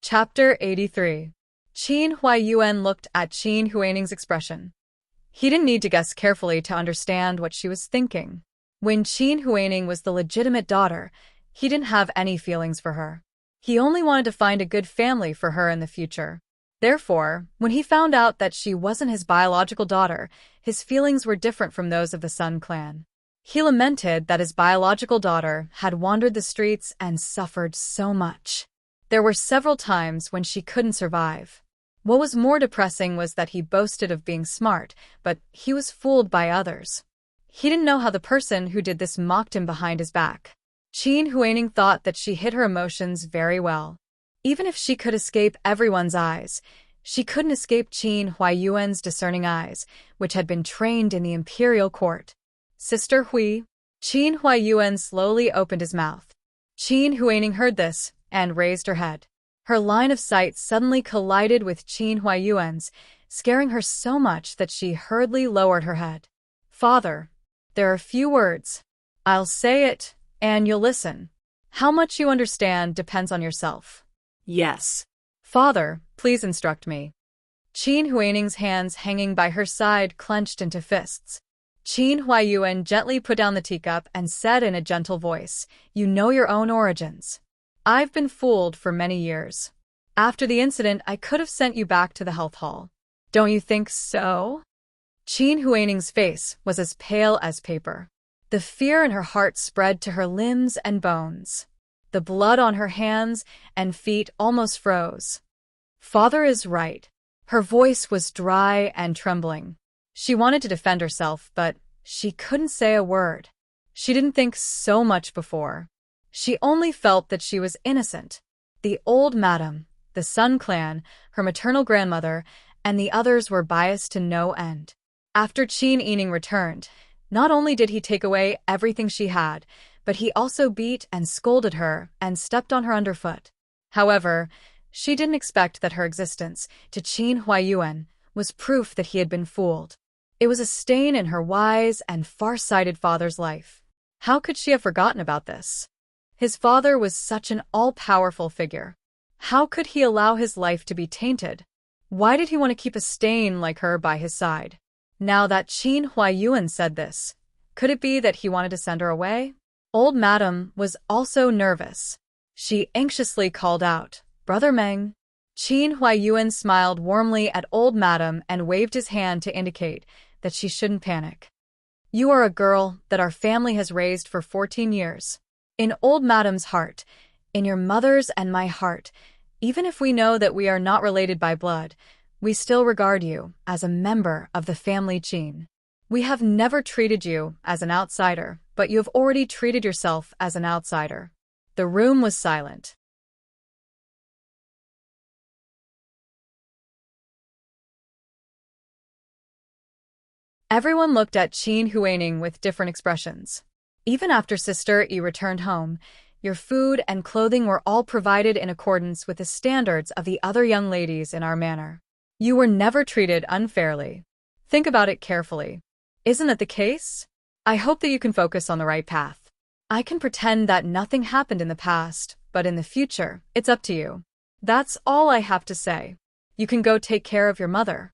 Chapter 83. Qin Huaiyuan looked at Qin Huaining's expression. He didn't need to guess carefully to understand what she was thinking. When Qin Huaining was the legitimate daughter, he didn't have any feelings for her. He only wanted to find a good family for her in the future. Therefore, when he found out that she wasn't his biological daughter, his feelings were different from those of the Sun Clan. He lamented that his biological daughter had wandered the streets and suffered so much. There were several times when she couldn't survive. What was more depressing was that he boasted of being smart, but he was fooled by others. He didn't know how the person who did this mocked him behind his back. Qin Huaining thought that she hid her emotions very well. Even if she could escape everyone's eyes, she couldn't escape Qin Huaiyuan's discerning eyes, which had been trained in the imperial court. "Sister Hui." Qin Huaiyuan slowly opened his mouth. Qin Huaining heard this and raised her head. Her line of sight suddenly collided with Qin Huaiyuan's, scaring her so much that she hurriedly lowered her head. "Father, There are few words. I'll say it, and you'll listen. How much you understand depends on yourself. Yes. Father, please instruct me. Qin Huining's hands hanging by her side clenched into fists. Qin Huaiyuan gently put down the teacup and said in a gentle voice, "You know your own origins. I've been fooled for many years. After the incident, I could have sent you back to the health hall. Don't you think so?" Qin Huining's face was as pale as paper. The fear in her heart spread to her limbs and bones. The blood on her hands and feet almost froze. Father is right. Her voice was dry and trembling. She wanted to defend herself, but she couldn't say a word. She didn't think so much before. She only felt that she was innocent. The old madam, the Sun clan, her maternal grandmother, and the others were biased to no end. After Qin Yining returned, not only did he take away everything she had, but he also beat and scolded her and stepped on her underfoot. However, she didn't expect that her existence, to Qin Huaiyuan, was proof that he had been fooled. It was a stain in her wise and far-sighted father's life. How could she have forgotten about this? His father was such an all-powerful figure. How could he allow his life to be tainted? Why did he want to keep a stain like her by his side? Now that Qin Huaiyuan said this, could it be that he wanted to send her away? Old Madam was also nervous. She anxiously called out, "Brother Meng." Qin Huaiyuan smiled warmly at Old Madam and waved his hand to indicate that she shouldn't panic. "You are a girl that our family has raised for 14 years. In Old Madam's heart, in your mother's and my heart, even if we know that we are not related by blood, we still regard you as a member of the family Qin. We have never treated you as an outsider, but you have already treated yourself as an outsider." The room was silent. Everyone looked at Qin Huining with different expressions. Even after Sister Yi returned home, your food and clothing were all provided in accordance with the standards of the other young ladies in our manor. You were never treated unfairly. Think about it carefully. Isn't that the case? I hope that you can focus on the right path. I can pretend that nothing happened in the past, but in the future, it's up to you. That's all I have to say. You can go take care of your mother.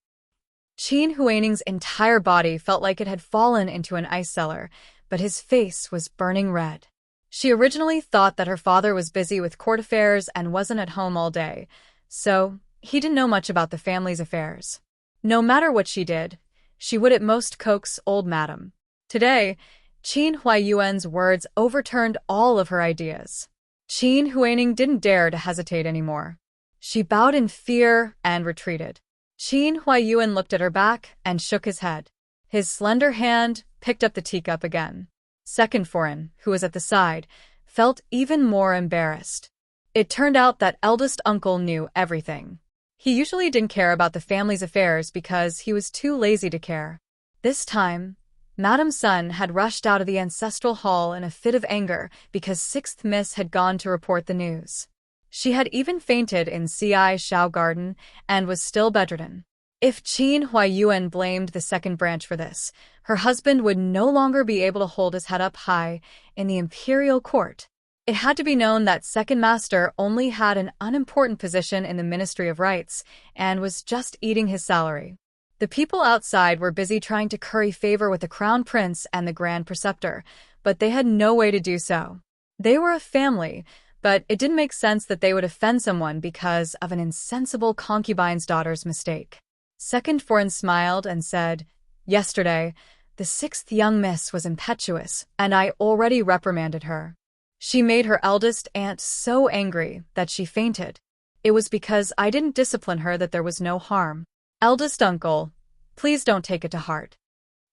Qin Huining's entire body felt like it had fallen into an ice cellar, but his face was burning red. She originally thought that her father was busy with court affairs and wasn't at home all day, so he didn't know much about the family's affairs. No matter what she did, she would at most coax Old Madam. Today, Qin Huaiyuan's words overturned all of her ideas. Qin Huining didn't dare to hesitate anymore. She bowed in fear and retreated. Qin Huaiyuan looked at her back and shook his head. His slender hand picked up the teacup again. Second Foreign, who was at the side, felt even more embarrassed. It turned out that eldest uncle knew everything. He usually didn't care about the family's affairs because he was too lazy to care. This time, Madam Sun had rushed out of the ancestral hall in a fit of anger because Sixth Miss had gone to report the news. She had even fainted in C.I. Shao Garden and was still bedridden. If Qin Huaiyuan blamed the second branch for this, her husband would no longer be able to hold his head up high in the imperial court. It had to be known that second master only had an unimportant position in the Ministry of Rights and was just eating his salary. The people outside were busy trying to curry favor with the crown prince and the grand preceptor, but they had no way to do so. They were a family, but it didn't make sense that they would offend someone because of an insensible concubine's daughter's mistake. Second Foreign smiled and said, "Yesterday, the sixth young miss was impetuous, and I already reprimanded her. She made her eldest aunt so angry that she fainted. It was because I didn't discipline her that there was no harm. Eldest uncle, please don't take it to heart."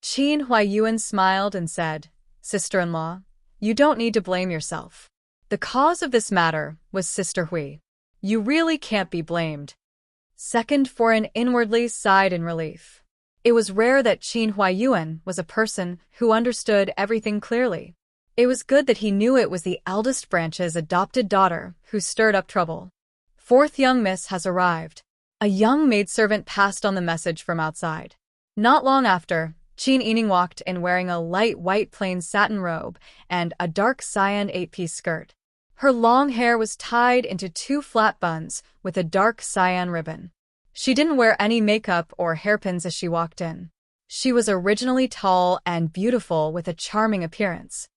Qin Huaiyuan smiled and said, "Sister-in-law, you don't need to blame yourself. The cause of this matter was Sister Hui. You really can't be blamed." Second Foreign inwardly sighed in relief. It was rare that Qin Huaiyuan was a person who understood everything clearly. It was good that he knew it was the eldest branch's adopted daughter who stirred up trouble. Fourth young miss has arrived. A young maidservant passed on the message from outside. Not long after, Qin Yining walked in wearing a light white plain satin robe and a dark cyan 8-piece skirt. Her long hair was tied into 2 flat buns with a dark cyan ribbon. She didn't wear any makeup or hairpins as she walked in. She was originally tall and beautiful with a charming appearance.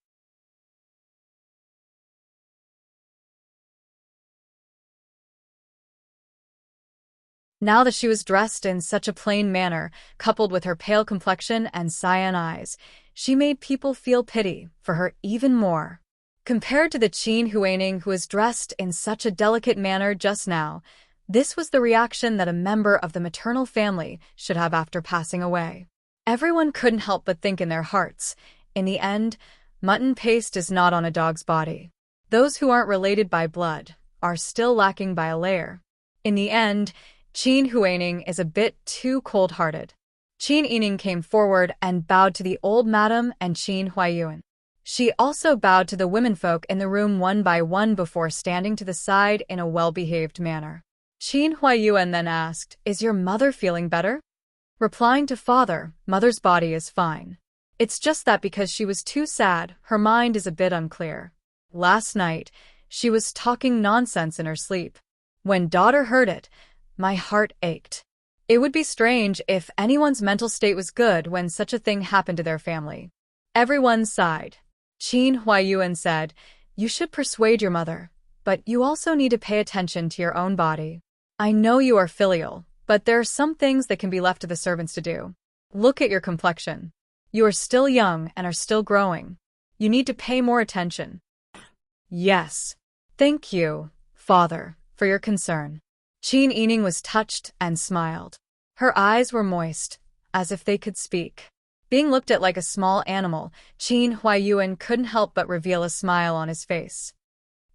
Now that she was dressed in such a plain manner, coupled with her pale complexion and cyan eyes, she made people feel pity for her even more. Compared to the Qin Huaining who was dressed in such a delicate manner just now, this was the reaction that a member of the maternal family should have after passing away. Everyone couldn't help but think in their hearts, in the end, mutton paste is not on a dog's body. Those who aren't related by blood are still lacking by a layer. In the end, Qin Huaining is a bit too cold-hearted. Qin Yining came forward and bowed to the old madam and Qin Huaiyuan. She also bowed to the womenfolk in the room one by one before standing to the side in a well-behaved manner. Qin Huaiyuan then asked, "Is your mother feeling better?" Replying to father, "Mother's body is fine. It's just that because she was too sad, her mind is a bit unclear. Last night, she was talking nonsense in her sleep. When daughter heard it, my heart ached." It would be strange if anyone's mental state was good when such a thing happened to their family. Everyone sighed. Qin Huaiyuan said, "You should persuade your mother, but you also need to pay attention to your own body. I know you are filial, but there are some things that can be left to the servants to do. Look at your complexion. You are still young and are still growing. You need to pay more attention." "Yes. Thank you, father, for your concern." Qin Yining was touched and smiled. Her eyes were moist, as if they could speak. Being looked at like a small animal, Qin Huaiyuan couldn't help but reveal a smile on his face.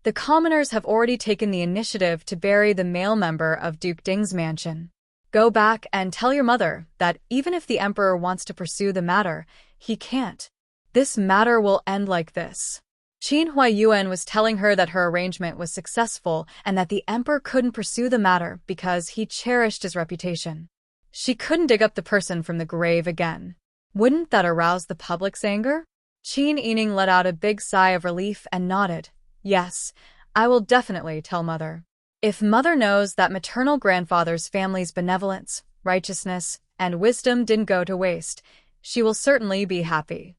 The commoners have already taken the initiative to bury the male member of Duke Ding's mansion. Go back and tell your mother that even if the emperor wants to pursue the matter, he can't. This matter will end like this. Qin Huaiyuan was telling her that her arrangement was successful and that the emperor couldn't pursue the matter because he cherished his reputation. She couldn't dig up the person from the grave again. Wouldn't that arouse the public's anger? Qin Yining let out a big sigh of relief and nodded. "Yes, I will definitely tell mother. If mother knows that maternal grandfather's family's benevolence, righteousness, and wisdom didn't go to waste, she will certainly be happy."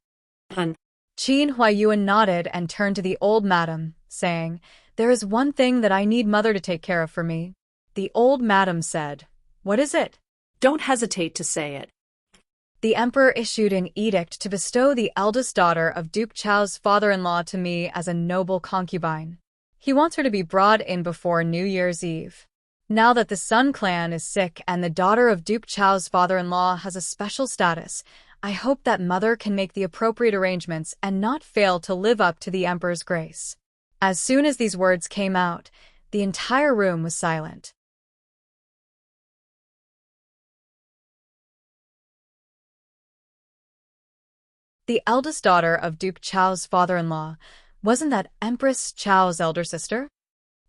Qin Huaiyuan nodded and turned to the old madam, saying, "There is one thing that I need mother to take care of for me." The old madam said, "What is it?" "Don't hesitate to say it." "The emperor issued an edict to bestow the eldest daughter of Duke Chao's father-in-law to me as a noble concubine. He wants her to be brought in before New Year's Eve. Now that the Sun clan is sick and the daughter of Duke Chao's father-in-law has a special status, I hope that mother can make the appropriate arrangements and not fail to live up to the emperor's grace." As soon as these words came out, the entire room was silent. The eldest daughter of Duke Chao's father-in-law, wasn't that Empress Chao's elder sister?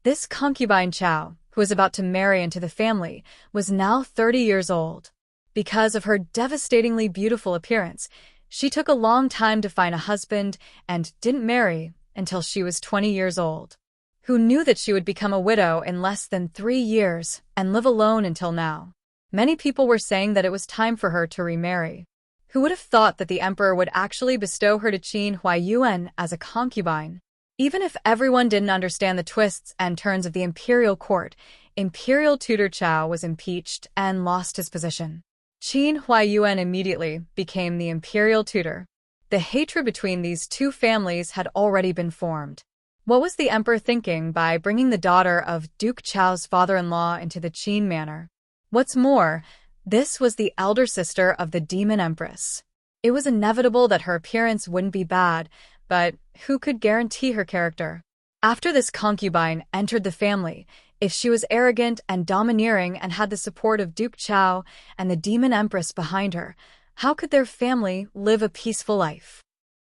This concubine Chao, who was about to marry into the family, was now 30 years old. Because of her devastatingly beautiful appearance, she took a long time to find a husband and didn't marry until she was 20 years old. Who knew that she would become a widow in less than 3 years and live alone until now? Many people were saying that it was time for her to remarry. Who would have thought that the emperor would actually bestow her to Qin Huaiyuan as a concubine? Even if everyone didn't understand the twists and turns of the imperial court, Imperial Tutor Chao was impeached and lost his position. Qin Huaiyuan immediately became the imperial tutor. The hatred between these two families had already been formed. What was the emperor thinking by bringing the daughter of Duke Chao's father-in-law into the Qin manor? What's more, this was the elder sister of the demon empress. It was inevitable that her appearance wouldn't be bad, but who could guarantee her character? After this concubine entered the family, if she was arrogant and domineering and had the support of Duke Chao and the demon empress behind her, how could their family live a peaceful life?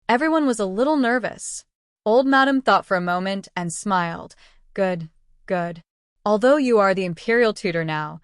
Everyone was a little nervous. Old Madam thought for a moment and smiled. Good, good. Although you are the imperial tutor now,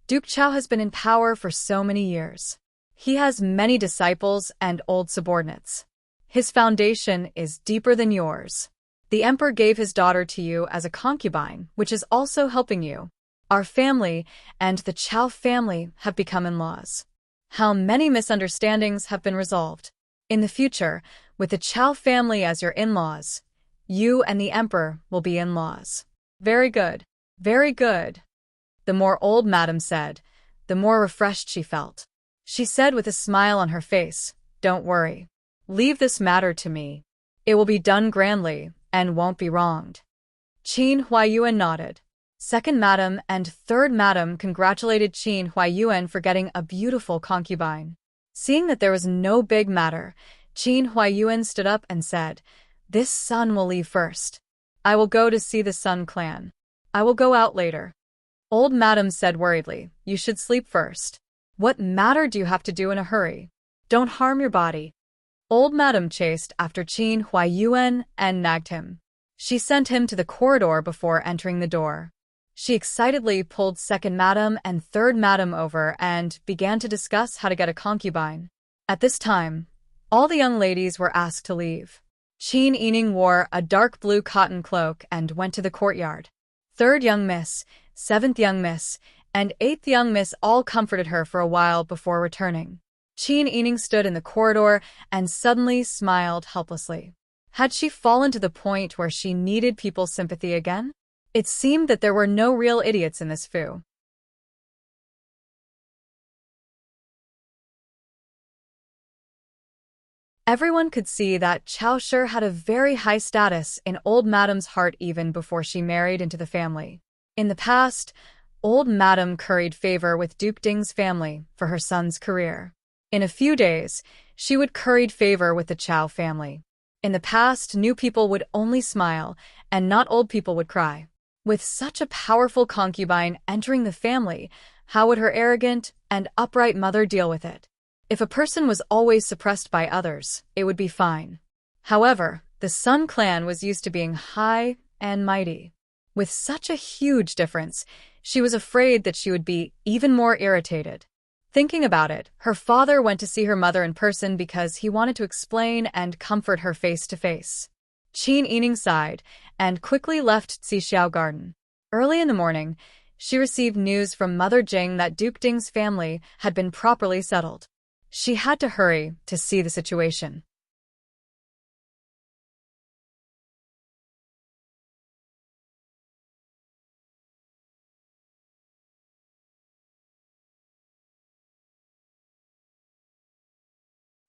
Duke Chao has been in power for so many years. He has many disciples and old subordinates. His foundation is deeper than yours. The emperor gave his daughter to you as a concubine, which is also helping you. Our family and the Chow family have become in-laws. How many misunderstandings have been resolved. In the future, with the Chow family as your in-laws, you and the emperor will be in-laws. Very good. Very good. The more old madam said, the more refreshed she felt. She said with a smile on her face, "Don't worry. Leave this matter to me. It will be done grandly and won't be wronged." Qin Huaiyuan nodded. Second madam and third madam congratulated Qin Huaiyuan for getting a beautiful concubine. Seeing that there was no big matter, Qin Huaiyuan stood up and said, "This son will leave first. I will go to see the Sun clan. I will go out later." Old madam said worriedly, "You should sleep first. What matter do you have to do in a hurry? Don't harm your body." Old madam chased after Qin Huaiyuan and nagged him. She sent him to the corridor before entering the door. She excitedly pulled second madam and third madam over and began to discuss how to get a concubine. At this time, all the young ladies were asked to leave. Qin Yining wore a dark blue cotton cloak and went to the courtyard. Third young miss, seventh young miss, and eighth young miss all comforted her for a while before returning. Qin Yining stood in the corridor and suddenly smiled helplessly. Had she fallen to the point where she needed people's sympathy again? It seemed that there were no real idiots in this fu. Everyone could see that Chao Shi had a very high status in old madam's heart even before she married into the family. In the past, old madam curried favor with Duke Ding's family for her son's career. In a few days, she would curried favor with the Chao family. In the past, new people would only smile, and not old people would cry. With such a powerful concubine entering the family, how would her arrogant and upright mother deal with it? If a person was always suppressed by others, it would be fine. However, the Sun clan was used to being high and mighty. With such a huge difference, she was afraid that she would be even more irritated. Thinking about it, her father went to see her mother in person because he wanted to explain and comfort her face to face. Qin Yining sighed and quickly left Xixiao Garden. Early in the morning, she received news from Mother Jing that Duke Ding's family had been properly settled. She had to hurry to see the situation.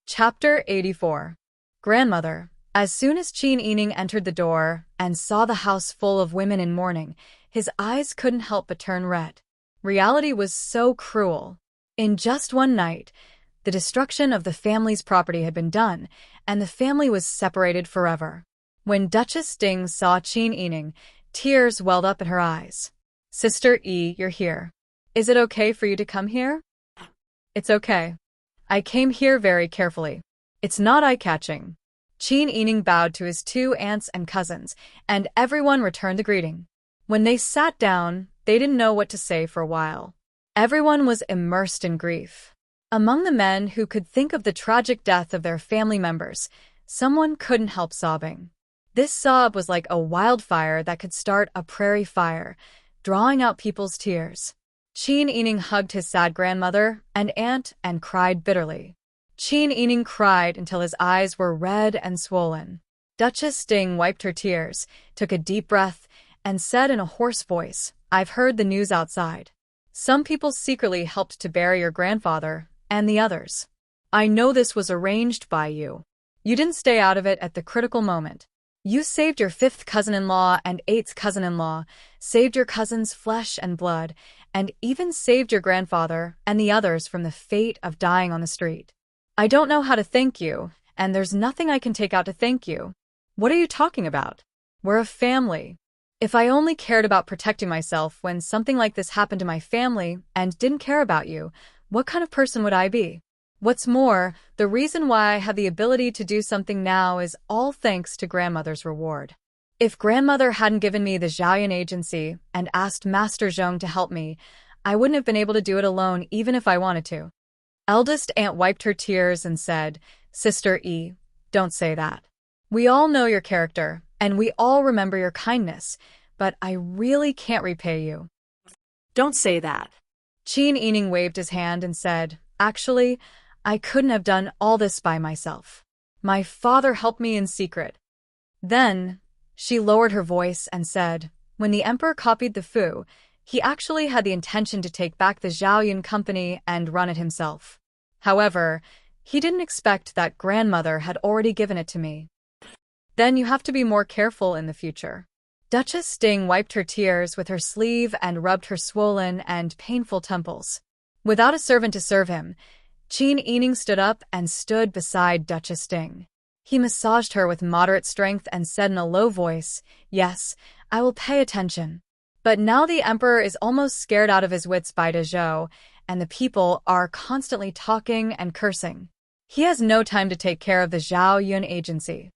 Chapter 84. Grandmother. As soon as Qin Yining entered the door and saw the house full of women in mourning, his eyes couldn't help but turn red. Reality was so cruel. In just one night, the destruction of the family's property had been done, and the family was separated forever. When Duchess Ding saw Qin Yining, tears welled up in her eyes. "Sister Yi, you're here. Is it okay for you to come here?" "It's okay. I came here very carefully. It's not eye-catching." Qin Yining bowed to his two aunts and cousins, and everyone returned the greeting. When they sat down, they didn't know what to say for a while. Everyone was immersed in grief. Among the men who could think of the tragic death of their family members, someone couldn't help sobbing. This sob was like a wildfire that could start a prairie fire, drawing out people's tears. Qin Yining hugged his sad grandmother and aunt and cried bitterly. Qin Yining cried until his eyes were red and swollen. Duchess Ding wiped her tears, took a deep breath, and said in a hoarse voice, "I've heard the news outside. Some people secretly helped to bury your grandfather, and the others. I know this was arranged by you. You didn't stay out of it at the critical moment. You saved your fifth cousin-in-law and eighth cousin-in-law, saved your cousin's flesh and blood, and even saved your grandfather and the others from the fate of dying on the street. I don't know how to thank you, and there's nothing I can take out to thank you. What are you talking about? We're a family. If I only cared about protecting myself when something like this happened to my family and didn't care about you, what kind of person would I be? What's more, the reason why I have the ability to do something now is all thanks to grandmother's reward. If grandmother hadn't given me the Zhaoyan agency and asked Master Zhong to help me, I wouldn't have been able to do it alone even if I wanted to. Eldest aunt wiped her tears and said, Sister E, don't say that. We all know your character, and we all remember your kindness, but I really can't repay you. Don't say that. Qin Yining waved his hand and said, Actually, I couldn't have done all this by myself. My father helped me in secret. Then, she lowered her voice and said, when the emperor copied the Fu, he actually had the intention to take back the Zhaoyun company and run it himself. However, he didn't expect that grandmother had already given it to me. Then you have to be more careful in the future. Duchess Sting wiped her tears with her sleeve and rubbed her swollen and painful temples. Without a servant to serve him, Qin Yining stood up and stood beside Duchess Sting. He massaged her with moderate strength and said in a low voice, Yes, I will pay attention. But now the emperor is almost scared out of his wits by Dezhou, and the people are constantly talking and cursing. He has no time to take care of the Zhaoyun agency.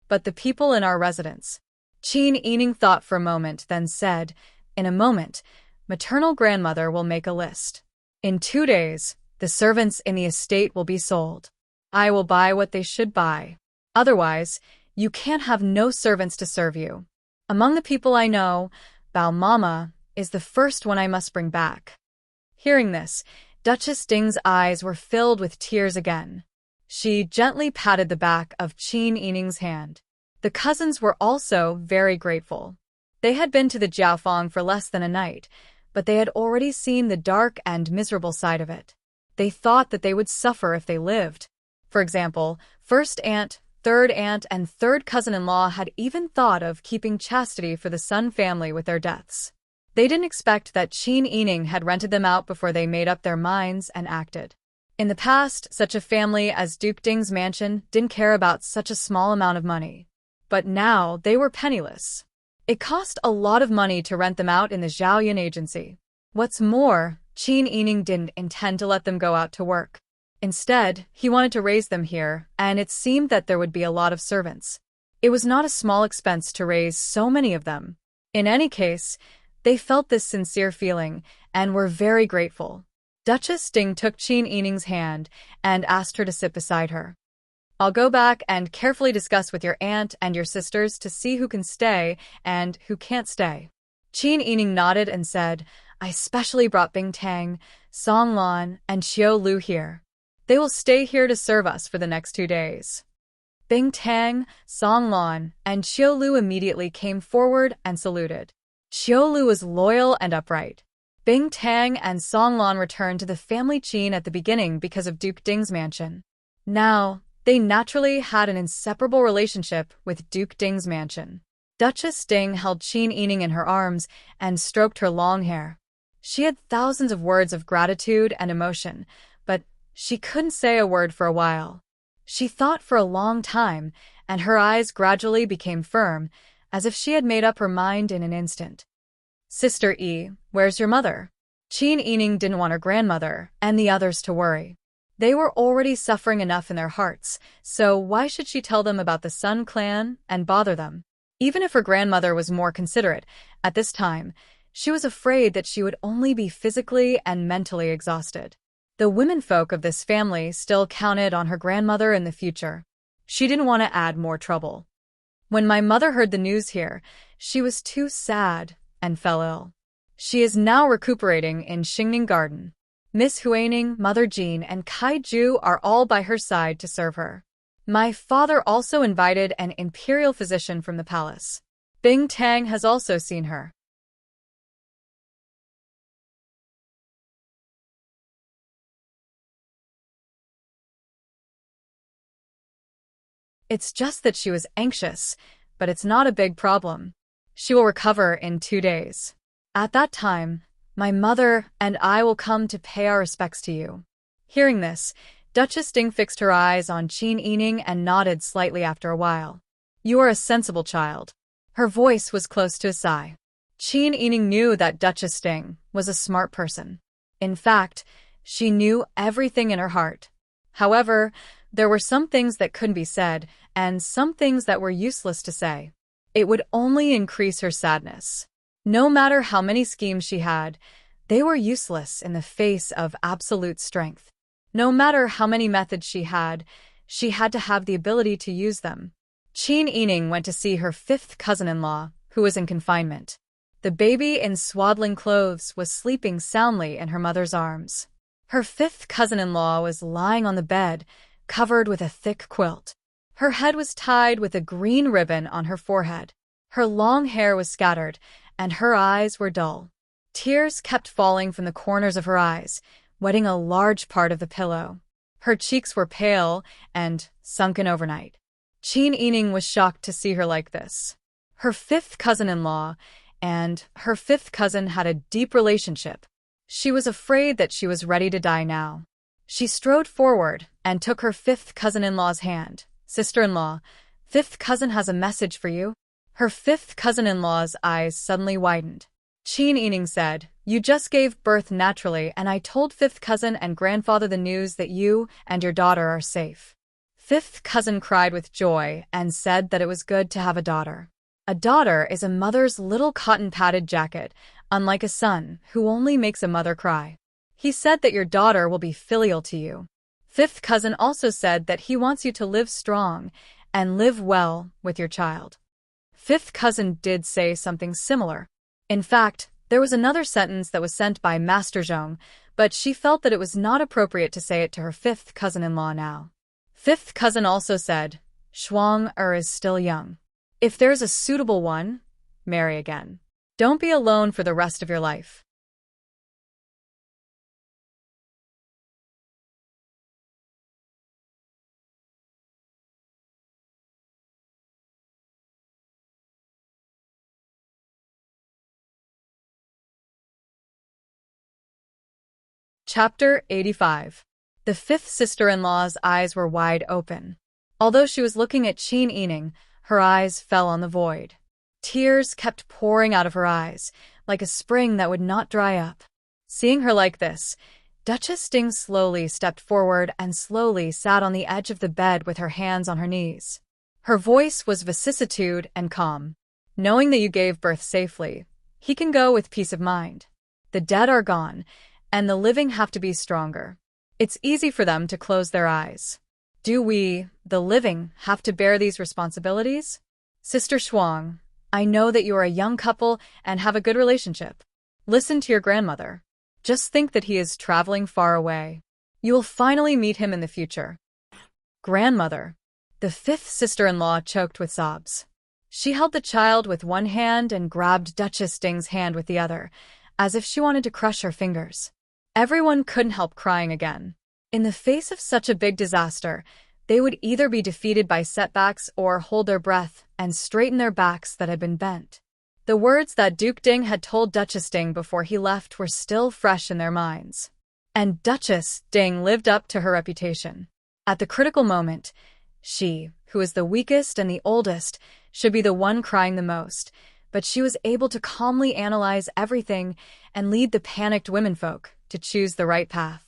But the people in our residence. Qin Yining thought for a moment, then said, In a moment, maternal grandmother will make a list. In 2 days, the servants in the estate will be sold. I will buy what they should buy. Otherwise, you can't have no servants to serve you. Among the people I know, Bao Mama is the first one I must bring back. Hearing this, Duchess Sting's eyes were filled with tears again. She gently patted the back of Qin Yining's hand. The cousins were also very grateful. They had been to the Jiaofeng for less than a night, but they had already seen the dark and miserable side of it. They thought that they would suffer if they lived. For example, first aunt, and third cousin-in-law had even thought of keeping chastity for the Sun family with their deaths. They didn't expect that Qin Yining had rented them out before they made up their minds and acted. In the past, such a family as Duke Ding's mansion didn't care about such a small amount of money. But now they were penniless. It cost a lot of money to rent them out in the Zhaoyun agency. What's more, Qin Yining didn't intend to let them go out to work. Instead, he wanted to raise them here, and it seemed that there would be a lot of servants. It was not a small expense to raise so many of them. In any case, they felt this sincere feeling and were very grateful. Duchess Sting took Qin Yining's hand and asked her to sit beside her. I'll go back and carefully discuss with your aunt and your sisters to see who can stay and who can't stay. Qin Yining nodded and said, I specially brought Bing Tang, Song Lan, and Xiao Lu here. They will stay here to serve us for the next 2 days. Bing Tang, Song Lan, and Xiao Lu immediately came forward and saluted. Xiao Lu was loyal and upright. Bing Tang and Song Lan returned to the family Qin at the beginning because of Duke Ding's mansion. Now, they naturally had an inseparable relationship with Duke Ding's mansion. Duchess Ding held Qin Yining in her arms and stroked her long hair. She had thousands of words of gratitude and emotion, but she couldn't say a word for a while. She thought for a long time, and her eyes gradually became firm, as if she had made up her mind in an instant. Sister E, where's your mother? Qin Yining didn't want her grandmother and the others to worry. They were already suffering enough in their hearts, so why should she tell them about the Sun clan and bother them? Even if her grandmother was more considerate, at this time, she was afraid that she would only be physically and mentally exhausted. The womenfolk of this family still counted on her grandmother in the future. She didn't want to add more trouble. When my mother heard the news here, she was too sad and fell ill. She is now recuperating in Xingning Garden. Miss Huining, Mother Jean, and Kai Ju are all by her side to serve her. My father also invited an imperial physician from the palace. Bing Tang has also seen her. It's just that she was anxious, but it's not a big problem. She will recover in 2 days. At that time, my mother and I will come to pay our respects to you. Hearing this, Duchess Ding fixed her eyes on Qin Yining and nodded slightly after a while. You are a sensible child. Her voice was close to a sigh. Qin Yining knew that Duchess Ding was a smart person. In fact, she knew everything in her heart. However, there were some things that couldn't be said, and some things that were useless to say. It would only increase her sadness. No matter how many schemes she had, they were useless in the face of absolute strength. No matter how many methods she had to have the ability to use them. Qin Yining went to see her fifth cousin-in-law, who was in confinement. The baby in swaddling clothes was sleeping soundly in her mother's arms. Her fifth cousin-in-law was lying on the bed, covered with a thick quilt. Her head was tied with a green ribbon on her forehead. Her long hair was scattered, and her eyes were dull. Tears kept falling from the corners of her eyes, wetting a large part of the pillow. Her cheeks were pale and sunken overnight. Qin Yining was shocked to see her like this. Her fifth cousin-in-law and her fifth cousin had a deep relationship. She was afraid that she was ready to die now. She strode forward and took her fifth cousin-in-law's hand. "Sister-in-law, fifth cousin has a message for you." Her fifth cousin-in-law's eyes suddenly widened. Qin Yining said, "You just gave birth naturally, and I told fifth cousin and grandfather the news that you and your daughter are safe." Fifth cousin cried with joy and said that it was good to have a daughter. A daughter is a mother's little cotton-padded jacket, unlike a son, who only makes a mother cry. He said that your daughter will be filial to you. Fifth cousin also said that he wants you to live strong and live well with your child. Fifth cousin did say something similar. In fact, there was another sentence that was sent by Master Zhong, but she felt that it was not appropriate to say it to her fifth cousin-in-law now. Fifth cousin also said, "Shuang is still young. If there's a suitable one, marry again. Don't be alone for the rest of your life." Chapter 85. The fifth sister-in-law's eyes were wide open. Although she was looking at Qin Yining, her eyes fell on the void. Tears kept pouring out of her eyes, like a spring that would not dry up. Seeing her like this, Duchess Ding slowly stepped forward and slowly sat on the edge of the bed with her hands on her knees. Her voice was vicissitude and calm. "Knowing that you gave birth safely, he can go with peace of mind. The dead are gone, and the living have to be stronger. It's easy for them to close their eyes. Do we, the living, have to bear these responsibilities? Sister Shuang, I know that you are a young couple and have a good relationship. Listen to your grandmother. Just think that he is traveling far away. You will finally meet him in the future." Grandmother. The fifth sister-in-law choked with sobs. She held the child with one hand and grabbed Duchess Ding's hand with the other, as if she wanted to crush her fingers. Everyone couldn't help crying again. In the face of such a big disaster, they would either be defeated by setbacks or hold their breath and straighten their backs that had been bent. The words that Duke Ding had told Duchess Ding before he left were still fresh in their minds. And Duchess Ding lived up to her reputation. At the critical moment, she, who is the weakest and the oldest, should be the one crying the most, but she was able to calmly analyze everything and lead the panicked womenfolk to choose the right path.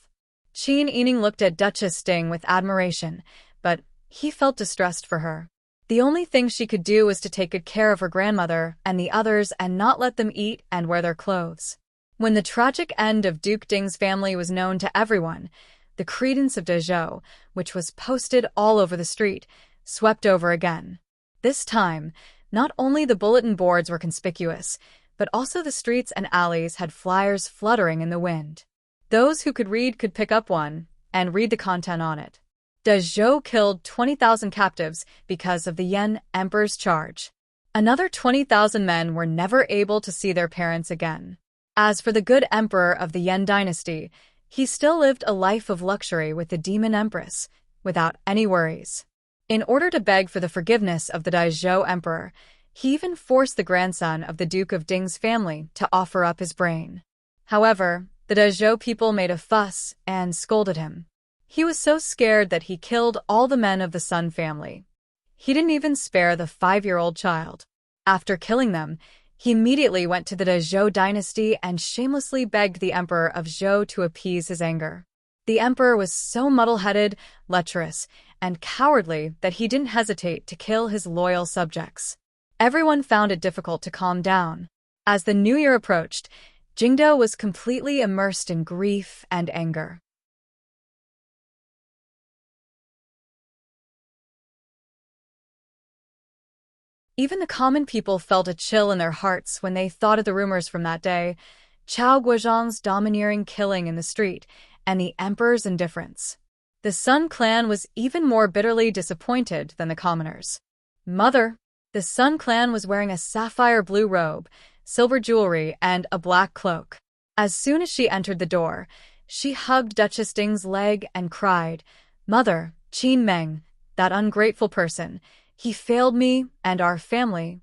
Qin Yining looked at Duchess Ding with admiration, but he felt distressed for her. The only thing she could do was to take good care of her grandmother and the others and not let them eat and wear their clothes. When the tragic end of Duke Ding's family was known to everyone, the credence of Dezhou, which was posted all over the street, swept over again. This time, not only the bulletin boards were conspicuous, but also the streets and alleys had flyers fluttering in the wind. Those who could read could pick up one and read the content on it. Dezhou killed 20,000 captives because of the Yan Emperor's charge. Another 20,000 men were never able to see their parents again. As for the good emperor of the Yan dynasty, he still lived a life of luxury with the demon empress, without any worries. In order to beg for the forgiveness of the Dezhou emperor, he even forced the grandson of the Duke of Ding's family to offer up his brain. However, the Dezhou people made a fuss and scolded him. He was so scared that he killed all the men of the Sun family. He didn't even spare the 5-year-old child. After killing them, he immediately went to the Dezhou dynasty and shamelessly begged the emperor of Zhou to appease his anger. The emperor was so muddle-headed, lecherous, and cowardly that he didn't hesitate to kill his loyal subjects. Everyone found it difficult to calm down. As the new year approached, Jingdo was completely immersed in grief and anger. Even the common people felt a chill in their hearts when they thought of the rumors from that day, Chao Guozhang's domineering killing in the street, and the emperor's indifference. The Sun clan was even more bitterly disappointed than the commoners. Mother, the Sun clan was wearing a sapphire blue robe, silver jewelry, and a black cloak. As soon as she entered the door, she hugged Duchess Ding's leg and cried, "Mother, Qin Meng, that ungrateful person, he failed me and our family."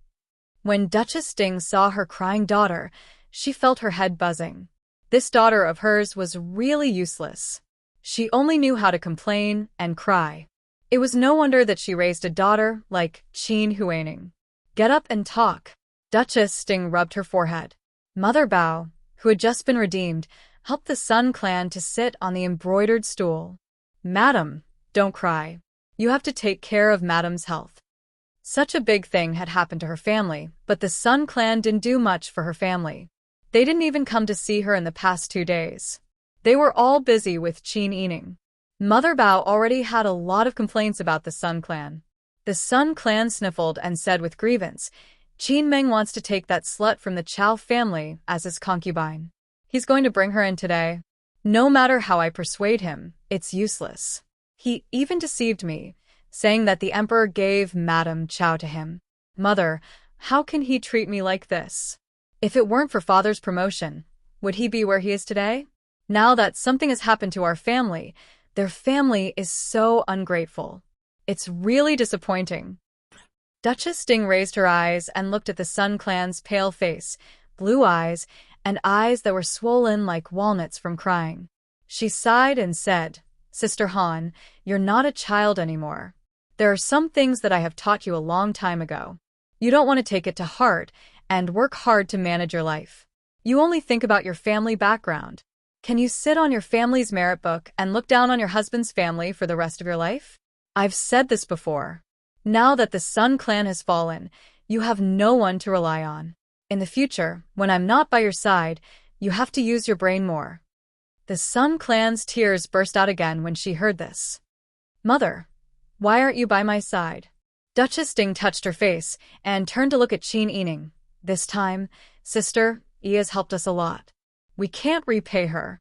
When Duchess Ding saw her crying daughter, she felt her head buzzing. This daughter of hers was really useless. She only knew how to complain and cry. It was no wonder that she raised a daughter like Qin Huaining. "Get up and talk." Duchess Ding rubbed her forehead. Mother Bao, who had just been redeemed, helped the Sun clan to sit on the embroidered stool. "Madam, don't cry. You have to take care of Madam's health." Such a big thing had happened to her family, but the Sun clan didn't do much for her family. They didn't even come to see her in the past 2 days. They were all busy with Qin Yining. Mother Bao already had a lot of complaints about the Sun clan. The Sun clan sniffled and said with grievance, "Qin Meng wants to take that slut from the Chao family as his concubine. He's going to bring her in today. No matter how I persuade him, it's useless. He even deceived me, saying that the emperor gave Madame Chao to him. Mother, how can he treat me like this? If it weren't for father's promotion, would he be where he is today? Now that something has happened to our family, their family is so ungrateful. It's really disappointing." Duchess Ding raised her eyes and looked at the Sun clan's pale face, blue eyes, and eyes that were swollen like walnuts from crying. She sighed and said, "Sister Han, you're not a child anymore. There are some things that I have taught you a long time ago. You don't want to take it to heart and work hard to manage your life. You only think about your family background. Can you sit on your family's merit book and look down on your husband's family for the rest of your life? I've said this before. Now that the Sun clan has fallen, you have no one to rely on. In the future, when I'm not by your side, you have to use your brain more." The Sun clan's tears burst out again when she heard this. "Mother, why aren't you by my side?" Duchess Ding touched her face and turned to look at Qin Yining. "This time, Sister Yi has helped us a lot. We can't repay her."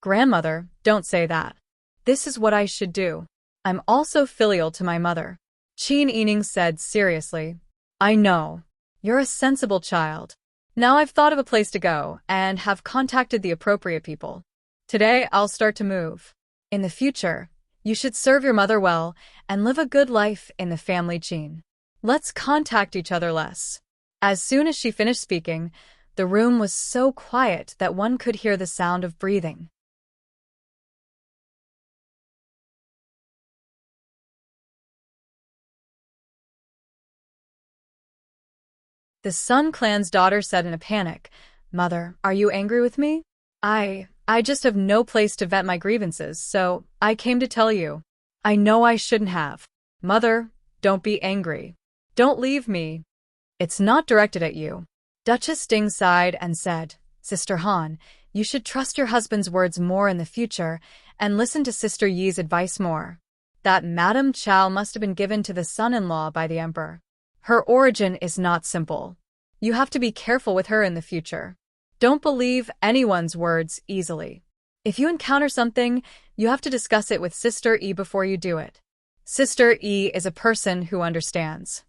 "Grandmother, don't say that. This is what I should do. I'm also filial to my mother," Qin Yining said seriously. "I know. You're a sensible child. Now I've thought of a place to go and have contacted the appropriate people. Today I'll start to move. In the future, you should serve your mother well and live a good life in the family Qin. Let's contact each other less." As soon as she finished speaking, the room was so quiet that one could hear the sound of breathing. The Sun clan's daughter said in a panic, "Mother, are you angry with me? I just have no place to vent my grievances, so I came to tell you. I know I shouldn't have. Mother, don't be angry. Don't leave me. It's not directed at you." Duchess Ding sighed and said, "Sister Han, you should trust your husband's words more in the future and listen to Sister Yi's advice more. That Madame Chao must have been given to the son-in-law by the emperor. Her origin is not simple. You have to be careful with her in the future. Don't believe anyone's words easily. If you encounter something, you have to discuss it with Sister Yi before you do it. Sister Yi is a person who understands."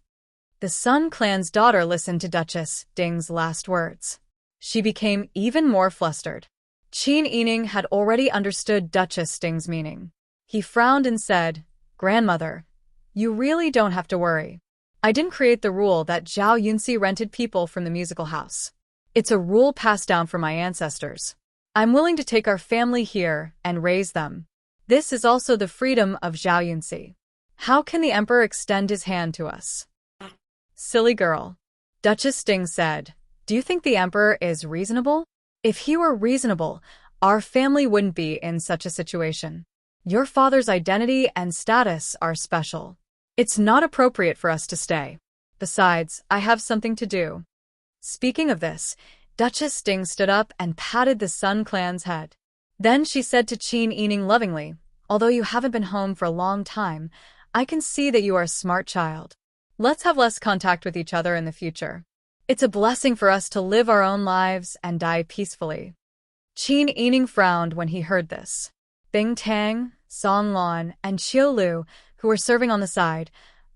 The Sun clan's daughter listened to Duchess Ding's last words. She became even more flustered. Qin Yining had already understood Duchess Ding's meaning. He frowned and said, "Grandmother, you really don't have to worry. I didn't create the rule that Zhao Yunxi rented people from the musical house. It's a rule passed down from my ancestors. I'm willing to take our family here and raise them. This is also the freedom of Zhao Yunxi. How can the emperor extend his hand to us?" "Silly girl," Duchess Ding said. "Do you think the emperor is reasonable? If he were reasonable, our family wouldn't be in such a situation. Your father's identity and status are special. It's not appropriate for us to stay." Besides, I have something to do. Speaking of this, Duchess Sting stood up and patted the Sun Clan's head. Then she said to Qin Yining lovingly, although you haven't been home for a long time, I can see that you are a smart child. Let's have less contact with each other in the future. It's a blessing for us to live our own lives and die peacefully. Qin Yining frowned when he heard this. Bing Tang, Song Lan, and Qiu Lu, who were serving on the side,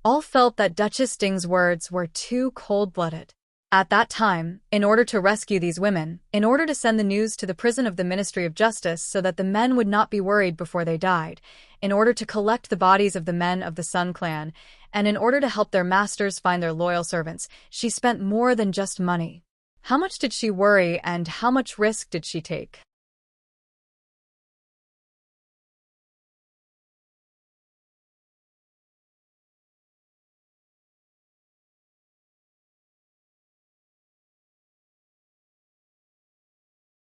all felt that Duchess Sting's words were too cold-blooded. At that time, in order to rescue these women, in order to send the news to the prison of the Ministry of Justice so that the men would not be worried before they died, in order to collect the bodies of the men of the Sun Clan, and in order to help their masters find their loyal servants, she spent more than just money. How much did she worry and how much risk did she take?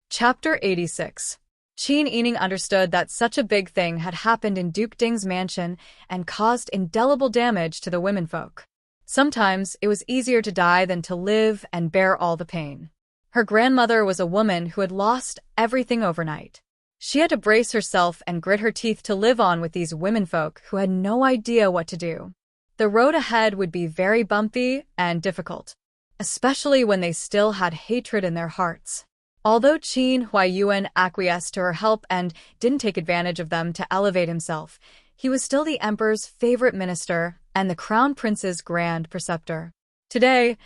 Chapter 86. Qin Yining understood that such a big thing had happened in Duke Ding's mansion and caused indelible damage to the womenfolk. Sometimes it was easier to die than to live and bear all the pain. Her grandmother was a woman who had lost everything overnight. She had to brace herself and grit her teeth to live on with these womenfolk who had no idea what to do. The road ahead would be very bumpy and difficult, especially when they still had hatred in their hearts. Although Qin Huaiyuan acquiesced to her help and didn't take advantage of them to elevate himself, he was still the emperor's favorite minister and the crown prince's grand preceptor. Today,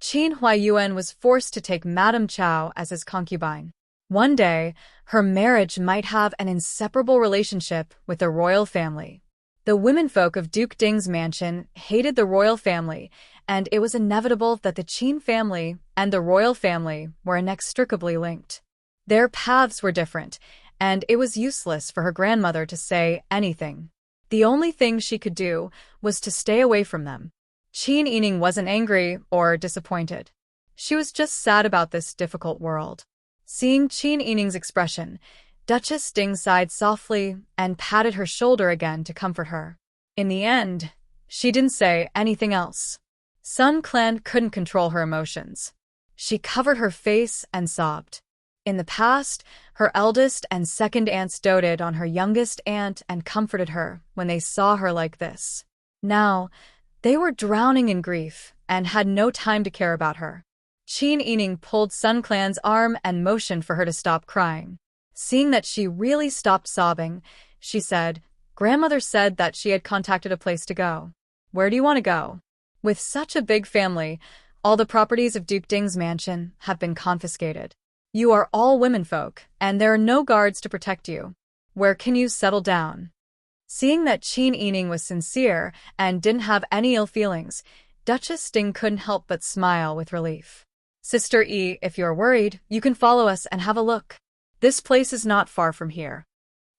Qin Huaiyuan was forced to take Madame Chao as his concubine. One day, her marriage might have an inseparable relationship with the royal family. The womenfolk of Duke Ding's mansion hated the royal family, and it was inevitable that the Qin family and the royal family were inextricably linked. Their paths were different, and it was useless for her grandmother to say anything. The only thing she could do was to stay away from them. Qin Yining wasn't angry or disappointed. She was just sad about this difficult world. Seeing Qin Yining's expression, Duchess Sting sighed softly and patted her shoulder again to comfort her. In the end, she didn't say anything else. Sun Clan couldn't control her emotions. She covered her face and sobbed. In the past, her eldest and second aunts doted on her youngest aunt and comforted her when they saw her like this. Now, they were drowning in grief and had no time to care about her. Qin Yining pulled Sun Clan's arm and motioned for her to stop crying. Seeing that she really stopped sobbing, she said, "Grandmother said that she had contacted a place to go. Where do you want to go?" With such a big family, all the properties of Duke Ding's mansion have been confiscated. You are all womenfolk, and there are no guards to protect you. Where can you settle down? Seeing that Qin Yining was sincere and didn't have any ill feelings, Duchess Sting couldn't help but smile with relief. "Sister E, if you're worried, you can follow us and have a look. This place is not far from here."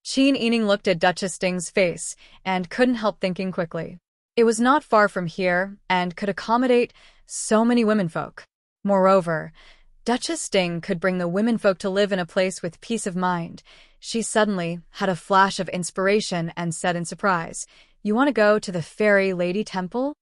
Qin Yining looked at Duchess Sting's face and couldn't help thinking quickly. It was not far from here and could accommodate so many womenfolk. Moreover, Duchess Sting could bring the womenfolk to live in a place with peace of mind. She suddenly had a flash of inspiration and said in surprise, "You want to go to the Fairy Lady Temple?"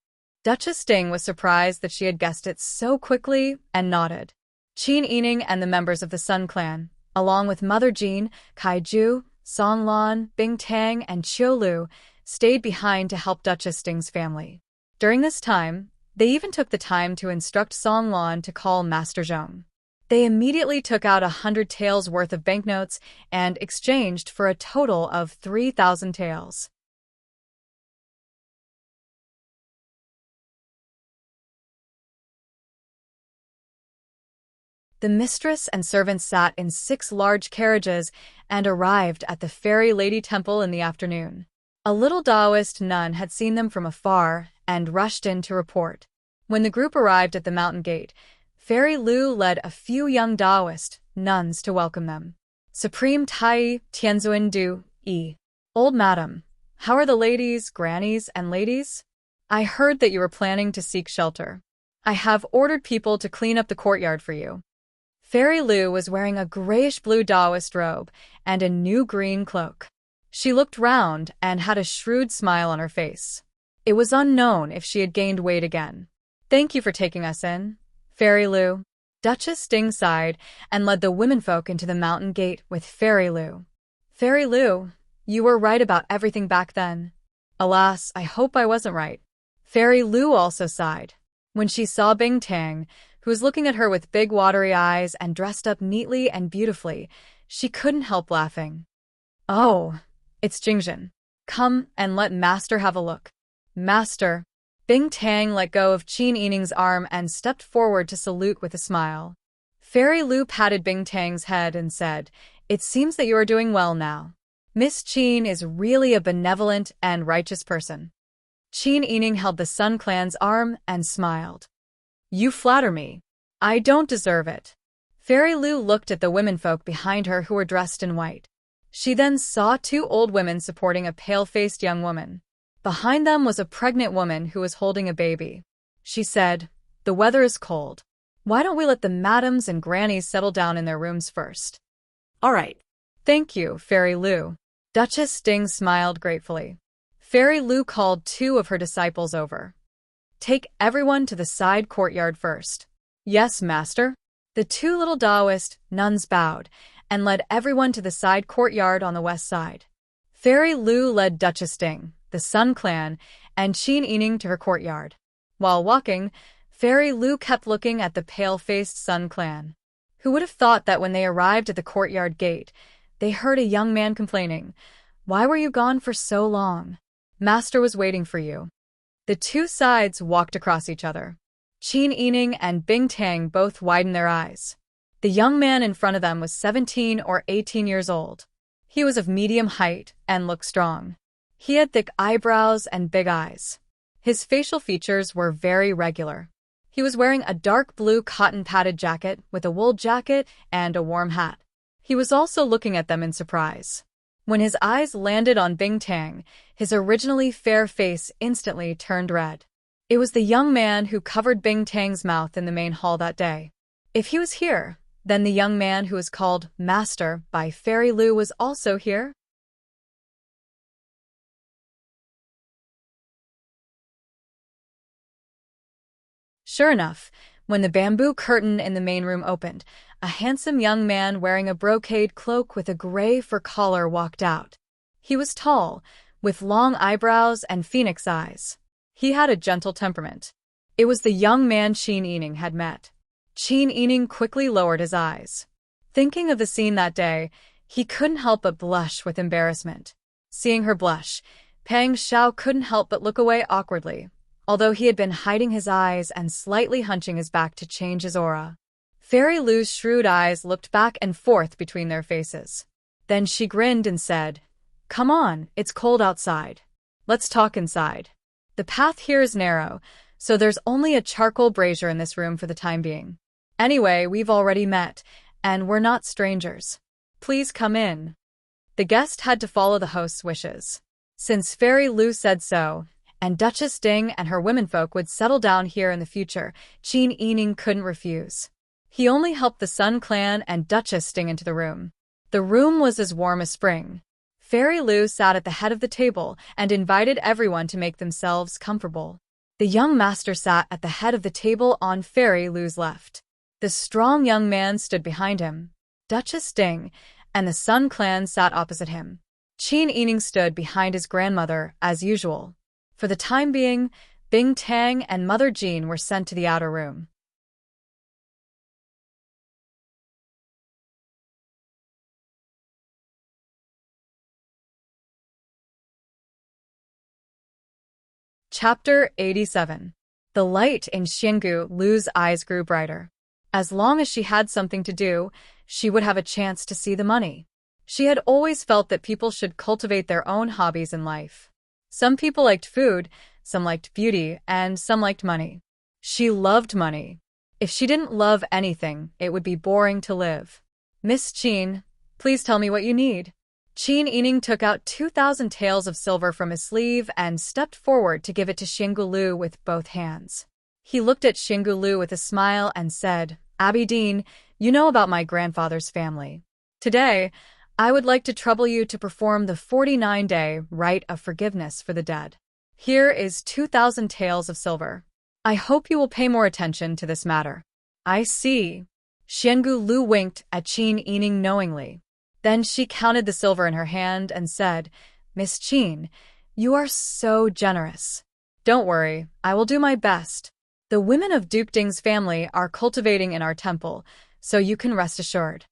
Duchess Sting was surprised that she had guessed it so quickly and nodded. Qin Yining and the members of the Sun Clan, along with Mother Jean, Kaiju, Song Lan, Bing Tang, and Qiu Lu, stayed behind to help Duchess Sting's family. During this time, they even took the time to instruct Song Lan to call Master Zhong. They immediately took out 100 taels worth of banknotes and exchanged for a total of 3,000 taels. The mistress and servants sat in 6 large carriages and arrived at the Fairy Lady Temple in the afternoon. A little Taoist nun had seen them from afar and rushed in to report. When the group arrived at the mountain gate, Fairy Lu led a few young Taoist nuns to welcome them. "Supreme Tai Tianzuan Du E. Old Madam, how are the ladies, grannies, and ladies? I heard that you were planning to seek shelter. I have ordered people to clean up the courtyard for you." Fairy Lu was wearing a grayish-blue Taoist robe and a new green cloak. She looked round and had a shrewd smile on her face. It was unknown if she had gained weight again. Thank you for taking us in, Fairy Lou. Duchess Ding sighed and led the womenfolk into the mountain gate with Fairy Lou. Fairy Lou, you were right about everything back then. Alas, I hope I wasn't right. Fairy Lou also sighed. When she saw Bing Tang, who was looking at her with big watery eyes and dressed up neatly and beautifully, she couldn't help laughing. Oh, it's Jingjin. Come and let Master have a look. Master. Bing Tang let go of Qin Yining's arm and stepped forward to salute with a smile. Fairy Lou patted Bing Tang's head and said, "It seems that you are doing well now. Miss Qin is really a benevolent and righteous person." Qin Yining held the Sun Clan's arm and smiled. You flatter me. I don't deserve it. Fairy Lou looked at the womenfolk behind her who were dressed in white. She then saw two old women supporting a pale-faced young woman. Behind them was a pregnant woman who was holding a baby. She said, "The weather is cold. Why don't we let the madams and grannies settle down in their rooms first?" All right. Thank you, Fairy Lou. Duchess Ding smiled gratefully. Fairy Lou called two of her disciples over. Take everyone to the side courtyard first. Yes, Master. The two little Taoist nuns bowed and led everyone to the side courtyard on the west side. Fairy Lou led Duchess Ding, the Sun Clan, and Qin Yining to her courtyard. While walking, Fairy Lou kept looking at the pale-faced Sun Clan. Who would have thought that when they arrived at the courtyard gate, they heard a young man complaining, "Why were you gone for so long? Master was waiting for you." The two sides walked across each other. Qin Yining and Bing Tang both widened their eyes. The young man in front of them was 17 or 18 years old. He was of medium height and looked strong. He had thick eyebrows and big eyes. His facial features were very regular. He was wearing a dark blue cotton-padded jacket with a wool jacket and a warm hat. He was also looking at them in surprise. When his eyes landed on Bing Tang, his originally fair face instantly turned red. It was the young man who covered Bing Tang's mouth in the main hall that day. If he was here, then the young man who was called Master by Fairy Lou was also here? Sure enough, when the bamboo curtain in the main room opened, a handsome young man wearing a brocade cloak with a gray fur collar walked out. He was tall, with long eyebrows and phoenix eyes. He had a gentle temperament. It was the young man Qin Yining had met. Qin Yining quickly lowered his eyes. Thinking of the scene that day, he couldn't help but blush with embarrassment. Seeing her blush, Pang Xiao couldn't help but look away awkwardly, although he had been hiding his eyes and slightly hunching his back to change his aura. Fairy Lou's shrewd eyes looked back and forth between their faces. Then she grinned and said, "Come on, it's cold outside. Let's talk inside. The path here is narrow, so there's only a charcoal brazier in this room for the time being. Anyway, we've already met, and we're not strangers. Please come in." The guest had to follow the host's wishes. Since Fairy Lou said so, and Duchess Ding and her womenfolk would settle down here in the future, Qin Yining couldn't refuse. He only helped the Sun Clan and Duchess Ding into the room. The room was as warm as spring. Fairy Lou sat at the head of the table and invited everyone to make themselves comfortable. The young master sat at the head of the table on Fairy Lou's left. The strong young man stood behind him. Duchess Ding and the Sun Clan sat opposite him. Qin Yining stood behind his grandmother, as usual. For the time being, Bing Tang and Mother Jean were sent to the outer room. Chapter 87. The light in Xingu Lu's eyes grew brighter. As long as she had something to do, she would have a chance to see the money. She had always felt that people should cultivate their own hobbies in life. Some people liked food, some liked beauty, and some liked money. She loved money. If she didn't love anything, it would be boring to live. "Miss Qin, please tell me what you need." Qin Yining took out 2,000 taels of silver from his sleeve and stepped forward to give it to Xingu Lu with both hands. He looked at Xingu Lu with a smile and said, "Abidine, you know about my grandfather's family. Today, I would like to trouble you to perform the 49-day rite of forgiveness for the dead. Here is 2,000 taels of silver. I hope you will pay more attention to this matter. I see. Xiangu Lu winked at Qin Yining knowingly. Then she counted the silver in her hand and said, Miss Qin, you are so generous. Don't worry, I will do my best. The women of Duke Ding's family are cultivating in our temple, so you can rest assured.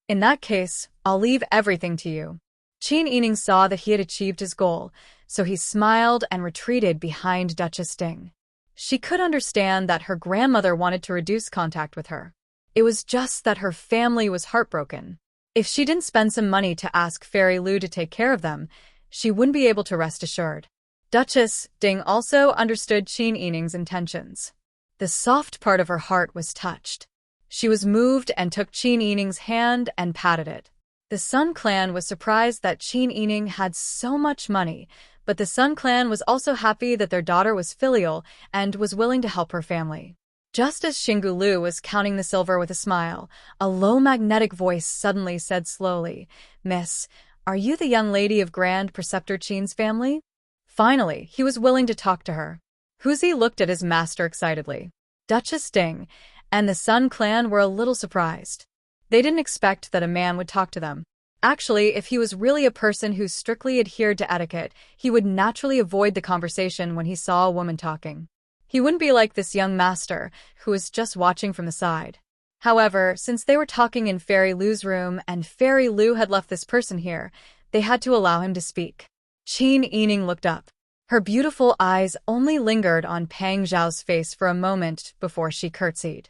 In that case, I'll leave everything to you. Qin Yining saw that he had achieved his goal, so he smiled and retreated behind Duchess Ding. She could understand that her grandmother wanted to reduce contact with her. It was just that her family was heartbroken. If she didn't spend some money to ask Fairy Lu to take care of them, she wouldn't be able to rest assured. Duchess Ding also understood Qin Yining's intentions. The soft part of her heart was touched. She was moved and took Qin Yining's hand and patted it. The Sun Clan was surprised that Qin Yining had so much money, but the Sun Clan was also happy that their daughter was filial and was willing to help her family. Just as Xingu Lu was counting the silver with a smile, a low magnetic voice suddenly said slowly, Miss, are you the young lady of Grand Preceptor Qin's family? Finally, he was willing to talk to her. Huzi looked at his master excitedly. Duchess Ding and the Sun Clan were a little surprised. They didn't expect that a man would talk to them. Actually, if he was really a person who strictly adhered to etiquette, he would naturally avoid the conversation when he saw a woman talking. He wouldn't be like this young master, who was just watching from the side. However, since they were talking in Fairy Lu's room and Fairy Lu had left this person here, they had to allow him to speak. Qin Yining looked up. Her beautiful eyes only lingered on Pang Zhao's face for a moment before she curtsied.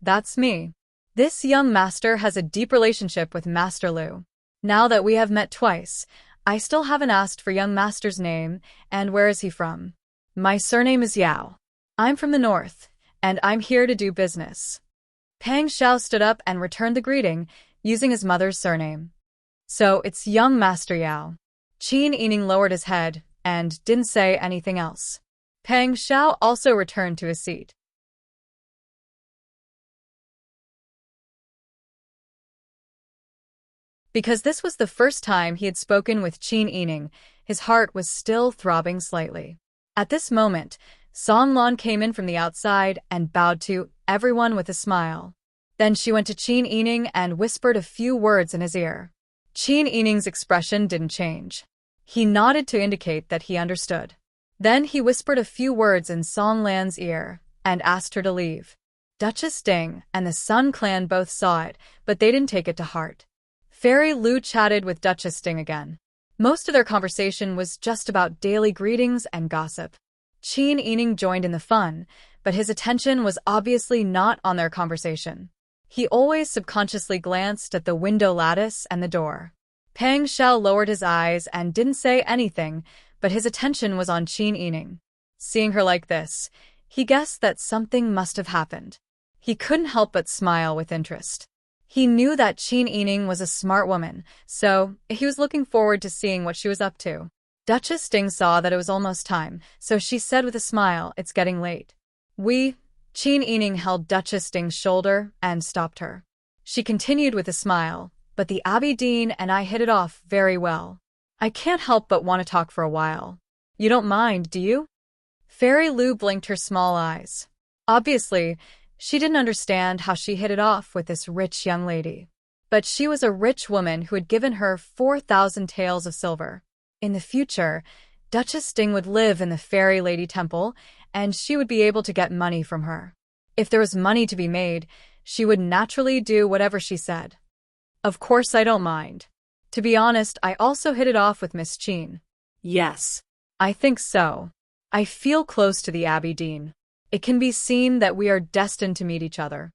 That's me. This young master has a deep relationship with Master Lu. Now that we have met twice, I still haven't asked for young master's name and where is he from. My surname is Yao. I'm from the north, and I'm here to do business. Pang Zhao stood up and returned the greeting, using his mother's surname. So it's young Master Yao. Qin Yining lowered his head and didn't say anything else. Pang Zhao also returned to his seat. Because this was the first time he had spoken with Qin Yining, his heart was still throbbing slightly. At this moment, Song Lan came in from the outside and bowed to everyone with a smile. Then she went to Qin Yining and whispered a few words in his ear. Qin Yining's expression didn't change. He nodded to indicate that he understood. Then he whispered a few words in Song Lan's ear and asked her to leave. Duchess Ding and the Sun Clan both saw it, but they didn't take it to heart. Fairy Lu chatted with Duchess Ding again. Most of their conversation was just about daily greetings and gossip. Qin Yining joined in the fun, but his attention was obviously not on their conversation. He always subconsciously glanced at the window lattice and the door. Pang Zhao lowered his eyes and didn't say anything, but his attention was on Qin Yining. Seeing her like this, he guessed that something must have happened. He couldn't help but smile with interest. He knew that Qin Yining was a smart woman, so he was looking forward to seeing what she was up to. Duchess Ding saw that it was almost time, so she said with a smile, it's getting late. Qin Yining held Duchess Ding's shoulder and stopped her. She continued with a smile, but the Abbey Dean and I hit it off very well. I can't help but want to talk for a while. You don't mind, do you? Fairy Lu blinked her small eyes. Obviously, she didn't understand how she hit it off with this rich young lady. But she was a rich woman who had given her 4,000 taels of silver. In the future, Duchess Ding would live in the Fairy Lady Temple, and she would be able to get money from her. If there was money to be made, she would naturally do whatever she said. Of course I don't mind. To be honest, I also hit it off with Miss Qin. Yes. I think so. I feel close to the Abbey Dean. It can be seen that we are destined to meet each other.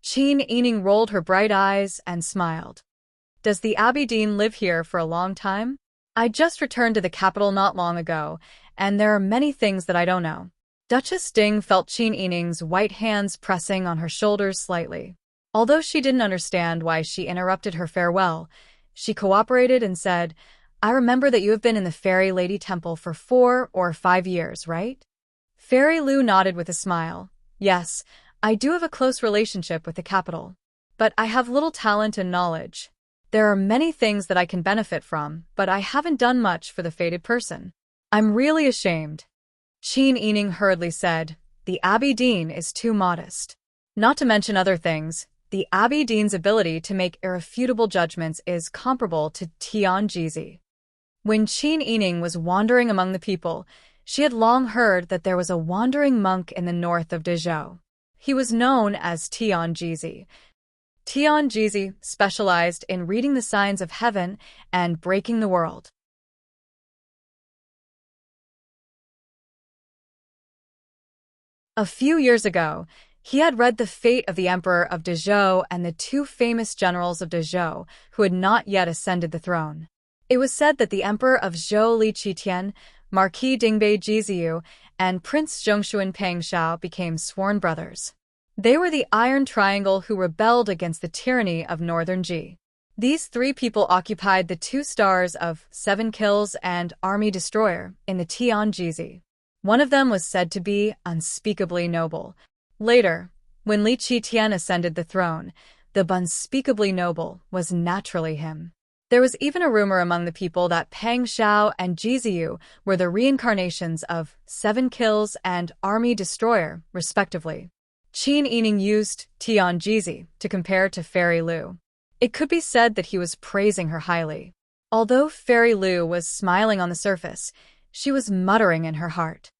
Qin Yining rolled her bright eyes and smiled. Does the Abbey Dean live here for a long time? I just returned to the capital not long ago, and there are many things that I don't know. Duchess Ding felt Qin Yining's white hands pressing on her shoulders slightly. Although she didn't understand why she interrupted her farewell, she cooperated and said, I remember that you have been in the Fairy Lady Temple for 4 or 5 years, right? Fairy Lu nodded with a smile. Yes, I do have a close relationship with the capital. But I have little talent and knowledge. There are many things that I can benefit from, but I haven't done much for the fated person. I'm really ashamed. Qin Yining hurriedly said, The Abbey Dean is too modest. Not to mention other things, the Abbey Dean's ability to make irrefutable judgments is comparable to Tianjizi. When Qin Yining was wandering among the people, she had long heard that there was a wandering monk in the north of Dezhou. He was known as Tianjizi. Tianjizi specialized in reading the signs of heaven and breaking the world. A few years ago, he had read the fate of the Emperor of Dezhou and the two famous generals of Dezhou who had not yet ascended the throne. It was said that the Emperor of Zhou Li Qitian, Marquis Dingbei Jiziyu, and Prince Zhongshuan Pengshao became sworn brothers. They were the Iron Triangle who rebelled against the tyranny of Northern Ji. These three people occupied the 2 stars of 7 Kills and Army Destroyer in the Tianjizi. One of them was said to be unspeakably noble. Later, when Li Qitian ascended the throne, the unspeakably noble was naturally him. There was even a rumor among the people that Peng Shao and Jiziyu were the reincarnations of 7 Kills and Army Destroyer, respectively. Qin Yining used Tianjizi to compare to Fairy Lu. It could be said that he was praising her highly. Although Fairy Lu was smiling on the surface, she was muttering in her heart.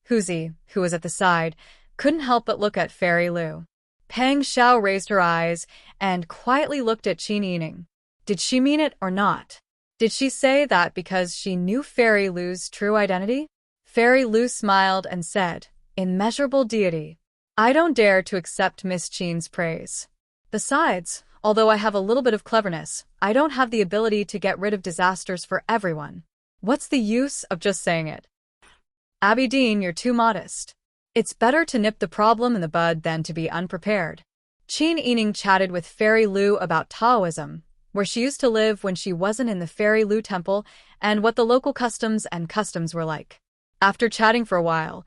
Huzi, who was at the side, couldn't help but look at Fairy Lu. Peng Shao raised her eyes and quietly looked at Qin Yining. Did she mean it or not? Did she say that because she knew Fairy Lu's true identity? Fairy Lu smiled and said, "Immeasurable deity, I don't dare to accept Miss Qin's praise. Besides, although I have a little bit of cleverness, I don't have the ability to get rid of disasters for everyone. What's the use of just saying it? Abbey Dean, you're too modest. It's better to nip the problem in the bud than to be unprepared." Qin Yining chatted with Fairy Lu about Taoism, where she used to live when she wasn't in the Fairy Lu temple, and what the local customs were like. After chatting for a while,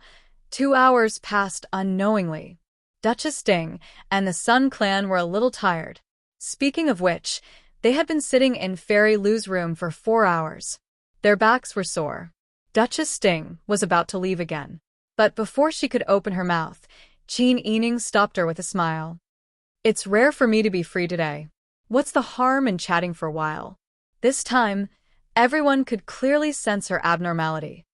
2 hours passed unknowingly. Duchess Ding and the Sun clan were a little tired. Speaking of which, they had been sitting in Fairy Lu's room for 4 hours. Their backs were sore. Duchess Ding was about to leave again. But before she could open her mouth, Qin Yining stopped her with a smile. "It's rare for me to be free today. What's the harm in chatting for a while?" This time, everyone could clearly sense her abnormality.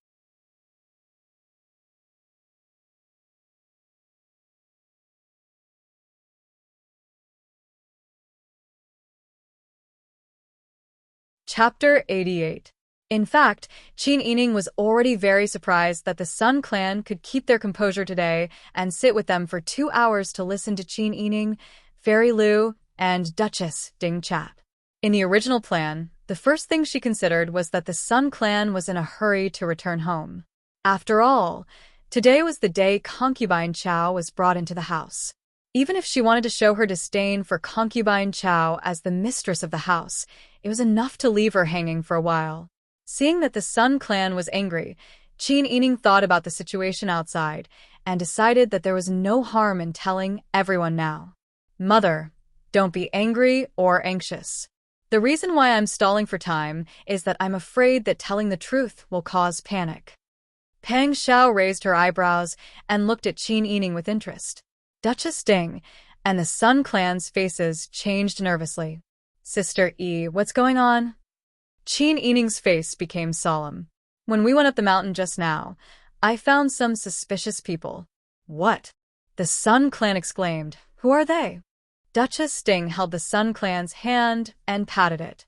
Chapter 88. In fact, Qin Yining was already very surprised that the Sun clan could keep their composure today and sit with them for 2 hours to listen to Qin Yining, Fairy Lu, and Duchess Ding chat. In the original plan, the first thing she considered was that the Sun clan was in a hurry to return home. After all, today was the day concubine Chao was brought into the house. Even if she wanted to show her disdain for concubine Chao as the mistress of the house, it was enough to leave her hanging for a while. Seeing that the Sun clan was angry, Qin Yining thought about the situation outside and decided that there was no harm in telling everyone now. "Mother, don't be angry or anxious. The reason why I'm stalling for time is that I'm afraid that telling the truth will cause panic." Peng Shao raised her eyebrows and looked at Qin Yining with interest. Duchess Ding and the Sun clan's faces changed nervously. "Sister Yi, what's going on?" Qin Yining's face became solemn. "When we went up the mountain just now, I found some suspicious people." "What?" the Sun clan exclaimed. "Who are they?" Duchess Ding held the Sun clan's hand and patted it.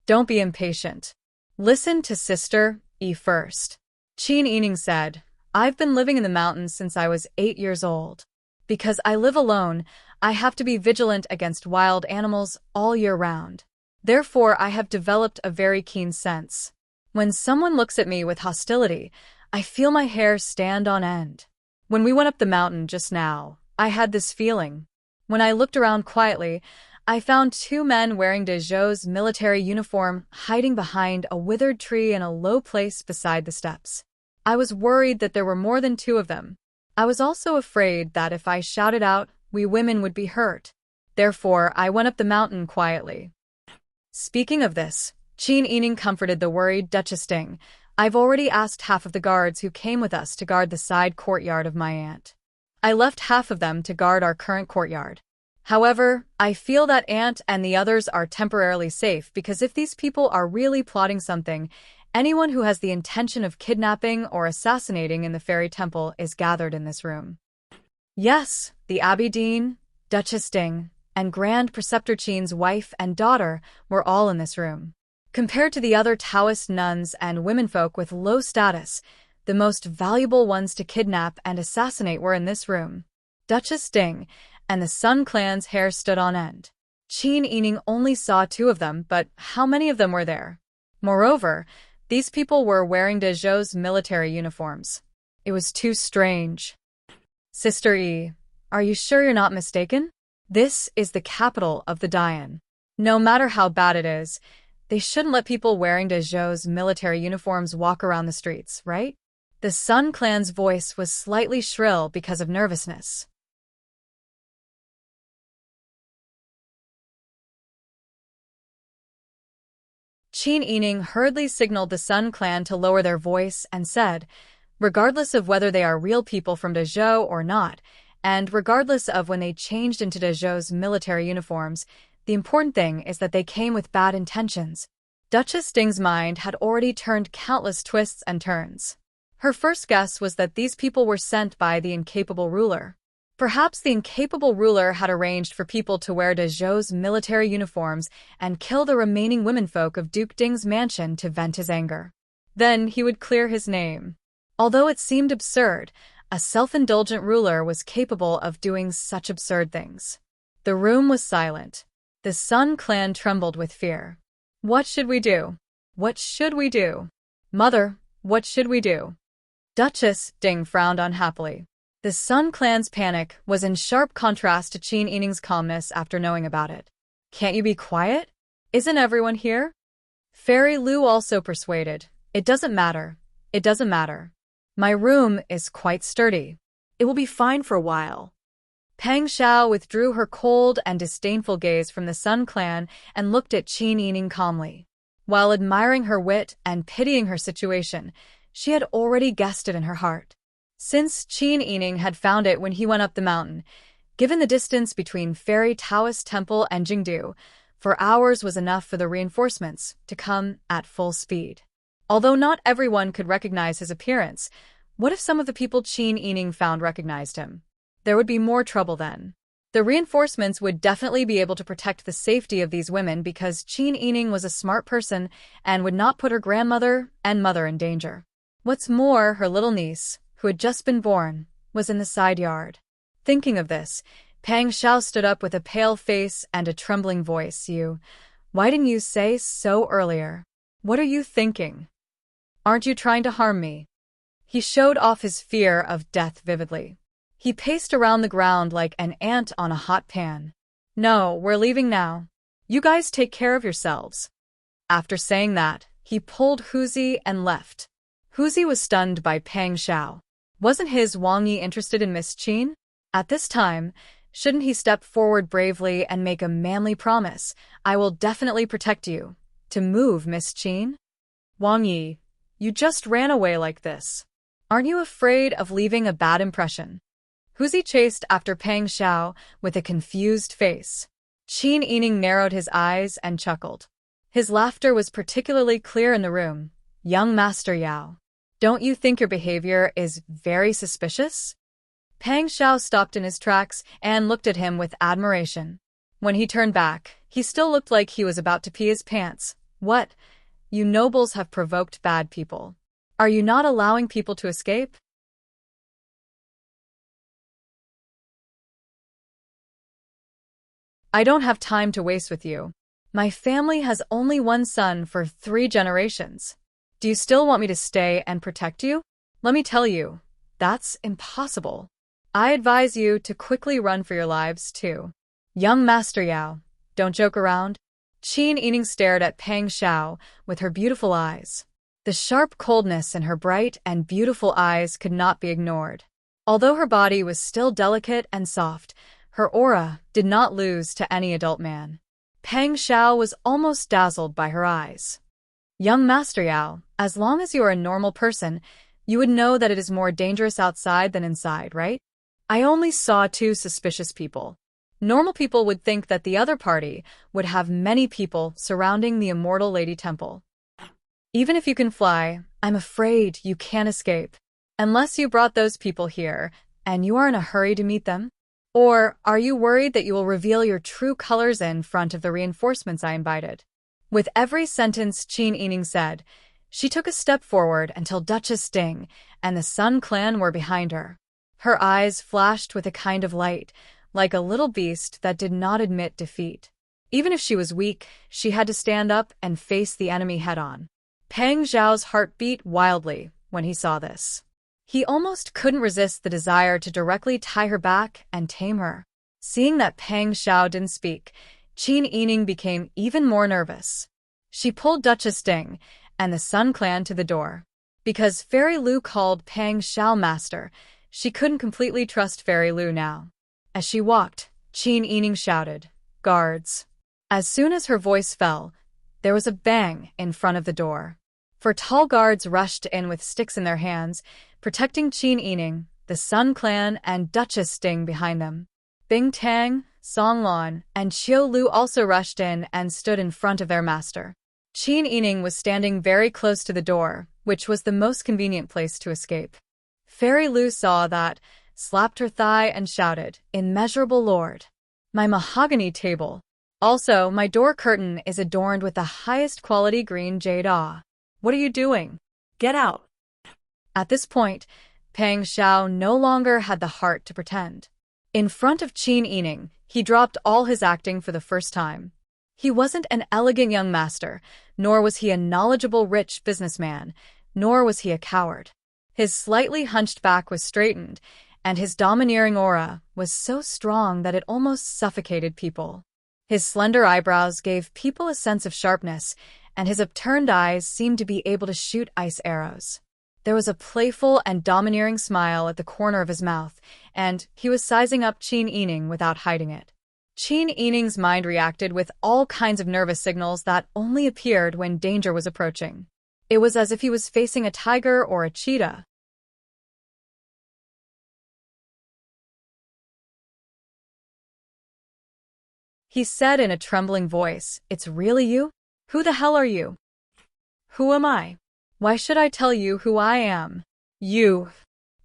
"Don't be impatient. Listen to Sister Yi first." Qin Yining said, "I've been living in the mountains since I was 8 years old. Because I live alone, I have to be vigilant against wild animals all year round. Therefore, I have developed a very keen sense. When someone looks at me with hostility, I feel my hair stand on end. When we went up the mountain just now, I had this feeling. When I looked around quietly, I found 2 men wearing Dezhou's military uniform hiding behind a withered tree in a low place beside the steps. I was worried that there were more than 2 of them. I was also afraid that if I shouted out, we women would be hurt. Therefore, I went up the mountain quietly." Speaking of this, Qin Yining comforted the worried Duchess Ding. "I've already asked half of the guards who came with us to guard the side courtyard of my aunt. I left half of them to guard our current courtyard. However, I feel that Aunt and the others are temporarily safe because if these people are really plotting something, anyone who has the intention of kidnapping or assassinating in the fairy temple is gathered in this room. Yes, the Abbey Dean, Duchess Ding, and Grand Preceptor Qin's wife and daughter were all in this room. Compared to the other Taoist nuns and womenfolk with low status, the most valuable ones to kidnap and assassinate were in this room. Duchess Ding and the Sun clan's hair stood on end. Qin Yining only saw 2 of them, but how many of them were there? Moreover, these people were wearing de Zhou's military uniforms. It was too strange. Sister Yi, are you sure you're not mistaken? This is the capital of the Dian. No matter how bad it is, they shouldn't let people wearing de Zhou's military uniforms walk around the streets, right? The Sun clan's voice was slightly shrill because of nervousness. Qin Yining hurriedly signaled the Sun clan to lower their voice and said, regardless of whether they are real people from de Zhou or not, and regardless of when they changed into de Zhou's military uniforms, the important thing is that they came with bad intentions. Duchess Ding's mind had already turned countless twists and turns. Her first guess was that these people were sent by the incapable ruler. Perhaps the incapable ruler had arranged for people to wear de Zhou's military uniforms and kill the remaining womenfolk of Duke Ding's mansion to vent his anger. Then he would clear his name. Although it seemed absurd, a self-indulgent ruler was capable of doing such absurd things. The room was silent. The Sun clan trembled with fear. What should we do? What should we do? Mother, what should we do? Duchess Ding frowned unhappily. The Sun clan's panic was in sharp contrast to Qin Yining's calmness after knowing about it. Can't you be quiet? Isn't everyone here? Fairy Lu also persuaded. It doesn't matter. It doesn't matter. My room is quite sturdy. It will be fine for a while. Pang Xiao withdrew her cold and disdainful gaze from the Sun clan and looked at Qin Yining calmly. While admiring her wit and pitying her situation, she had already guessed it in her heart. Since Qin Yining had found it when he went up the mountain, given the distance between Fairy Taoist Temple and Jingdu, for hours was enough for the reinforcements to come at full speed. Although not everyone could recognize his appearance, what if some of the people Qin Yining found recognized him? There would be more trouble then. The reinforcements would definitely be able to protect the safety of these women because Qin Yining was a smart person and would not put her grandmother and mother in danger. What's more, her little niece, who had just been born, was in the side yard. Thinking of this, Pang Xiao stood up with a pale face and a trembling voice. Why didn't you say so earlier? What are you thinking? Aren't you trying to harm me? He showed off his fear of death vividly. He paced around the ground like an ant on a hot pan. No, we're leaving now. You guys take care of yourselves. After saying that, he pulled Huzi and left. Huzi was stunned by Pang Xiao. Wasn't his Wang Yi interested in Miss Qin? At this time, shouldn't he step forward bravely and make a manly promise? I will definitely protect you. To move, Miss Qin? Wang Yi, you just ran away like this. Aren't you afraid of leaving a bad impression? Huzi chased after Pang Xiao with a confused face. Qin Yining narrowed his eyes and chuckled. His laughter was particularly clear in the room. Young Master Yao, don't you think your behavior is very suspicious? Pang Xiao stopped in his tracks and looked at him with admiration. When he turned back, he still looked like he was about to pee his pants. What? You nobles have provoked bad people. Are you not allowing people to escape? I don't have time to waste with you. My family has only one son for 3 generations. Do you still want me to stay and protect you? Let me tell you, that's impossible. I advise you to quickly run for your lives, too. Young Master Yao, don't joke around. Qin Yining stared at Pang Xiao with her beautiful eyes. The sharp coldness in her bright and beautiful eyes could not be ignored. Although her body was still delicate and soft, her aura did not lose to any adult man. Pang Xiao was almost dazzled by her eyes. Young Master Yao, as long as you are a normal person, you would know that it is more dangerous outside than inside, right? I only saw 2 suspicious people. Normal people would think that the other party would have many people surrounding the immortal Lady Temple. Even if you can fly, I'm afraid you can't escape. Unless you brought those people here, and you are in a hurry to meet them? Or are you worried that you will reveal your true colors in front of the reinforcements I invited? With every sentence Qin Yining said, she took a step forward until Duchess Ding and the Sun Clan were behind her. Her eyes flashed with a kind of light, like a little beast that did not admit defeat. Even if she was weak, she had to stand up and face the enemy head-on. Pang Zhao's heart beat wildly when he saw this. He almost couldn't resist the desire to directly tie her back and tame her. Seeing that Pang Zhao didn't speak, Qin Yining became even more nervous. She pulled Duchess Ding and the Sun Clan to the door. Because Fairy Lu called Pang Zhao master, she couldn't completely trust Fairy Lu now. As she walked, Qin Yining shouted, "Guards!" As soon as her voice fell, there was a bang in front of the door. 4 tall guards rushed in with sticks in their hands, protecting Qin Yining, the Sun Clan, and Duchess Ding behind them. Bing Tang, Song Lan, and Qiu Lu also rushed in and stood in front of their master. Qin Yining was standing very close to the door, which was the most convenient place to escape. Fairy Lu saw that, slapped her thigh and shouted, "Immeasurable Lord! My mahogany table! Also, my door curtain is adorned with the highest quality green jade. Ah! What are you doing? Get out!" At this point, Pang Zhao no longer had the heart to pretend. In front of Qin Yining, he dropped all his acting for the first time. He wasn't an elegant young master, nor was he a knowledgeable rich businessman, nor was he a coward. His slightly hunched back was straightened, and his domineering aura was so strong that it almost suffocated people. His slender eyebrows gave people a sense of sharpness, and his upturned eyes seemed to be able to shoot ice arrows. There was a playful and domineering smile at the corner of his mouth, and he was sizing up Qin Yining without hiding it. Qin Yining's mind reacted with all kinds of nervous signals that only appeared when danger was approaching. It was as if he was facing a tiger or a cheetah. He said in a trembling voice, "It's really you? Who the hell are you?" "Who am I?" "Why should I tell you who I am? You.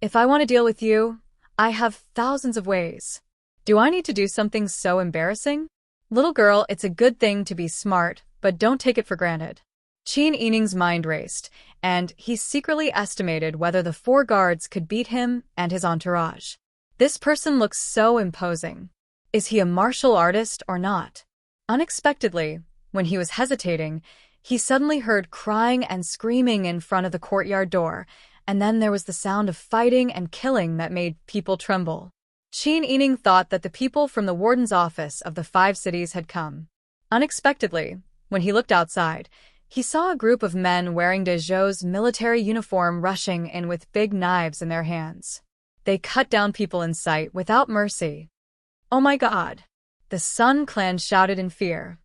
If I want to deal with you, I have thousands of ways. Do I need to do something so embarrassing? Little girl, it's a good thing to be smart, but don't take it for granted." Qin Yining's mind raced, and he secretly estimated whether the 4 guards could beat him and his entourage. This person looks so imposing. Is he a martial artist or not? Unexpectedly, when he was hesitating, he suddenly heard crying and screaming in front of the courtyard door, and then there was the sound of fighting and killing that made people tremble. Qin Yining thought that the people from the warden's office of the 5 cities had come. Unexpectedly, when he looked outside, he saw a group of men wearing de Zhou's military uniform rushing in with big knives in their hands. They cut down people in sight without mercy. "Oh my God!" The Sun Clan shouted in fear.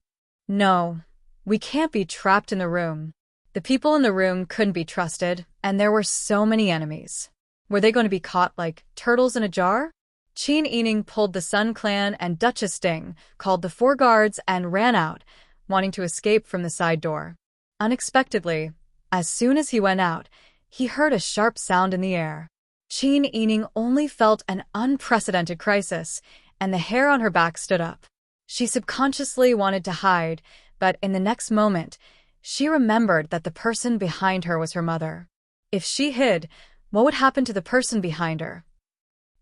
"No, we can't be trapped in the room." The people in the room couldn't be trusted, and there were so many enemies. Were they going to be caught like turtles in a jar? Qin Yining pulled the Sun Clan and Duchess Ding, called the 4 guards, and ran out, wanting to escape from the side door. Unexpectedly, as soon as he went out, he heard a sharp sound in the air. Qin Yining only felt an unprecedented crisis, and the hair on her back stood up. She subconsciously wanted to hide, but in the next moment, she remembered that the person behind her was her mother. If she hid, what would happen to the person behind her?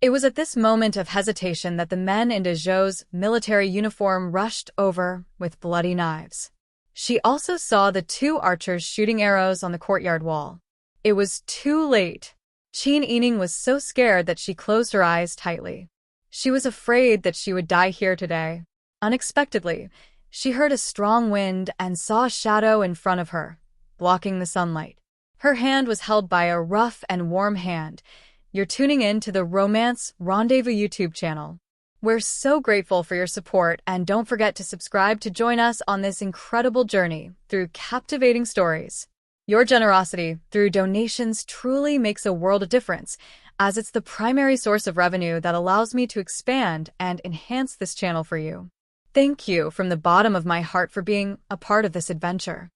It was at this moment of hesitation that the men in de Zhou's military uniform rushed over with bloody knives. She also saw the 2 archers shooting arrows on the courtyard wall. It was too late. Qin Yining was so scared that she closed her eyes tightly. She was afraid that she would die here today. Unexpectedly, she heard a strong wind and saw a shadow in front of her, blocking the sunlight. Her hand was held by a rough and warm hand. You're tuning in to the Romance Rendezvous YouTube channel. We're so grateful for your support, and don't forget to subscribe to join us on this incredible journey through captivating stories. Your generosity through donations truly makes a world of difference, as it's the primary source of revenue that allows me to expand and enhance this channel for you. Thank you from the bottom of my heart for being a part of this adventure.